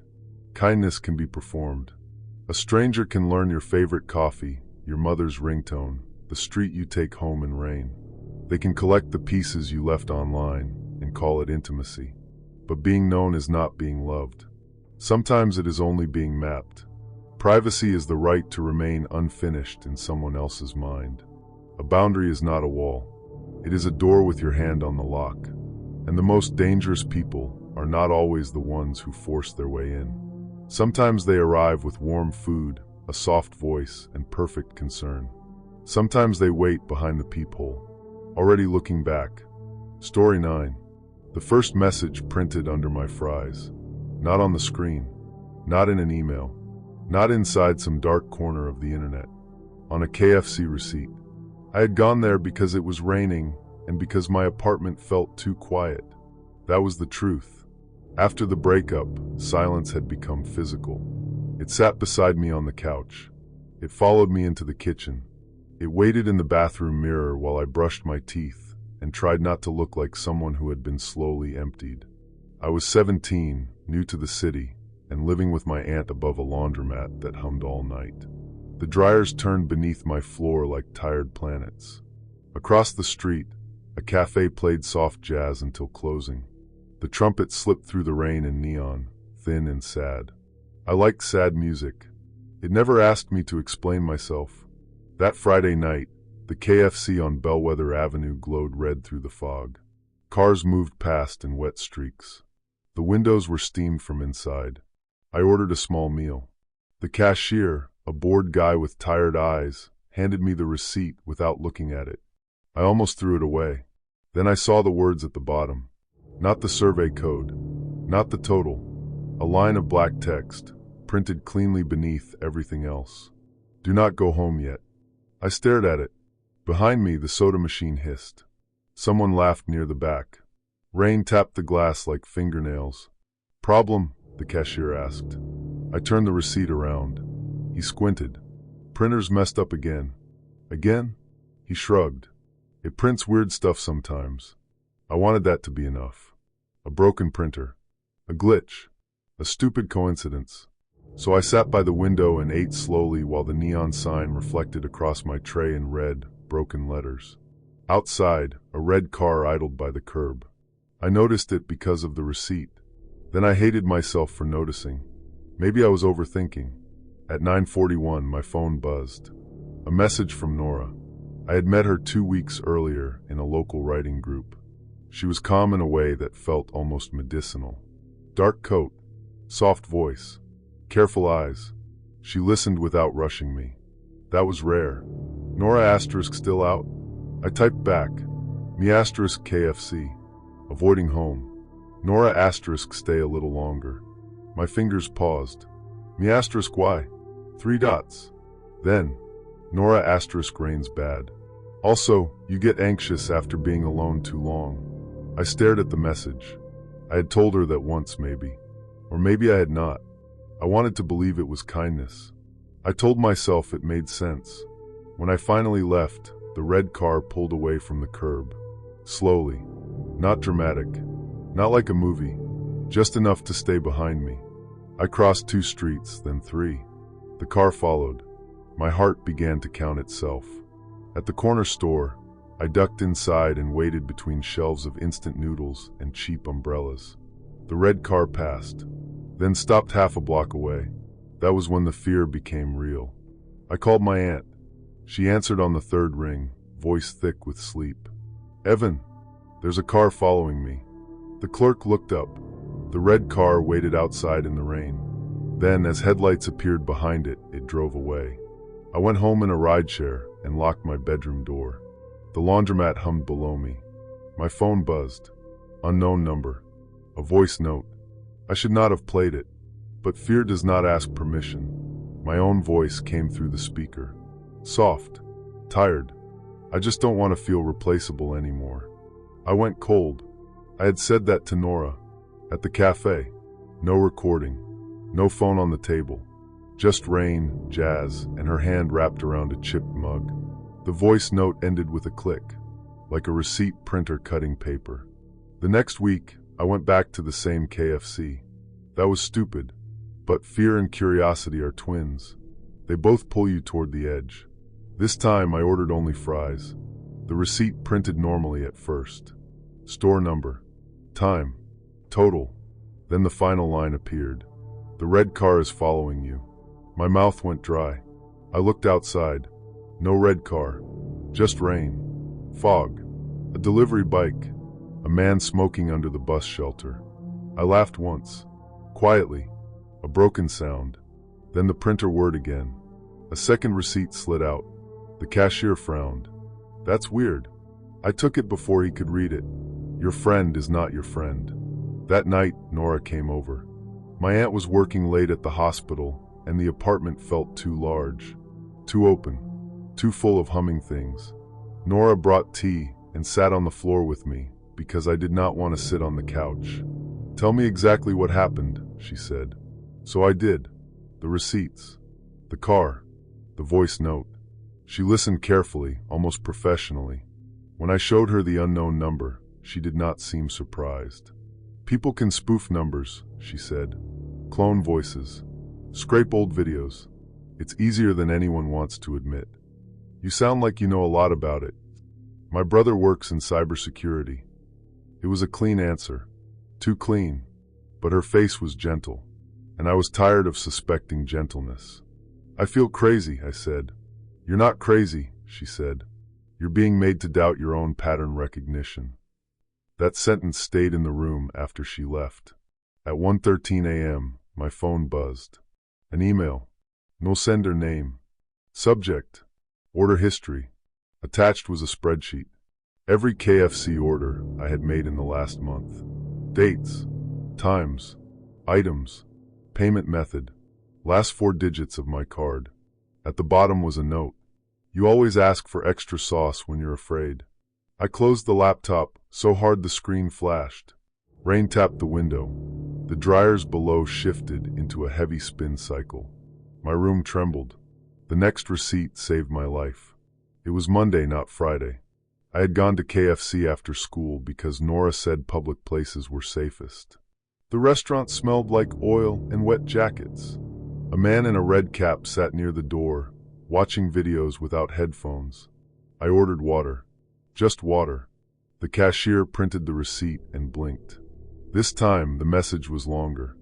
Kindness can be performed. A stranger can learn your favorite coffee, your mother's ringtone, the street you take home in rain. They can collect the pieces you left online and call it intimacy. But being known is not being loved. Sometimes it is only being mapped. Privacy is the right to remain unfinished in someone else's mind. A boundary is not a wall. It is a door with your hand on the lock. And the most dangerous people are not always the ones who force their way in. Sometimes they arrive with warm food, a soft voice, and perfect concern. Sometimes they wait behind the peephole, already looking back. Story 9. The first message printed under my fries. Not on the screen. Not in an email. Not inside some dark corner of the internet. On a KFC receipt. I had gone there because it was raining and because my apartment felt too quiet. That was the truth. After the breakup, silence had become physical. It sat beside me on the couch. It followed me into the kitchen. It waited in the bathroom mirror while I brushed my teeth and tried not to look like someone who had been slowly emptied. I was 17, new to the city, and living with my aunt above a laundromat that hummed all night. The dryers turned beneath my floor like tired planets. Across the street, a cafe played soft jazz until closing. The trumpet slipped through the rain in neon, thin and sad. I liked sad music. It never asked me to explain myself. That Friday night, the KFC on Bellwether Avenue glowed red through the fog. Cars moved past in wet streaks. The windows were steamed from inside. I ordered a small meal. The cashier, a bored guy with tired eyes, handed me the receipt without looking at it. I almost threw it away. Then I saw the words at the bottom. Not the survey code, not the total. A line of black text, printed cleanly beneath everything else. Do not go home yet. I stared at it. Behind me, the soda machine hissed. Someone laughed near the back. Rain tapped the glass like fingernails. Problem? The cashier asked. I turned the receipt around. He squinted. Printer's messed up again. Again? He shrugged. It prints weird stuff sometimes. I wanted that to be enough. A broken printer. A glitch. A stupid coincidence. So I sat by the window and ate slowly while the neon sign reflected across my tray in red, broken letters. Outside, a red car idled by the curb. I noticed it because of the receipt. Then I hated myself for noticing. Maybe I was overthinking. At 9:41, my phone buzzed. A message from Nora. I had met her 2 weeks earlier in a local writing group. She was calm in a way that felt almost medicinal. Dark coat, soft voice, careful eyes. She listened without rushing me. That was rare. Nora asterisk still out? I typed back. Me asterisk KFC. Avoiding home. Nora asterisk stay a little longer. My fingers paused. Me asterisk why? 3 dots. Then, Nora asterisk rain's bad. Also, you get anxious after being alone too long. I stared at the message. I had told her that once maybe. Or maybe I had not. I wanted to believe it was kindness. I told myself it made sense. When I finally left, the red car pulled away from the curb. Slowly. Not dramatic. Not like a movie. Just enough to stay behind me. I crossed 2 streets, then 3. The car followed. My heart began to count itself. At the corner store, I ducked inside and waited between shelves of instant noodles and cheap umbrellas. The red car passed, then stopped half a block away. That was when the fear became real. I called my aunt. She answered on the 3rd ring, voice thick with sleep. Evan, there's a car following me. The clerk looked up. The red car waited outside in the rain. Then, as headlights appeared behind it, it drove away. I went home in a rideshare and locked my bedroom door. The laundromat hummed below me. My phone buzzed. Unknown number. A voice note. I should not have played it. But fear does not ask permission. My own voice came through the speaker. Soft. Tired. I just don't want to feel replaceable anymore. I went cold. I had said that to Nora. At the cafe. No recording. No phone on the table. Just rain, jazz, and her hand wrapped around a chipped mug. The voice note ended with a click, like a receipt printer cutting paper. The next week, I went back to the same KFC. That was stupid, but fear and curiosity are twins. They both pull you toward the edge. This time, I ordered only fries. The receipt printed normally at first. Store number, time, total. Then the final line appeared. The red car is following you. My mouth went dry. I looked outside. No red car. Just rain. Fog. A delivery bike. A man smoking under the bus shelter. I laughed once. Quietly. A broken sound. Then the printer whirred again. A second receipt slid out. The cashier frowned. That's weird. I took it before he could read it. Your friend is not your friend. That night, Nora came over. My aunt was working late at the hospital, and the apartment felt too large. Too open. Too full of humming things. Nora brought tea and sat on the floor with me because I did not want to sit on the couch. Tell me exactly what happened, she said. So I did. The receipts. The car. The voice note. She listened carefully, almost professionally. When I showed her the unknown number, she did not seem surprised. People can spoof numbers, she said. Clone voices. Scrape old videos. It's easier than anyone wants to admit. You sound like you know a lot about it. My brother works in cybersecurity. It was a clean answer. Too clean. But her face was gentle, and I was tired of suspecting gentleness. I feel crazy, I said. You're not crazy, she said. You're being made to doubt your own pattern recognition. That sentence stayed in the room after she left. At 1:13 a.m., my phone buzzed. An email. No sender name. Subject. Order history. Attached was a spreadsheet. Every KFC order I had made in the last month. Dates. Times. Items. Payment method. Last 4 digits of my card. At the bottom was a note. You always ask for extra sauce when you're afraid. I closed the laptop so hard the screen flashed. Rain tapped the window. The dryers below shifted into a heavy spin cycle. My room trembled. The next receipt saved my life. It was Monday, not Friday. I had gone to KFC after school because Nora said public places were safest. The restaurant smelled like oil and wet jackets. A man in a red cap sat near the door, watching videos without headphones. I ordered water. Just water. The cashier printed the receipt and blinked. This time, the message was longer.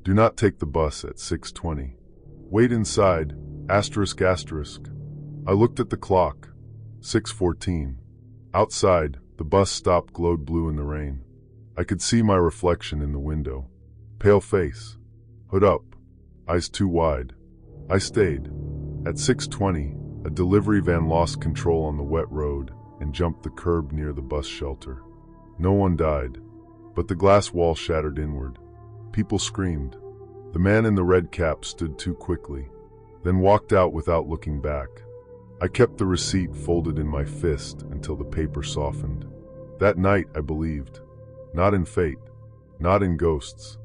Do not take the bus at 6:20. Wait inside, ***. I looked at the clock. 6:14. Outside, the bus stop glowed blue in the rain. I could see my reflection in the window. Pale face. Hood up. Eyes too wide. I stayed. At 6:20, a delivery van lost control on the wet road and jumped the curb near the bus shelter. No one died, but the glass wall shattered inward. People screamed. The man in the red cap stood too quickly, then walked out without looking back. I kept the receipt folded in my fist until the paper softened. That night I believed. Not in fate, not in ghosts,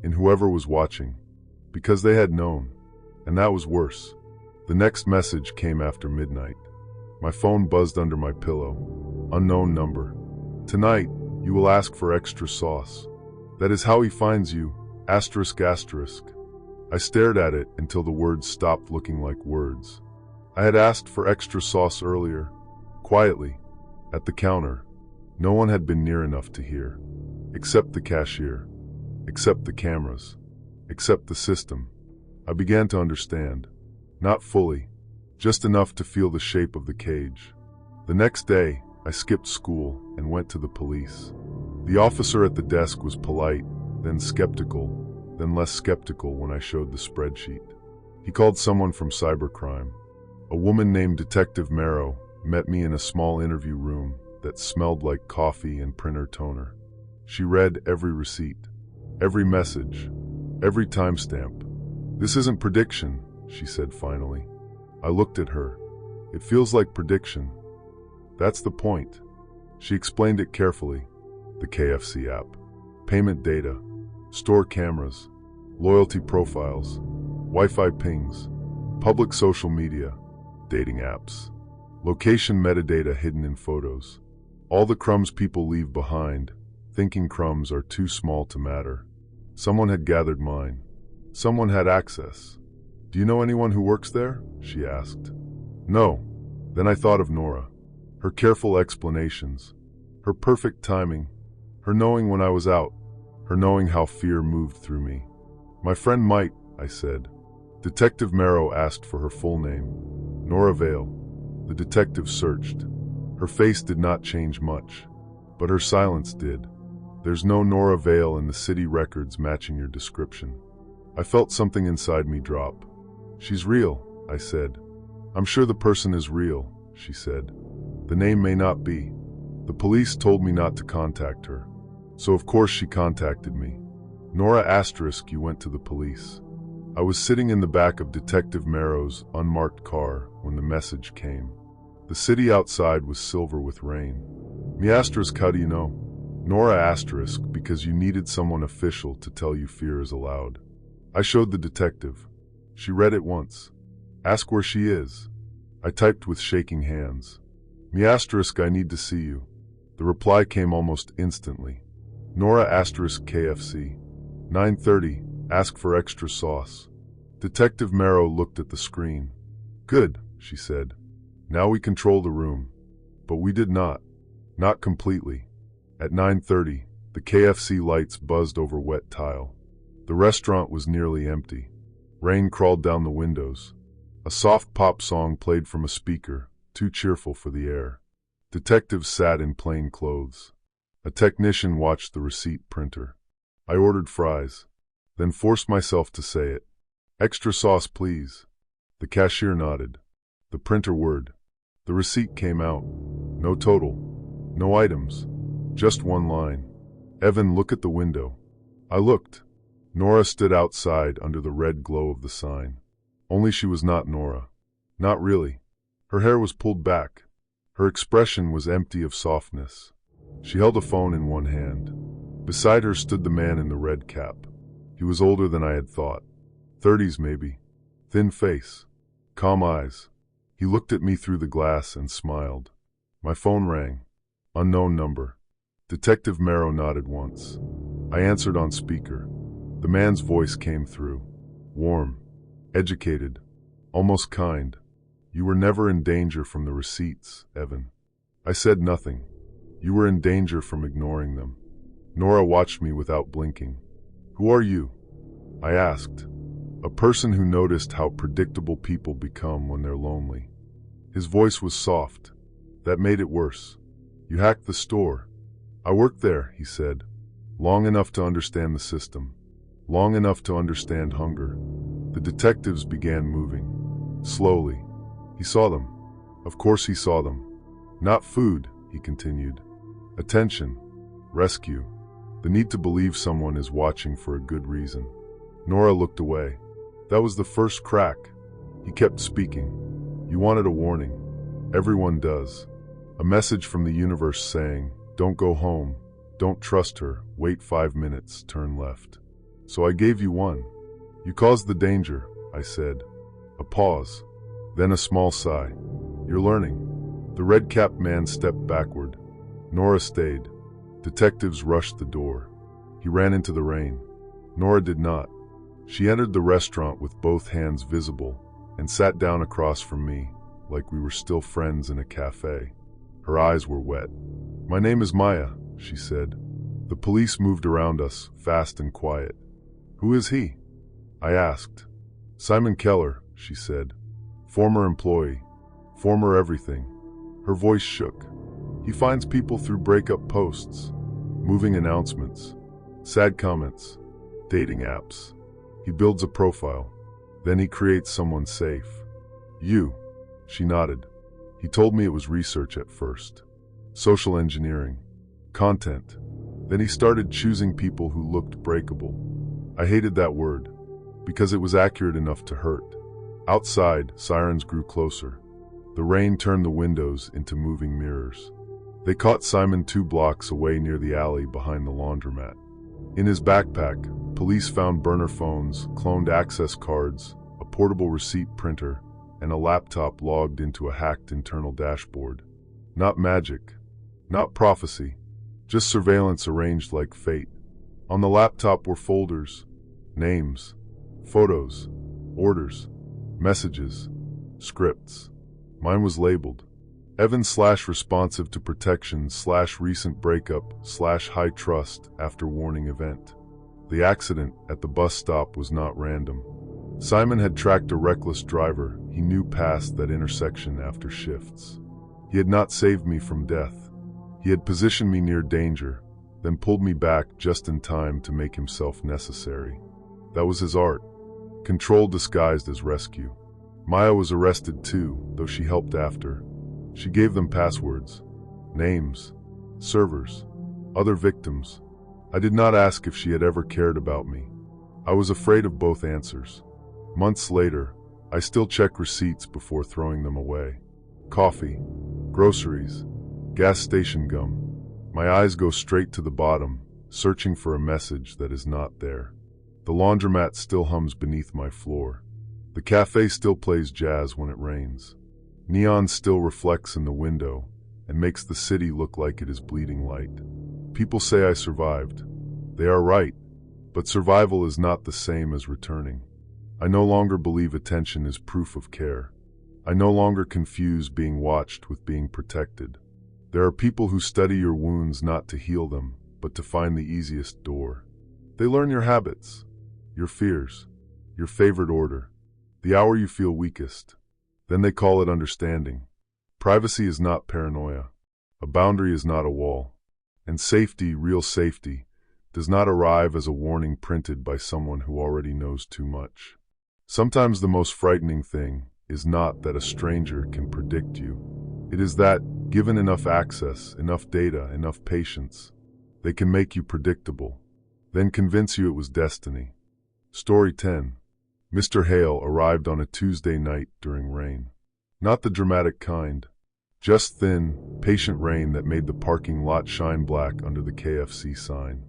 in whoever was watching, because they had known, and that was worse. The next message came after midnight. My phone buzzed under my pillow. Unknown number. Tonight, you will ask for extra sauce. That is how he finds you, asterisk asterisk. I stared at it until the words stopped looking like words. I had asked for extra sauce earlier, quietly, at the counter. No one had been near enough to hear. Except the cashier. Except the cameras. Except the system. I began to understand. Not fully, just enough to feel the shape of the cage. The next day, I skipped school and went to the police. The officer at the desk was polite, then skeptical, then less skeptical when I showed the spreadsheet. He called someone from cybercrime. A woman named Detective Marrow met me in a small interview room that smelled like coffee and printer toner. She read every receipt, every message, every timestamp. "This isn't prediction," she said finally. I looked at her. "It feels like prediction." "That's the point." She explained it carefully. The KFC app, payment data, store cameras, loyalty profiles, Wi-Fi pings, public social media, dating apps, location metadata hidden in photos. All the crumbs people leave behind, thinking crumbs are too small to matter. Someone had gathered mine. Someone had access. "Do you know anyone who works there?" she asked. "No." Then I thought of Nora. Her careful explanations. Her perfect timing. Her knowing when I was out. Her knowing how fear moved through me. "My friend might," I said. Detective Marrow asked for her full name. Nora Vale. The detective searched. Her face did not change much, but her silence did. "There's no Nora Vale in the city records matching your description." I felt something inside me drop. "She's real," I said. "I'm sure the person is real," she said. "The name may not be. The police told me not to contact her. So of course she contacted me." Nora asterisk, you went to the police. I was sitting in the back of Detective Marrow's unmarked car when the message came. The city outside was silver with rain. Me asterisk, how do you know? Nora asterisk, because you needed someone official to tell you fear is allowed. I showed the detective. She read it once. "Ask where she is." I typed with shaking hands. "Me asterisk, I need to see you." The reply came almost instantly. Nora asterisk KFC. 9:30, ask for extra sauce. Detective Marrow looked at the screen. "Good," she said. "Now we control the room." But we did not. Not completely. At 9:30, the KFC lights buzzed over wet tile. The restaurant was nearly empty. Rain crawled down the windows. A soft pop song played from a speaker, too cheerful for the air. Detectives sat in plain clothes. A technician watched the receipt printer. I ordered fries, then forced myself to say it. "Extra sauce, please." The cashier nodded. The printer whirred. The receipt came out. No total. No items. Just one line. "Evan, look at the window." I looked. Nora stood outside under the red glow of the sign. Only she was not Nora. Not really. Her hair was pulled back. Her expression was empty of softness. She held a phone in one hand. Beside her stood the man in the red cap. He was older than I had thought. 30s maybe. Thin face. Calm eyes. He looked at me through the glass and smiled. My phone rang. Unknown number. Detective Marrow nodded once. I answered on speaker. The man's voice came through. Warm. Educated. Almost kind. "You were never in danger from the receipts, Evan." I said nothing. "You were in danger from ignoring them." Nora watched me without blinking. "Who are you?" I asked. "A person who noticed how predictable people become when they're lonely." His voice was soft. That made it worse. You hacked the store. I worked there, he said. Long enough to understand the system. Long enough to understand hunger. The detectives began moving. Slowly. He saw them. Of course he saw them. Not food, he continued. Attention. Rescue. The need to believe someone is watching for a good reason. Nora looked away. That was the first crack. He kept speaking. You wanted a warning. Everyone does. A message from the universe saying, don't go home, don't trust her, wait 5 minutes, turn left. So I gave you one. You caused the danger, I said. A pause. Then a small sigh. You're learning. The red-capped man stepped backward. Nora stayed. Detectives rushed the door. He ran into the rain. Nora did not. She entered the restaurant with both hands visible and sat down across from me, like we were still friends in a cafe. Her eyes were wet. My name is Maya, she said. The police moved around us, fast and quiet. Who is he? I asked. Simon Keller, she said. Former employee. Former everything. Her voice shook. He finds people through breakup posts, moving announcements, sad comments, dating apps. He builds a profile. Then he creates someone safe. You. She nodded. He told me it was research at first. Social engineering. Content. Then he started choosing people who looked breakable. I hated that word, because it was accurate enough to hurt. Outside, sirens grew closer. The rain turned the windows into moving mirrors. They caught Simon 2 blocks away near the alley behind the laundromat. In his backpack, police found burner phones, cloned access cards, a portable receipt printer, and a laptop logged into a hacked internal dashboard. Not magic, not prophecy, just surveillance arranged like fate. On the laptop were folders, names, photos, orders, messages, scripts. Mine was labeled Evan/responsive to protection/recent breakup/high trust after warning event. The accident at the bus stop was not random. Simon had tracked a reckless driver he knew past that intersection after shifts. He had not saved me from death. He had positioned me near danger, then pulled me back just in time to make himself necessary. That was his art. Control disguised as rescue. Maya was arrested too, though she helped after. She gave them passwords, names, servers, other victims. I did not ask if she had ever cared about me. I was afraid of both answers. Months later, I still check receipts before throwing them away. Coffee, groceries, gas station gum. My eyes go straight to the bottom, searching for a message that is not there. The laundromat still hums beneath my floor. The cafe still plays jazz when it rains. Neon still reflects in the window and makes the city look like it is bleeding light. People say I survived. They are right, but survival is not the same as returning. I no longer believe attention is proof of care. I no longer confuse being watched with being protected. There are people who study your wounds not to heal them, but to find the easiest door. They learn your habits, your fears, your favorite order, the hour you feel weakest. Then they call it understanding. Privacy is not paranoia. A boundary is not a wall. And safety, real safety, does not arrive as a warning printed by someone who already knows too much. Sometimes the most frightening thing is not that a stranger can predict you. It is that, given enough access, enough data, enough patience, they can make you predictable, then convince you it was destiny. Story 10. Mr. Hale arrived on a Tuesday night during rain. Not the dramatic kind, just thin, patient rain that made the parking lot shine black under the KFC sign.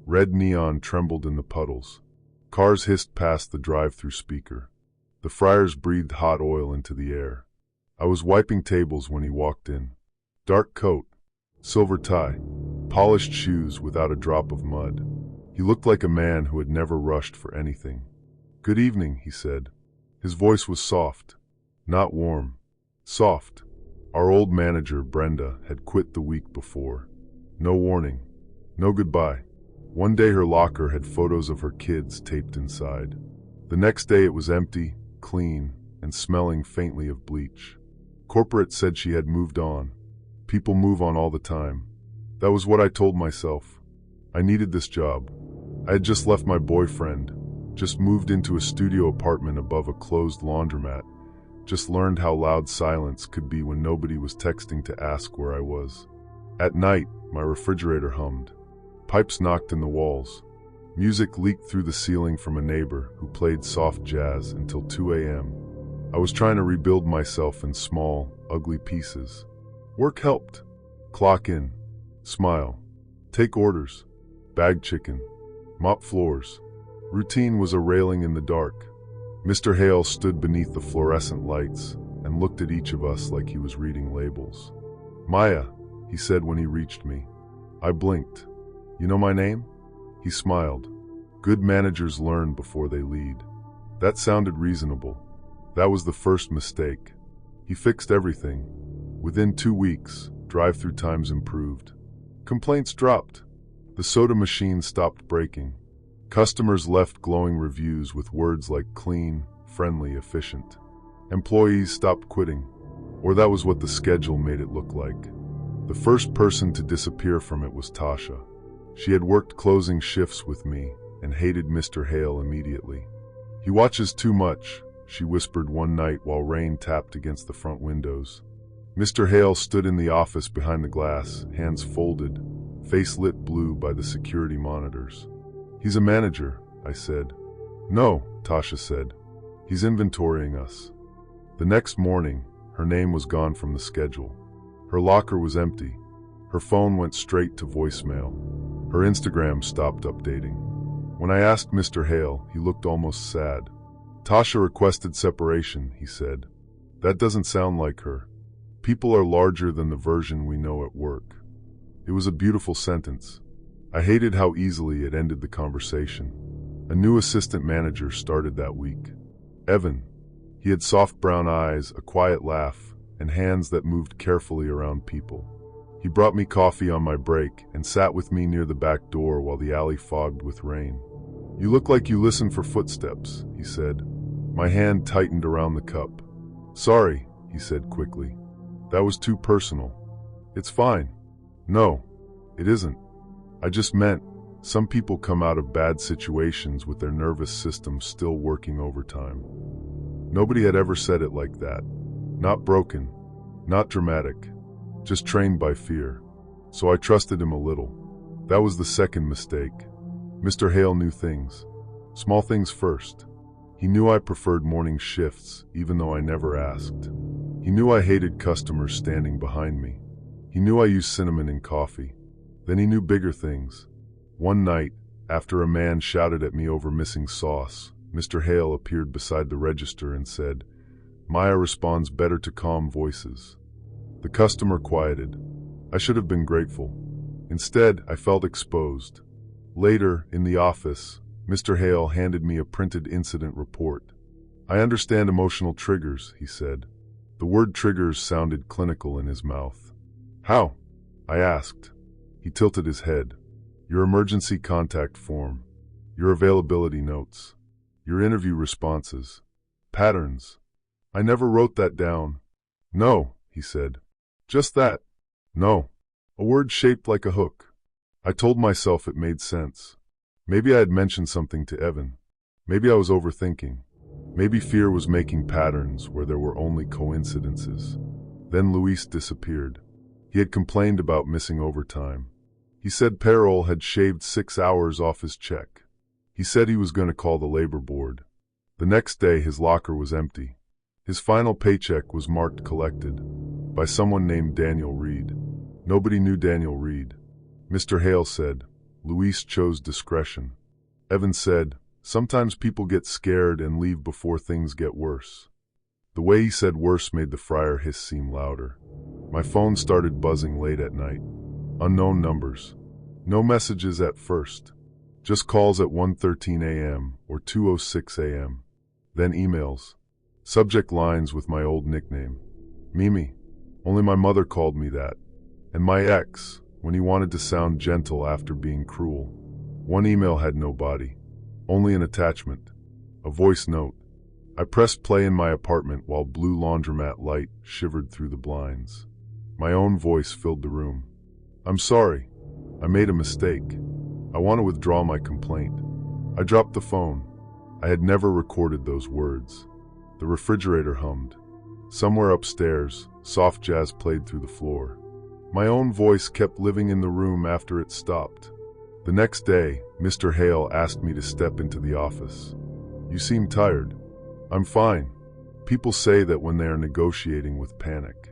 Red neon trembled in the puddles. Cars hissed past the drive-thru speaker. The fryers breathed hot oil into the air. I was wiping tables when he walked in. Dark coat, silver tie, polished shoes without a drop of mud. He looked like a man who had never rushed for anything. "Good evening," he said. His voice was soft, not warm, soft. Our old manager, Brenda, had quit the week before. No warning, no goodbye. One day her locker had photos of her kids taped inside. The next day it was empty, clean, and smelling faintly of bleach. Corporate said she had moved on. People move on all the time. That was what I told myself. I needed this job. I had just left my boyfriend, just moved into a studio apartment above a closed laundromat, just learned how loud silence could be when nobody was texting to ask where I was. At night, my refrigerator hummed. Pipes knocked in the walls. Music leaked through the ceiling from a neighbor who played soft jazz until 2 a.m. I was trying to rebuild myself in small, ugly pieces. Work helped. Clock in. Smile. Take orders. Bag chicken. Mop floors. Routine was a railing in the dark. Mr. Hale stood beneath the fluorescent lights and looked at each of us like he was reading labels. "Maya," he said when he reached me. I blinked. "You know my name?" He smiled. Good managers learn before they lead. That sounded reasonable. That was the first mistake. He fixed everything. Within 2 weeks, drive-thru times improved. Complaints dropped. The soda machine stopped breaking. Customers left glowing reviews with words like clean, friendly, efficient. Employees stopped quitting, or that was what the schedule made it look like. The first person to disappear from it was Tasha. She had worked closing shifts with me and hated Mr. Hale immediately. "He watches too much," she whispered one night while rain tapped against the front windows. Mr. Hale stood in the office behind the glass, hands folded, face lit blue by the security monitors. "He's a manager," I said. "No," Tasha said. "He's inventorying us." The next morning, her name was gone from the schedule. Her locker was empty. Her phone went straight to voicemail. Her Instagram stopped updating. When I asked Mr. Hale, he looked almost sad. "Tasha requested separation," he said. "That doesn't sound like her. People are larger than the version we know at work." It was a beautiful sentence. I hated how easily it ended the conversation. A new assistant manager started that week. Evan. He had soft brown eyes, a quiet laugh, and hands that moved carefully around people. He brought me coffee on my break and sat with me near the back door while the alley fogged with rain. "You look like you listen for footsteps," he said. My hand tightened around the cup. "Sorry," he said quickly. "That was too personal." "It's fine." "No, it isn't. I just meant, some people come out of bad situations with their nervous system still working overtime." Nobody had ever said it like that. Not broken, not dramatic, just trained by fear. So I trusted him a little. That was the second mistake. Mr. Hale knew things. Small things first. He knew I preferred morning shifts, even though I never asked. He knew I hated customers standing behind me. He knew I used cinnamon in coffee. Then he knew bigger things. One night, after a man shouted at me over missing sauce, Mr. Hale appeared beside the register and said, "Maya responds better to calm voices." The customer quieted. I should have been grateful. Instead, I felt exposed. Later, in the office, Mr. Hale handed me a printed incident report. "I understand emotional triggers," he said. The word triggers sounded clinical in his mouth. "How?" I asked. He tilted his head. "Your emergency contact form, your availability notes, your interview responses, patterns. I never wrote that down." "No," he said. "Just that." "No." A word shaped like a hook. I told myself it made sense. Maybe I had mentioned something to Evan. Maybe I was overthinking. Maybe fear was making patterns where there were only coincidences. Then Luis disappeared. He had complained about missing overtime. He said payroll had shaved 6 hours off his check. He said he was going to call the labor board. The next day his locker was empty. His final paycheck was marked collected by someone named Daniel Reed. Nobody knew Daniel Reed. Mr. Hale said, "Luis chose discretion." Evan said, "Sometimes people get scared and leave before things get worse." The way he said worse made the fryer hiss seem louder. My phone started buzzing late at night. Unknown numbers. No messages at first. Just calls at 1:13 a.m. or 2:06 a.m. Then emails. Subject lines with my old nickname. Mimi. Only my mother called me that. And my ex, when he wanted to sound gentle after being cruel. One email had no body. Only an attachment. A voice note. I pressed play in my apartment while blue laundromat light shivered through the blinds. My own voice filled the room. I'm sorry. I made a mistake. I want to withdraw my complaint. I dropped the phone. I had never recorded those words. The refrigerator hummed. Somewhere upstairs, soft jazz played through the floor. My own voice kept living in the room after it stopped. The next day, Mr. Hale asked me to step into the office. You seem tired. I'm fine. People say that when they are negotiating with panic.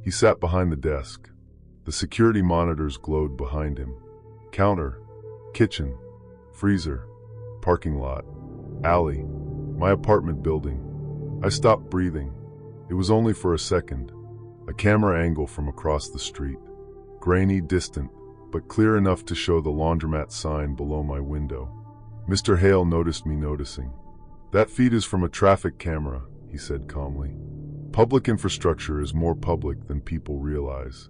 He sat behind the desk. The security monitors glowed behind him. Counter, kitchen, freezer, parking lot, alley, my apartment building. I stopped breathing. It was only for a second. A camera angle from across the street. Grainy, distant, but clear enough to show the laundromat sign below my window. Mr. Hale noticed me noticing. That feed is from a traffic camera, he said calmly. Public infrastructure is more public than people realize.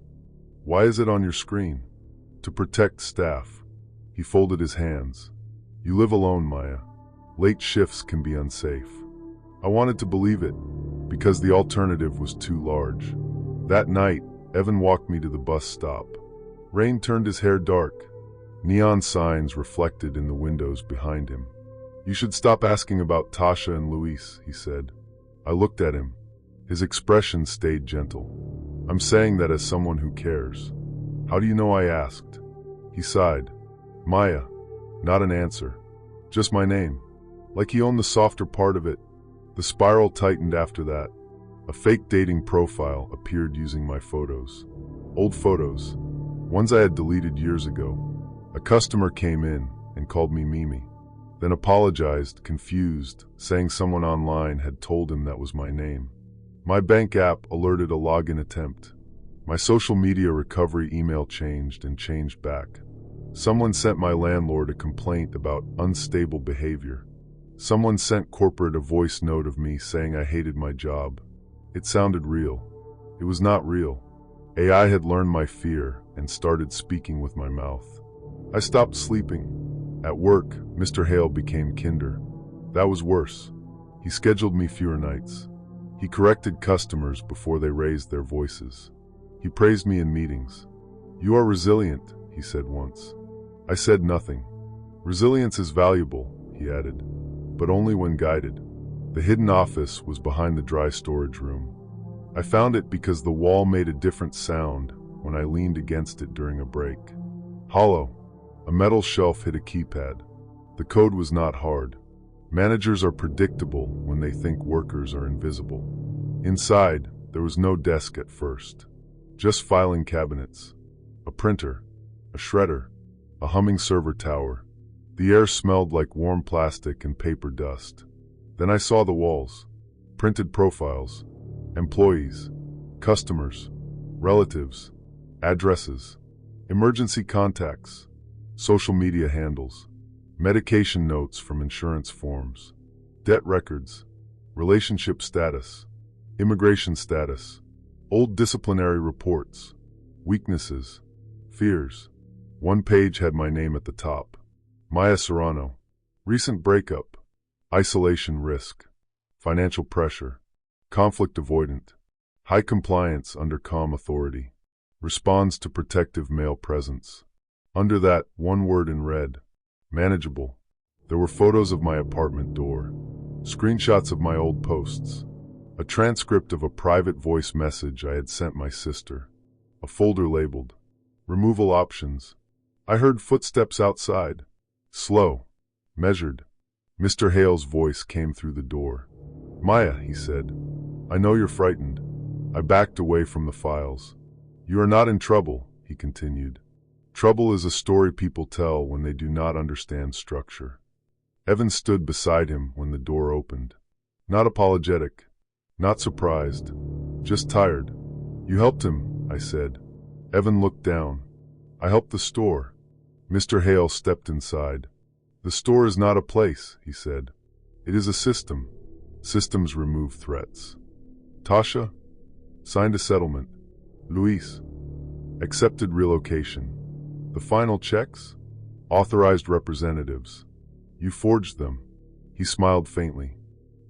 Why is it on your screen? To protect staff. He folded his hands. You live alone, Maya. Late shifts can be unsafe. I wanted to believe it, because the alternative was too large. That night, Evan walked me to the bus stop. Rain turned his hair dark. Neon signs reflected in the windows behind him. You should stop asking about Tasha and Luis, he said. I looked at him. His expression stayed gentle. I'm saying that as someone who cares. How do you know I asked? He sighed. Maya. Not an answer. Just my name. Like he owned the softer part of it. The spiral tightened after that. A fake dating profile appeared using my photos. Old photos. Ones I had deleted years ago. A customer came in and called me Mimi. Then apologized, confused, saying someone online had told him that was my name. My bank app alerted a login attempt. My social media recovery email changed and changed back. Someone sent my landlord a complaint about unstable behavior. Someone sent corporate a voice note of me saying I hated my job. It sounded real. It was not real. AI had learned my fear and started speaking with my mouth. I stopped sleeping. At work, Mr. Hale became kinder. That was worse. He scheduled me fewer nights. He corrected customers before they raised their voices. He praised me in meetings. You are resilient, he said once. I said nothing. Resilience is valuable, he added, but only when guided. The hidden office was behind the dry storage room. I found it because the wall made a different sound when I leaned against it during a break. Hollow. A metal shelf hid a keypad. The code was not hard. Managers are predictable when they think workers are invisible. Inside, there was no desk at first. Just filing cabinets. A printer. A shredder. A humming server tower. The air smelled like warm plastic and paper dust. Then I saw the walls. Printed profiles. Employees. Customers. Relatives. Addresses. Emergency contacts. Social media handles. Medication notes from insurance forms. Debt records. Relationship status. Immigration status. Old disciplinary reports. Weaknesses. Fears. One page had my name at the top. Maya Serrano. Recent breakup. Isolation risk. Financial pressure. Conflict avoidant. High compliance under calm authority. Responds to protective male presence. Under that, one word in red. Manageable. There were photos of my apartment door. Screenshots of my old posts. A transcript of a private voice message I had sent my sister. A folder labeled. Removal options. I heard footsteps outside. Slow. Measured. Mr. Hale's voice came through the door. Maya, he said. I know you're frightened. I backed away from the files. You are not in trouble, he continued. Trouble is a story people tell when they do not understand structure. Evan stood beside him when the door opened. Not apologetic. Not surprised. Just tired. You helped him, I said. Evan looked down. I helped the store. Mr. Hale stepped inside. The store is not a place, he said. It is a system. Systems remove threats. Tasha? Signed a settlement. Luis? Accepted relocation. The final checks? Authorized representatives. You forged them. He smiled faintly.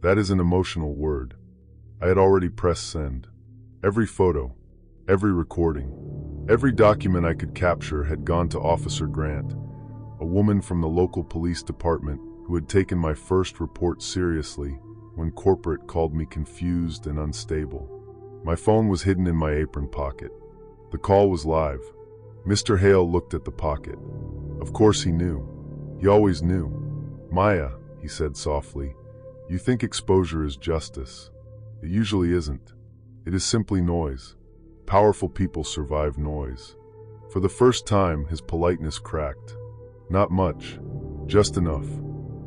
That is an emotional word. I had already pressed send. Every photo. Every recording, every document I could capture had gone to Officer Grant, a woman from the local police department who had taken my first report seriously when corporate called me confused and unstable. My phone was hidden in my apron pocket. The call was live. Mr. Hale looked at the pocket. Of course he knew. He always knew. "Maya," he said softly, "you think exposure is justice. It usually isn't. It is simply noise. Powerful people survive noise." For the first time, his politeness cracked. Not much, just enough.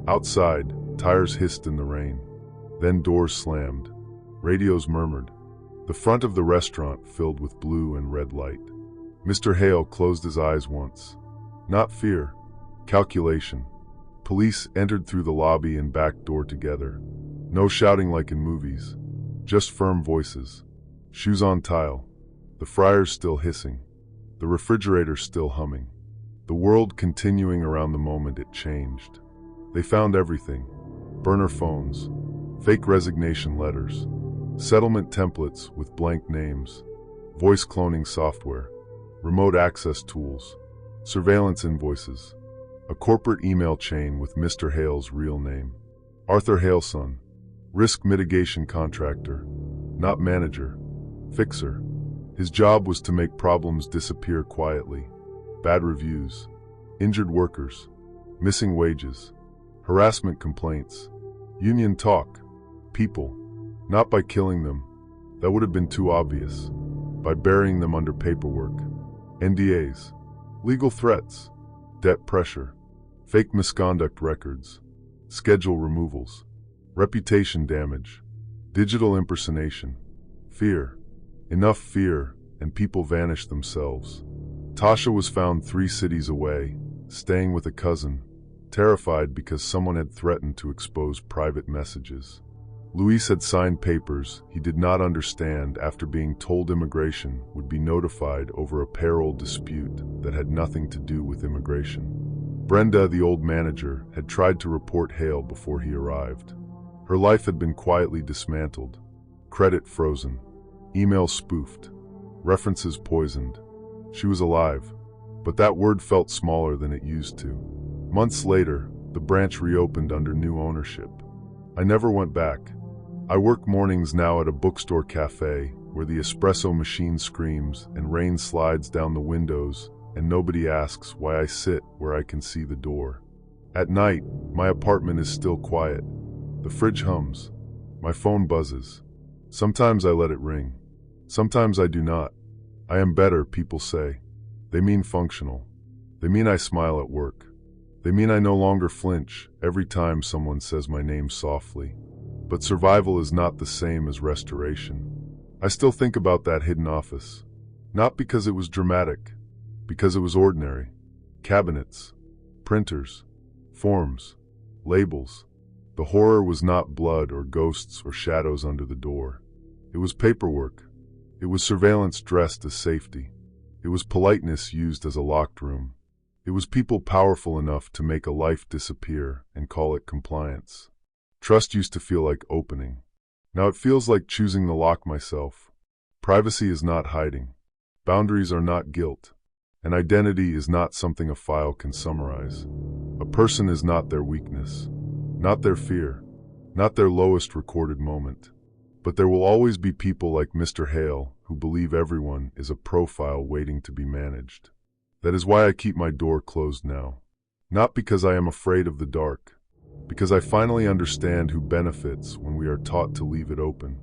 Outside, tires hissed in the rain. Then doors slammed. Radios murmured. The front of the restaurant filled with blue and red light. Mr. Hale closed his eyes once. Not fear, calculation. Police entered through the lobby and back door together. No shouting like in movies, just firm voices. Shoes on tile. The fryers still hissing. The refrigerator still humming. The world continuing around the moment it changed. They found everything. Burner phones, fake resignation letters, settlement templates with blank names, voice cloning software, remote access tools, surveillance invoices, a corporate email chain with Mr. Hale's real name. Arthur Haleson, risk mitigation contractor, not manager, fixer. His job was to make problems disappear quietly. Bad reviews, injured workers, missing wages, harassment complaints, union talk, people, not by killing them. That would have been too obvious. By burying them under paperwork, NDAs, legal threats, debt pressure, fake misconduct records, schedule removals, reputation damage, digital impersonation, fear. Enough fear, and people vanished themselves. Tasha was found 3 cities away, staying with a cousin, terrified because someone had threatened to expose private messages. Luis had signed papers he did not understand after being told immigration would be notified over a payroll dispute that had nothing to do with immigration. Brenda, the old manager, had tried to report Hale before he arrived. Her life had been quietly dismantled, credit frozen, emails spoofed, references poisoned. She was alive, but that word felt smaller than it used to. Months later, the branch reopened under new ownership. I never went back. I work mornings now at a bookstore cafe where the espresso machine screams and rain slides down the windows and nobody asks why I sit where I can see the door. At night, my apartment is still quiet. The fridge hums. My phone buzzes. Sometimes I let it ring. Sometimes I do not. I am better, people say. They mean functional. They mean I smile at work. They mean I no longer flinch every time someone says my name softly. But survival is not the same as restoration. I still think about that hidden office. Not because it was dramatic, because it was ordinary. Cabinets, printers, forms, labels. The horror was not blood or ghosts or shadows under the door. It was paperwork. It was surveillance dressed as safety. It was politeness used as a locked room. It was people powerful enough to make a life disappear and call it compliance. Trust used to feel like opening. Now it feels like choosing the lock myself. Privacy is not hiding. Boundaries are not guilt. An identity is not something a file can summarize. A person is not their weakness, not their fear, not their lowest recorded moment. But there will always be people like Mr. Hale who believe everyone is a profile waiting to be managed. That is why I keep my door closed now. Not because I am afraid of the dark, because I finally understand who benefits when we are taught to leave it open.